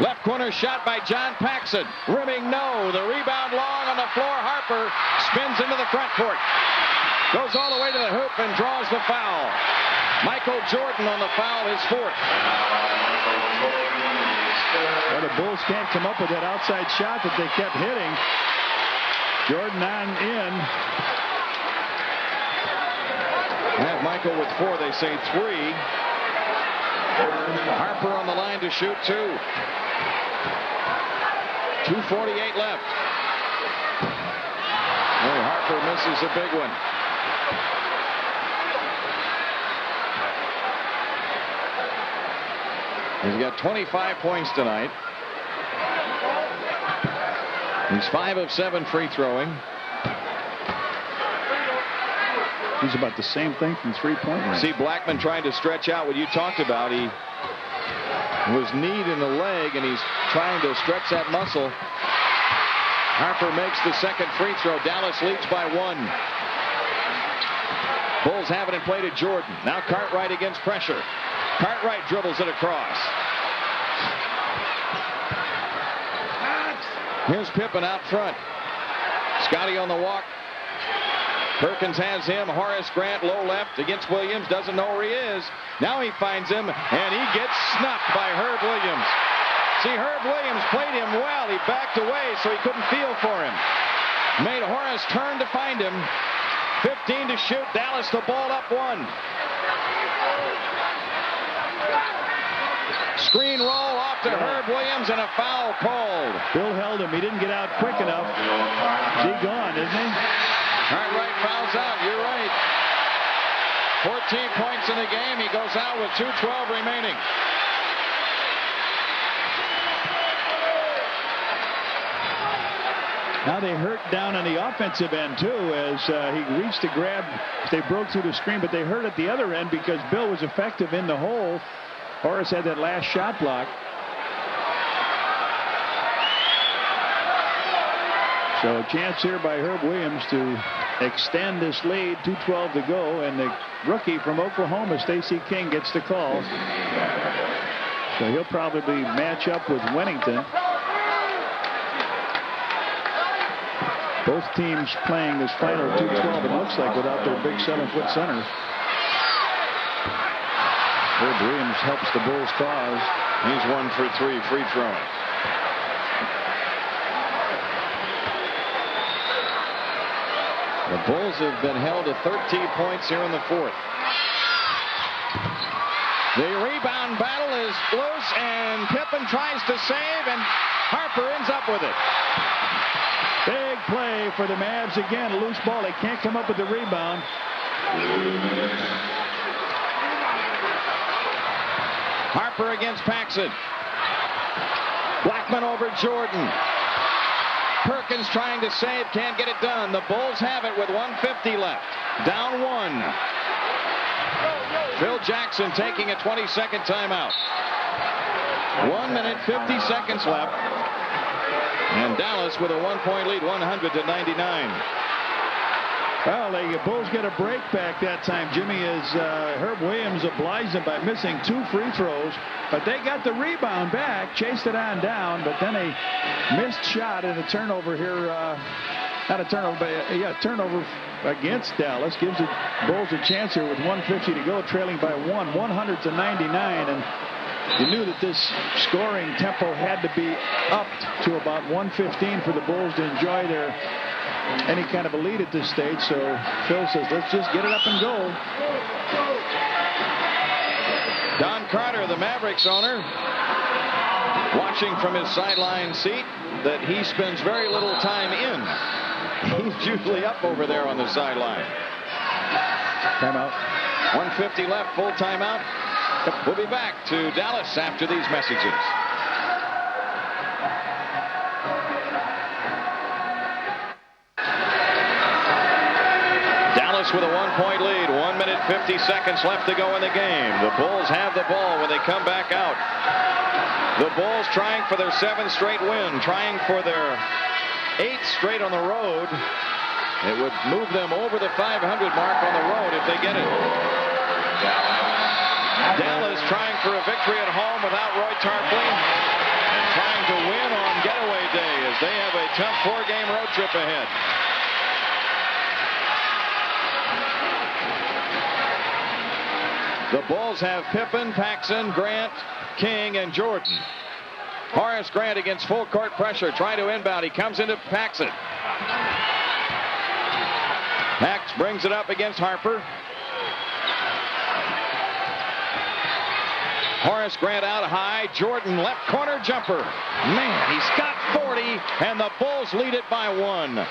Left corner shot by John Paxson. Rimming no. The rebound long on the floor. Harper spins into the front court. Goes all the way to the hoop and draws the foul. Michael Jordan on the foul, his 4th.
Well, the Bulls can't come up with that outside shot that they kept hitting. Jordan on in.
And Michael with 4, they say 3. Harper on the line to shoot 2. 2:48 left. Oh, Harper misses a big one. He's got 25 points tonight. He's 5 of 7 free throwing.
He's about the same thing from 3-point range.
See Blackman trying to stretch out what you talked about. He was kneed in the leg, and he's trying to stretch that muscle. Harper makes the 2nd free throw. Dallas leads by 1. Bulls have it and play to Jordan. Now Cartwright against pressure. Cartwright dribbles it across. Here's Pippen out front. Scotty on the walk. Perkins has him. Horace Grant low left against Williams. Doesn't know where he is. Now he finds him, and he gets snuffed by Herb Williams. See, Herb Williams played him well. He backed away so he couldn't feel for him. Made Horace turn to find him. 15 to shoot. Dallas the ball up 1. Screen roll off to Herb Williams and a foul called.
Bill held him. He didn't get out quick enough. He's gone, isn't he?
Cartwright fouls out. You're right. 14 points in the game. He goes out with 2:12 remaining.
Now they hurt down on the offensive end, too, as he reached to grab. They broke through the screen, but they hurt at the other end because Bill was effective in the hole. Horace had that last shot block. So a chance here by Herb Williams to extend this lead. 2:12 to go, and the rookie from Oklahoma, Stacey King, gets the call. So he'll probably match up with Wennington. Both teams playing this final 2:12, it looks like, without their big 7-foot centers. Herb Williams helps the Bulls' cause.
He's 1 for 3 free throwing. The Bulls have been held to 13 points here in the fourth. The rebound battle is loose, and Pippen tries to save, and Harper ends up with it.
Big play for the Mavs again. A loose ball. They can't come up with the rebound.
Harper against Paxson. Blackman over Jordan. Perkins trying to save, can't get it done. The Bulls have it with 1:50 left. Down 1. Phil Jackson taking a 20-second timeout. 1 minute, 50 seconds left. And Dallas with a 1-point lead, 100-99.
Well, the Bulls get a break back that time, Jimmy, as Herb Williams obliged them by missing 2 free throws. But they got the rebound back, chased it on down, but then a missed shot and a turnover here. Not a turnover, but a turnover against Dallas. Gives the Bulls a chance here with 1:50 to go, trailing by 1, 100-99. And you knew that this scoring tempo had to be upped to about 1:15 for the Bulls to enjoy their any kind of a lead at this stage. So Phil says, let's just get it up and go.
Don Carter, the Mavericks owner, watching from his sideline seat that he spends very little time in. He's usually up over there on the sideline.
Timeout.
1:50 left, full timeout. We'll be back to Dallas after these messages. Dallas with a 1-point lead. 1 minute, 50 seconds left to go in the game. The Bulls have the ball when they come back out. The Bulls trying for their 7th straight win, trying for their 8th straight on the road. It would move them over the 500 mark on the road if they get it. Dallas trying for a victory at home without Roy Tarpley and trying to win on getaway day as they have a tough 4-game road trip ahead. The Bulls have Pippen, Paxson, Grant, King, and Jordan. Horace Grant against full court pressure, trying to inbound. He comes into Paxson. Pax brings it up against Harper. Horace Grant out high. Jordan left corner jumper. Man, he's got 40, and the Bulls lead it by 1.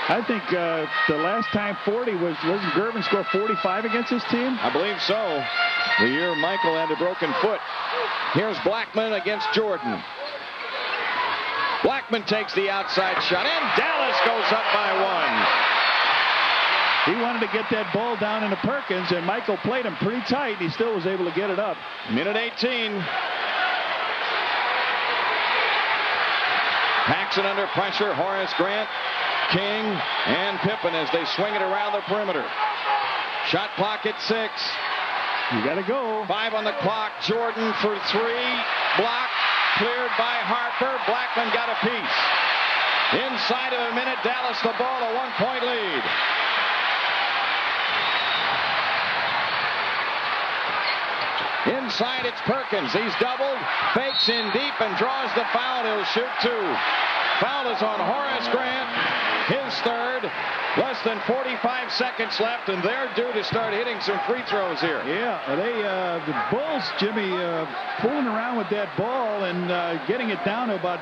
I think the last time 40 wasn't Gervin scored 45 against his team?
I believe so. The year Michael had a broken foot. Here's Blackman against Jordan. Blackman takes the outside shot, and Dallas goes up by 1.
He wanted to get that ball down into Perkins, and Michael played him pretty tight. He still was able to get it up.
Minute 18. Paxson under pressure. Horace Grant, King, and Pippen as they swing it around the perimeter. Shot clock at 6.
You got to go.
5 on the clock. Jordan for 3. Block. Cleared by Harper. Blackman got a piece. Inside of a minute, Dallas the ball, a 1-point lead. Inside, it's Perkins. He's doubled, fakes in deep, and draws the foul. He'll shoot 2. Foul is on Horace Grant, his 3rd. Less than 45 seconds left, and they're due to start hitting some free throws here.
Yeah, the Bulls, Jimmy, fooling around with that ball and getting it down to about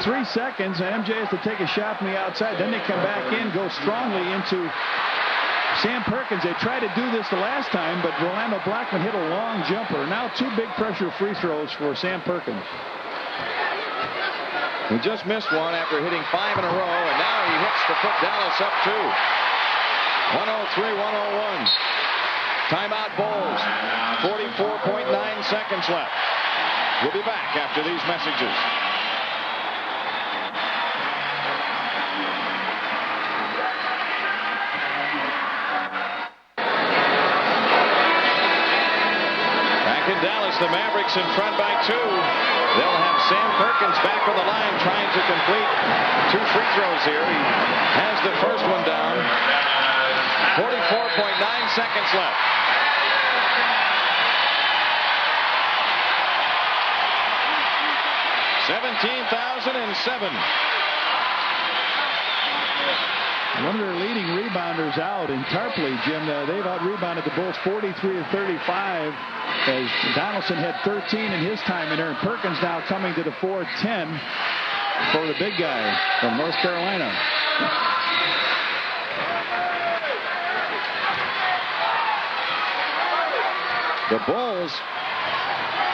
3 seconds. MJ has to take a shot from the outside. Then they come back in, go strongly into Sam Perkins. They tried to do this the last time, but Rolando Blackman hit a long jumper. Now 2 big pressure free throws for Sam Perkins.
He just missed one after hitting 5 in a row, and now he hits to put Dallas up 2. 103-101. Timeout Bulls. 44.9 seconds left. We'll be back after these messages. in Dallas. The Mavericks in front by 2. They'll have Sam Perkins back on the line trying to complete 2 free throws here. He has the first one down. 44.9 seconds left. $17,007.
One of their leading rebounders out in Tarpley, Jim. They've out-rebounded the Bulls 43-35 as Donaldson had 13 in his time in there. And Perkins now coming to the 4-10 for the big guy from North Carolina.
The Bulls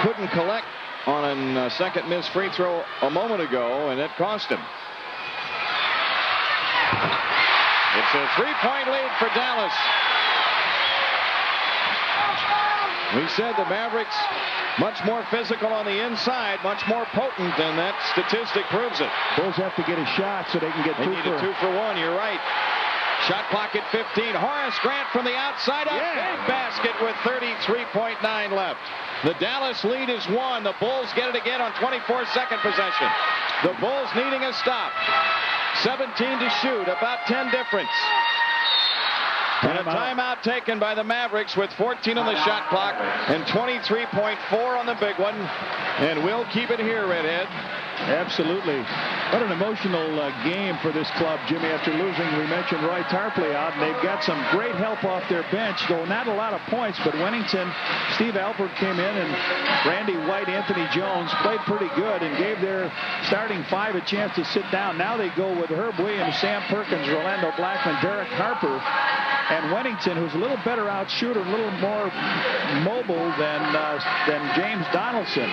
couldn't collect on a second missed free throw a moment ago, and it cost him. It's a 3-point lead for Dallas. We said the Mavericks much more physical on the inside, much more potent, and that statistic proves it.
Bulls have to get a shot so they can get 2
for 1. You're right. Shot clock at 15. Horace Grant from the outside. A big basket with 33.9 left. The Dallas lead is 1. The Bulls get it again on 24-second possession. The Bulls needing a stop. 17 to shoot, about 10 difference. And a timeout taken by the Mavericks with 14 on the shot clock and 23.4 on the big one. And we'll keep it here, Redhead.
Absolutely. What an emotional game for this club, Jimmy, after losing. We mentioned Roy Tarpley out, and they've got some great help off their bench, though not a lot of points. But Wennington, Steve Alpert came in, and Randy White, Anthony Jones played pretty good and gave their starting 5 a chance to sit down. Now they go with Herb Williams, Sam Perkins, Rolando Blackman, Derek Harper, and Wennington, who's a little better out shooter, a little more mobile than James Donaldson.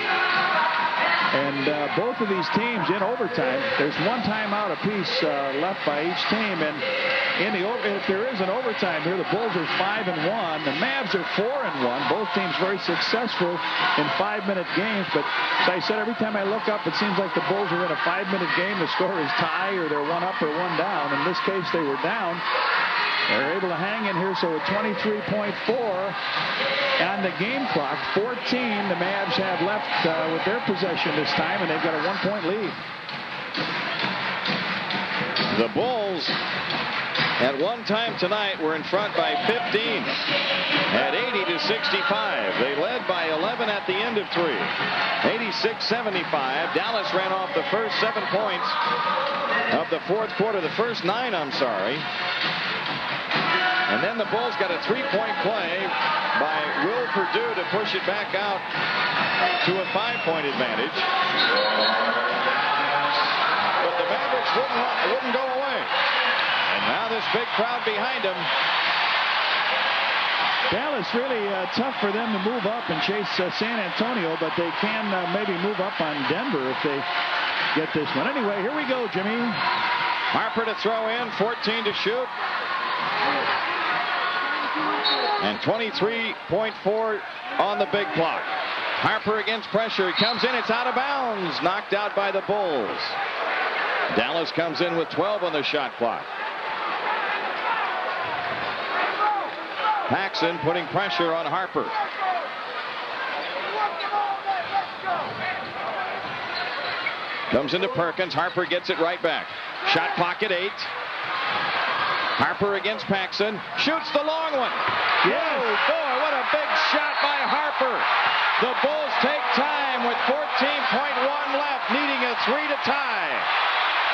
And both of these teams in overtime, there's 1 timeout apiece left by each team. And if there is an overtime here, the Bulls are 5-1. The Mavs are 4-1. Both teams very successful in 5-minute games. But as I said, every time I look up, it seems like the Bulls are in a 5-minute game. The score is tie, or they're 1 up or 1 down. In this case, they were down. They're able to hang in here, so at 23.4 on the game clock. 14 the Mavs have left with their possession this time, and they've got a 1-point lead.
The Bulls at one time tonight were in front by 15 at 80-65. They led by 11 at the end of 3. 86-75. Dallas ran off the first 7 points of the fourth quarter. The first 9, I'm sorry. And then the Bulls got a 3-point play by Will Perdue to push it back out to a 5-point advantage. But the Mavericks wouldn't go away. And now this big crowd behind them.
Dallas really tough for them to move up and chase San Antonio, but they can maybe move up on Denver if they get this one. Anyway, here we go, Jimmy.
Harper to throw in, 14 to shoot. And 23.4 on the big clock. Harper against pressure. It comes in. It's out of bounds. Knocked out by the Bulls. Dallas comes in with 12 on the shot clock. Paxson putting pressure on Harper. Comes into Perkins. Harper gets it right back. Shot clock at 8. Harper against Paxson. Shoots the long one.
Yes.
Oh, boy, what a big shot by Harper. The Bulls take time with 14.1 left, needing a 3 to tie.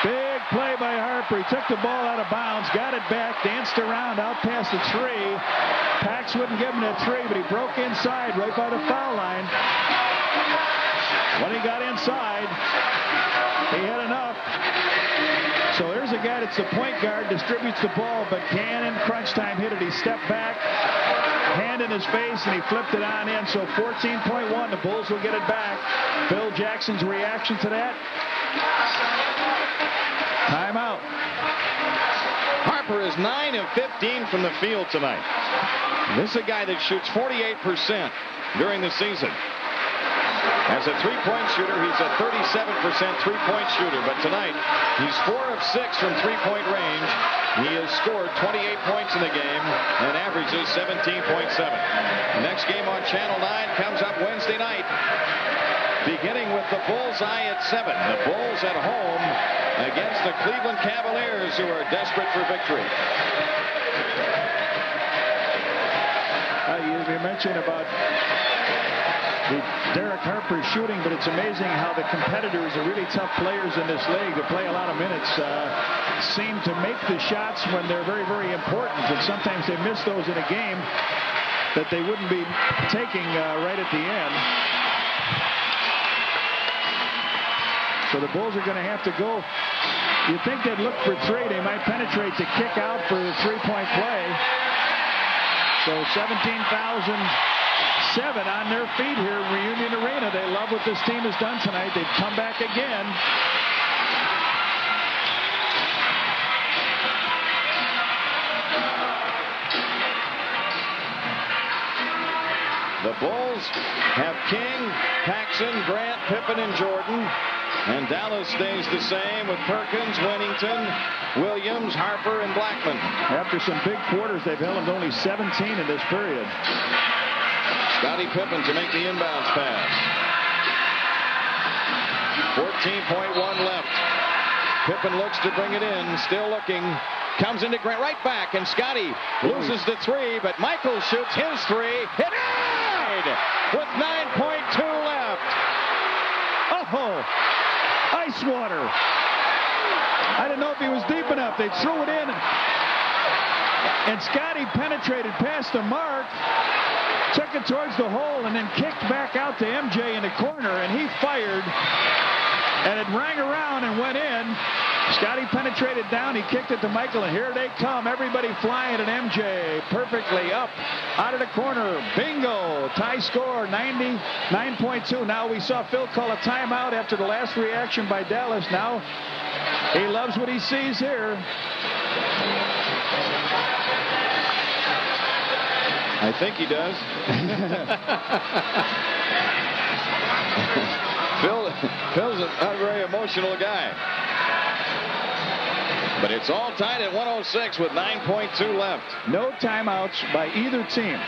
Big play by Harper. He took the ball out of bounds, got it back, danced around out past the tree. Pax wouldn't give him a 3, but he broke inside right by the foul line. When he got inside, he had enough. So there's a guy that's the point guard, distributes the ball, but can in crunch time hit it. He stepped back, hand in his face, and he flipped it on in. So 14.1, the Bulls will get it back. Phil Jackson's reaction to that? Timeout.
Harper is 9 of 15 from the field tonight. This is a guy that shoots 48% during the season. As a three-point shooter, he's a 37% three-point shooter. But tonight, he's 4 of 6 from three-point range. He has scored 28 points in the game and averages 17.7. The next game on Channel 9 comes up Wednesday night, beginning with the Bullseye at 7. The Bulls at home against the Cleveland Cavaliers, who are desperate for victory.
You mentioned about Derek Harper shooting, but it's amazing how the competitors, the really tough players in this league that play a lot of minutes, seem to make the shots when they're very, very important. And sometimes they miss those in a game that they wouldn't be taking right at the end. So the Bulls are going to have to go. You think they'd look for 3. They might penetrate to kick out for the three-point play. So 17,007 on their feet here in Reunion Arena. They love what this team has done tonight. They've come back again.
The Bulls have King, Paxson, Grant, Pippen, and Jordan. And Dallas stays the same with Perkins, Wennington, Williams, Harper, and Blackman.
After some big quarters, they've held them to only 17 in this period.
Scottie Pippen to make the inbounds pass. 14.1 left. Pippen looks to bring it in, still looking. Comes into Grant, right back, and Scottie loses the 3, but Michael shoots his 3. Hit with 9.2 left.
Oh, ice water. I didn't know if he was deep enough. They threw it in, and Scottie penetrated past the mark, took it towards the hole, and then kicked back out to MJ in the corner, and he fired, and it rang around and went in. Scottie penetrated down. He kicked it to Michael, and here they come. Everybody flying at MJ. Perfectly up out of the corner. Bingo. Tie score, 99.2. Now we saw Phil call a timeout after the last reaction by Dallas. Now he loves what he sees here.
I think he does. Phil's not a very emotional guy. But it's all tied at 106 with 9.2 left.
No timeouts by either team.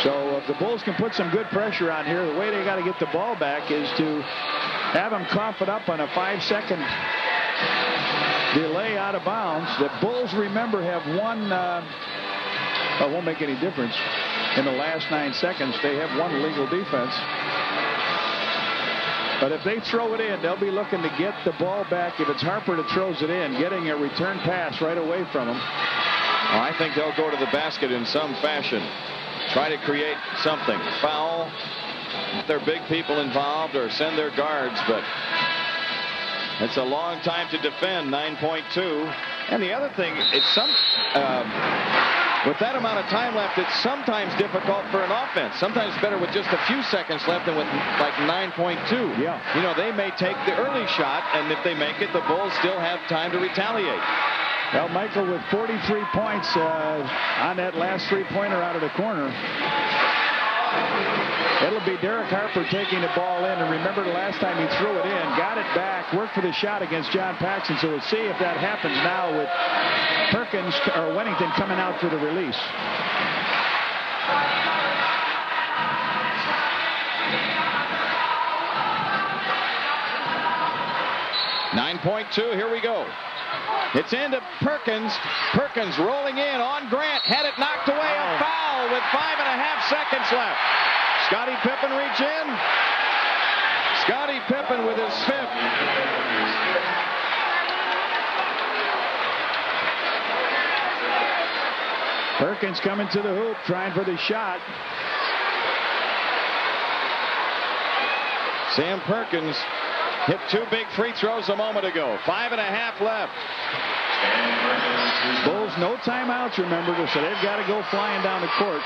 So if the Bulls can put some good pressure on here, the way they got to get the ball back is to have them cough it up on a 5-second delay out of bounds. The Bulls, remember, have one, it won't make any difference. In the last 9 seconds, they have one legal defense. But if they throw it in, they'll be looking to get the ball back. If it's Harper that throws it in, getting a return pass right away from him.
Well, I think they'll go to the basket in some fashion. Try to create something. Foul. If they're big people involved, or send their guards. But it's a long time to defend, 9.2. And the other thing, it's with that amount of time left, it's sometimes difficult for an offense. Sometimes better with just a few seconds left than with like 9.2.
Yeah.
You know, they may take the early shot, and if they make it, the Bulls still have time to retaliate.
Well, Michael with 43 points on that last three-pointer out of the corner. It'll be Derek Harper taking the ball in, and remember the last time he threw it in, got it back, worked for the shot against John Paxson. So we'll see if that happens now with Perkins or Wennington coming out for the release.
.2, here we go. It's into Perkins. Perkins rolling in on Grant. Had it knocked away. A foul with 5.5 seconds left. Scottie Pippen reach in. Scottie Pippen with his 5th.
Perkins coming to the hoop, trying for the shot.
Sam Perkins hit 2 big free throws a moment ago. 5.5 left.
Bulls no timeouts, remember, so they've got to go flying down the court.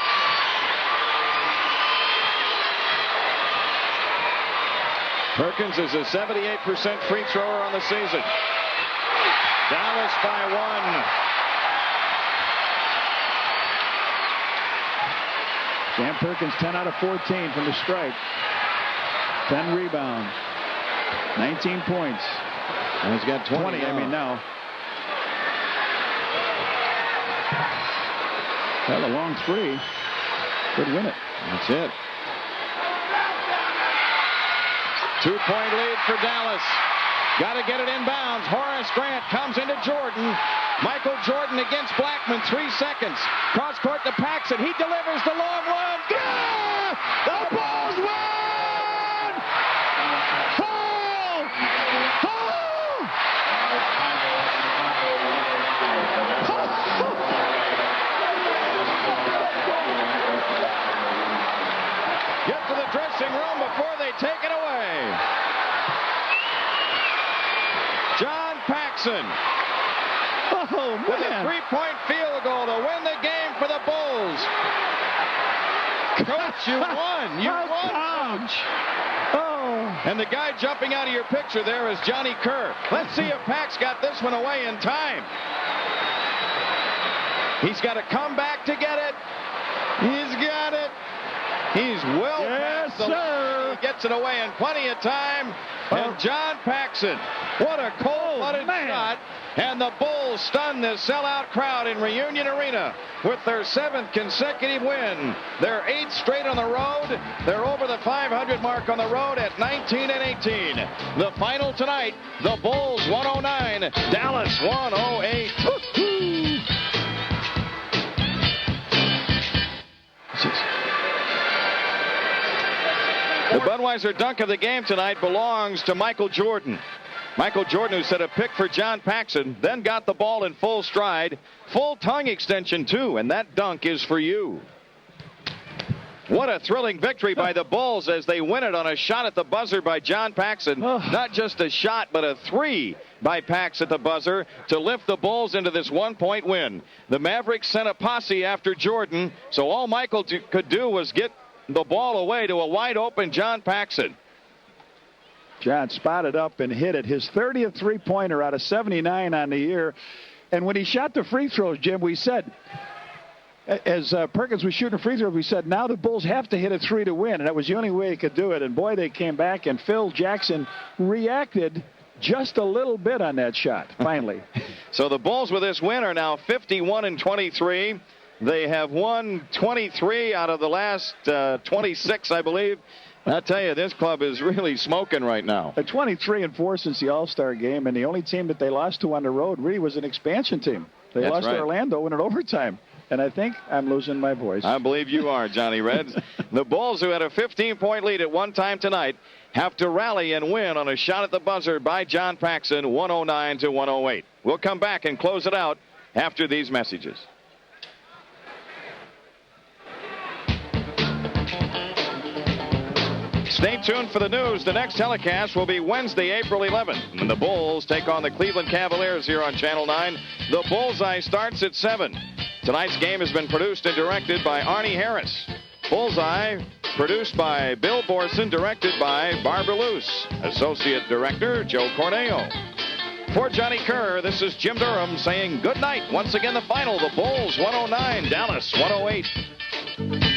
Perkins is a 78% free thrower on the season. Dallas by 1.
Sam Perkins 10 out of 14 from the stripe. 10 rebounds. 19 points.
And he's got 20
I mean, now. Well, a long three could win it.
That's it. 2-point lead for Dallas. Got to get it inbounds. Horace Grant comes into Jordan. Michael Jordan against Blackman. 3 seconds. Cross court to Paxson. He delivers the long one. Yeah! The Bulls win! Oh! Oh! Get to the dressing room before they take it away. John Paxson.
Oh,
with a 3-point field goal to win the game for the Bulls. Coach, you won. You won, Coach.
Oh.
And the guy jumping out of your picture there is Johnny Kerr. Let's see if Pax got this one away in time. He's got to come back to get it. He's got it. He's well past the line. He gets it away in plenty of time. And John Paxson, what a cold-blooded shot. And the Bulls stun the sellout crowd in Reunion Arena with their 7th consecutive win. They're 8th straight on the road. They're over the 500 mark on the road at 19-18. The final tonight, the Bulls 109, Dallas 108. The Budweiser dunk of the game tonight belongs to Michael Jordan. Michael Jordan, who set a pick for John Paxson, then got the ball in full stride. Full tongue extension, too, and that dunk is for you. What a thrilling victory by the Bulls as they win it on a shot at the buzzer by John Paxson. Not just a shot, but a 3 by Pax at the buzzer to lift the Bulls into this 1-point win. The Mavericks sent a posse after Jordan, so all Michael could do was get the ball away to a wide-open John Paxson.
John spotted up and hit it. His 30th three-pointer out of 79 on the year. And when he shot the free throws, Jim, we said, as Perkins was shooting free throws, we said, now the Bulls have to hit a 3 to win. And that was the only way he could do it. And, boy, they came back, and Phil Jackson reacted just a little bit on that shot, finally.
So the Bulls with this win are now 51-23. They have won 23 out of the last 26, I believe. I tell you, this club is really smoking right now.
They're 23-4 since the All-Star game, and the only team that they lost to on the road really was an expansion team. They lost to Orlando in an overtime. And I think I'm losing my voice.
I believe you are, Johnny Reds. The Bulls, who had a 15-point lead at one time tonight, have to rally and win on a shot at the buzzer by John Paxson, 109-108. We'll come back and close it out after these messages. Stay tuned for the news. The next telecast will be Wednesday, April 11th. And the Bulls take on the Cleveland Cavaliers here on Channel 9. The Bullseye starts at 7. Tonight's game has been produced and directed by Arnie Harris. Bullseye produced by Bill Borson, directed by Barbara Luce. Associate Director Joe Corneo. For Johnny Kerr, this is Jim Durham saying good night. Once again, the final, the Bulls 109, Dallas 108.